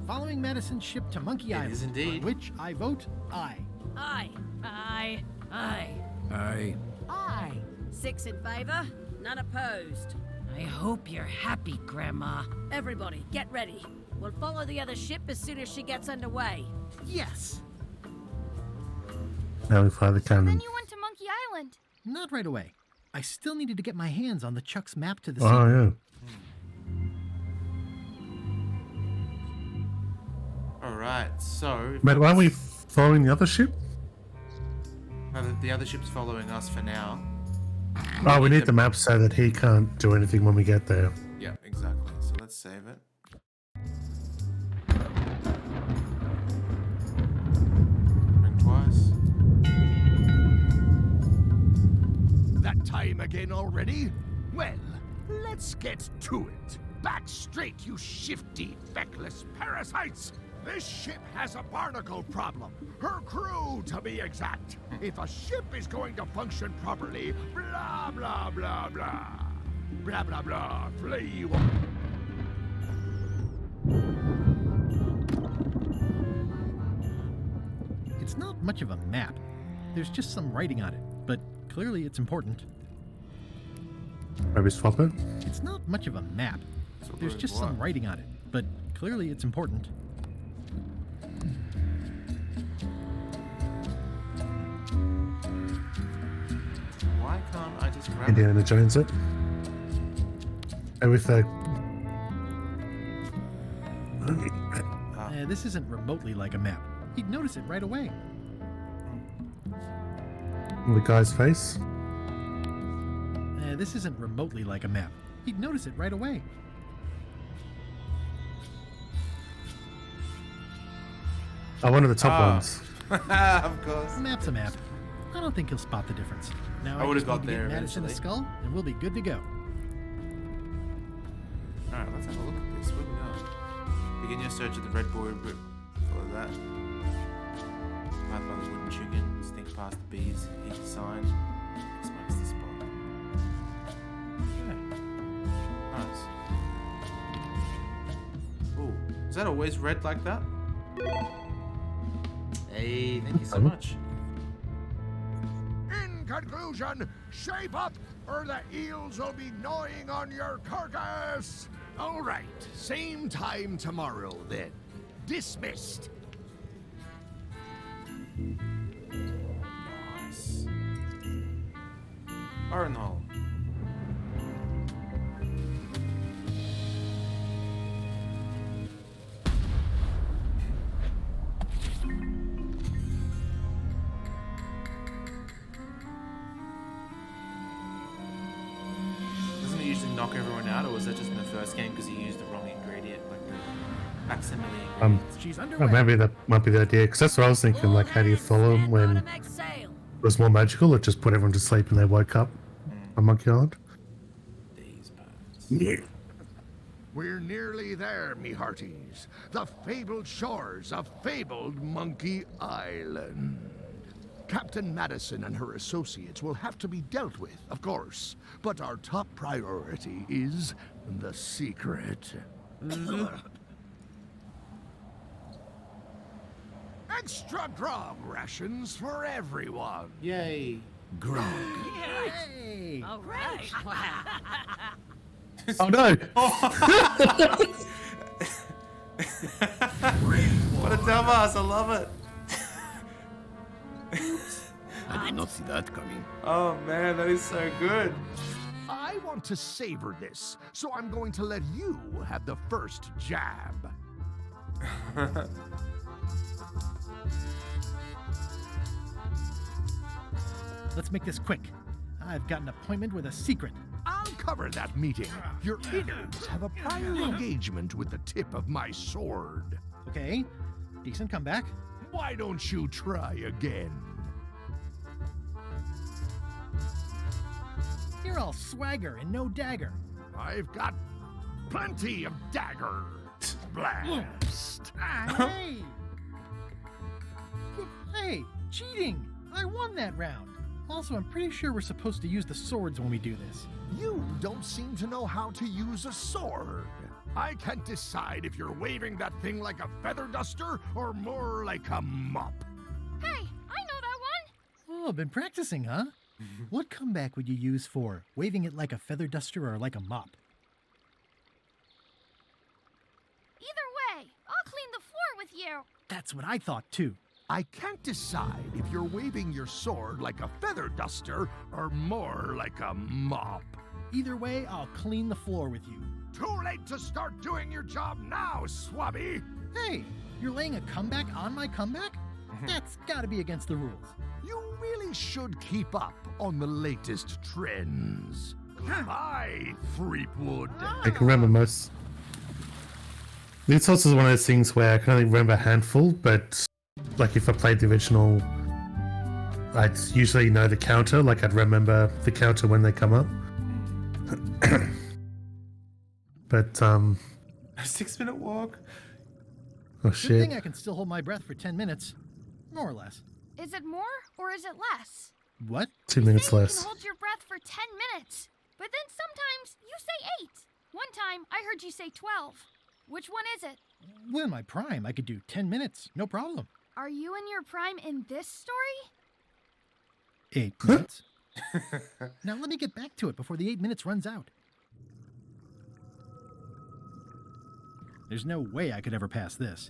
Following Madison's ship to Monkey Island. It is indeed. On which I vote aye. Aye. Aye. Aye. Aye. Aye. 6 in favor, none opposed. I hope you're happy, Grandma. Everybody, get ready. We'll follow the other ship as soon as she gets underway. Yes! Now we fly the cannon. Then you went to Monkey Island. Not right away. I still needed to get my hands on the Chuck's map to the Oh, sea. yeah. Alright, so... But aren't we following the other ship? The other ship's following us for now. Oh, we need the map so that he can't do anything when we get there. Yeah, exactly. So let's save it. Ring twice. That time again already? Well, let's get to it. Back straight, you shifty, feckless parasites! This ship has a barnacle problem. Her crew, to be exact. If a ship is going to function properly, blah, blah, blah, blah. Blah, blah, blah. Flee. It's not much of a map. There's just some writing on it, but clearly it's important. Maybe swap it? It's not much of a map. So There's just some writing on it, but clearly it's important. Why can't I just grab it? Indiana Jones it. And with the... This isn't remotely like a map. He'd notice it right away. the guy's face. This isn't remotely like a map. He'd notice it right away. Oh, one of the top ones. Of course. A map's a map. I don't think he'll spot the difference. Now I would've just got need to there get Madison a eventually. skull, and we'll be good to go. Alright, let's have a look at this. Where do we go? Begin your search of the red boy. Follow that. Path by the wooden chicken. Sneak past the bees. Hit the sign. Explains the spot. Okay. Nice. Ooh. Is that always red like that? Hey, thank you so much. In conclusion, shape up or the eels will be gnawing on your carcass. All right, same time tomorrow then. Dismissed. Nice. Iron Hole. Doesn't it usually knock everyone out, or was that just in the first game because you used the wrong ingredient, like the facsimile ingredient? She's Oh, underway. maybe that might be the idea, because that's what I was thinking. Like, how do you follow them when it was more magical? It just put everyone to sleep and they woke up on Monkey Island. These parts. Yeah. We're nearly there, me hearties. The fabled shores of fabled Monkey Island. Captain Madison and her associates will have to be dealt with, of course. But our top priority is the secret. Extra grog rations for everyone. Yay. Grog. Hey! All right. Oh no! What a dumbass, I love it. I did not see that coming. Oh man, that is so good. I want to savor this, so I'm going to let you have the first jab. Let's make this quick. I've got an appointment with a secret. I'll cover that meeting. Your innards have a prior engagement with the tip of my sword. Okay, decent comeback. Why don't you try again? You're all swagger and no dagger. I've got plenty of dagger. Blast. Hey! Hey, cheating! I won that round. Also, I'm pretty sure we're supposed to use the swords when we do this. You don't seem to know how to use a sword. I can't decide if you're waving that thing like a feather duster or more like a mop. Hey, I know that one! Oh, been practicing, huh? What comeback would you use for waving it like a feather duster or like a mop? Either way, I'll clean the floor with you. That's what I thought too. I can't decide if you're waving your sword like a feather duster or more like a mop. Either way, I'll clean the floor with you. Too late to start doing your job now, Swabby! Hey, you're laying a comeback on my comeback? That's gotta be against the rules. You really should keep up on the latest trends. Bye, Freepwood. I can remember most. This also is one of those things where I can only remember a handful, but like if I played the original, I'd usually know the counter. Like I'd remember the counter when they come up. But A 6-minute walk. oh Good shit! thing I can still hold my breath for 10 minutes. More or less. Is it more or is it less? What? 2 minutes You say less. You can hold your breath for 10 minutes, but then sometimes you say 8. One time I heard you say 12. Which one is it? Well, in my prime, I could do 10 minutes. No problem. Are you in your prime in this story? 8 minutes. Now let me get back to it before the 8 minutes runs out. There's no way I could ever pass this.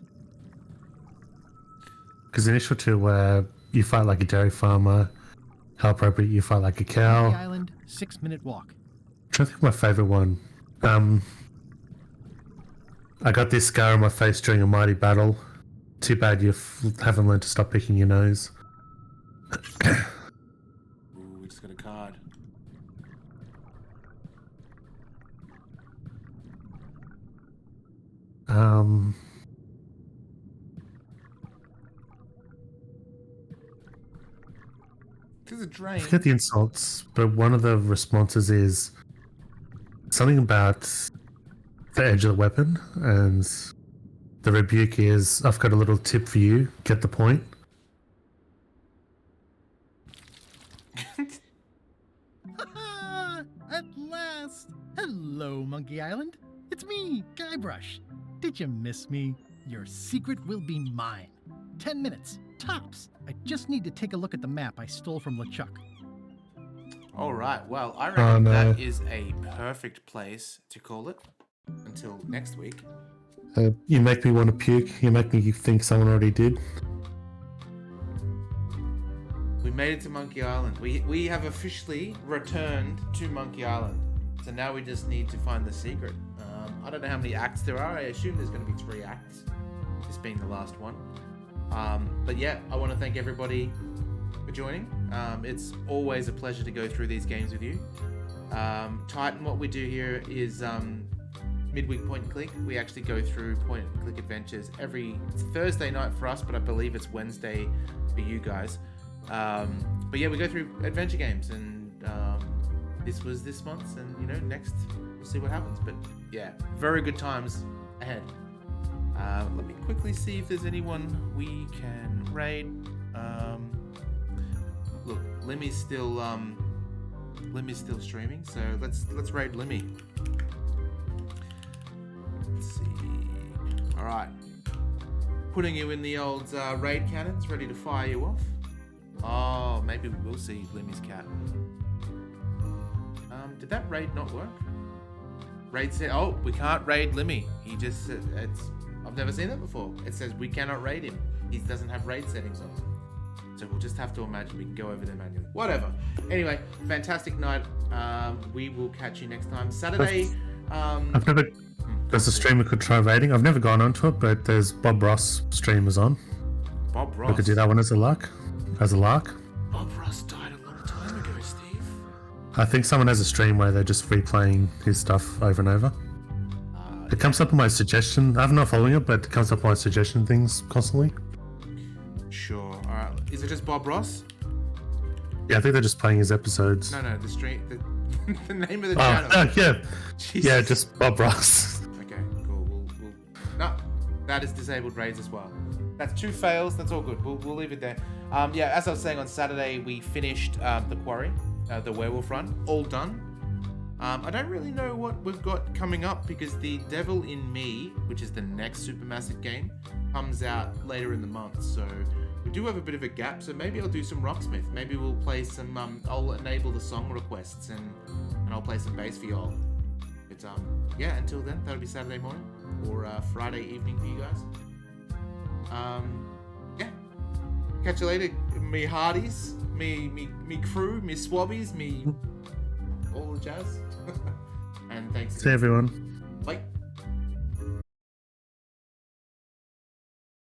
Because the initial two where you fight like a dairy farmer, how appropriate you fight like a The cow. island, 6-minute walk. I'm trying to think of my favorite one. I got this scar on my face during a mighty battle. Too bad you haven't learned to stop picking your nose. Ooh, we just got a card. is a drain. Forget the insults, but one of the responses is something about the edge of the weapon, and the rebuke is, I've got a little tip for you, get the point. At last! Hello, Monkey Island. It's me, Guybrush. Did you miss me? Your secret will be mine. 10 minutes, tops. I just need to take a look at the map I stole from LeChuck. All right. Well, I reckon that is a perfect place to call it until next week. You make me want to puke. You make me think someone already did. We made it to Monkey Island. We have officially returned to Monkey Island. So now we just need to find the secret. I don't know how many acts there are. I assume there's going to be 3 acts. This being the last one. But yeah, I want to thank everybody for joining. It's always a pleasure to go through these games with you. Titan, what we do here is midweek point and click. We actually go through point and click adventures it's Thursday night for us, but I believe it's Wednesday for you guys. But yeah, we go through adventure games, and this was this month's, and next we'll see what happens. But yeah, very good times ahead. Let me quickly see if there's anyone we can raid. Look, Limmy's still streaming, so let's raid Limmy. Let's see. All right, putting you in the old raid cannons, ready to fire you off. Oh, maybe we will see Limmy's cat. Did that raid not work? Raid said, "Oh, we can't raid Limmy." He just said, I've never seen that before. It says we cannot raid him. He doesn't have raid settings on. So we'll just have to imagine we can go over there manually. Whatever. Anyway, fantastic night. We will catch you next time. Saturday. There's a stream we could try raiding. I've never gone onto it, but there's Bob Ross streamers on. Bob Ross. We could do that one as a lark. Bob Ross died a long time ago, Steve. I think someone has a stream where they're just replaying his stuff over and over. It comes up on my suggestion. I'm not following it, but it comes up on my suggestion things constantly. Sure. All right. Is it just Bob Ross? Yeah, I think they're just playing his episodes. No, the stream. The name of the channel. Yeah. Jesus. Yeah, just Bob Ross. Okay, cool. No, that is disabled raids as well. That's 2 fails. That's all good. We'll leave it there. Yeah, as I was saying, on Saturday we finished the quarry, the werewolf run, all done. I don't really know what we've got coming up because the Devil in Me, which is the next Supermassive game, comes out later in the month. So we do have a bit of a gap. So maybe I'll do some Rocksmith. Maybe we'll play some. I'll enable the song requests and I'll play some bass for y'all. But yeah, until then, that'll be Saturday morning or Friday evening for you guys. Yeah. Catch you later, me hearties, me crew, me swabbies, me all the jazz. And thanks. See everyone. Bye.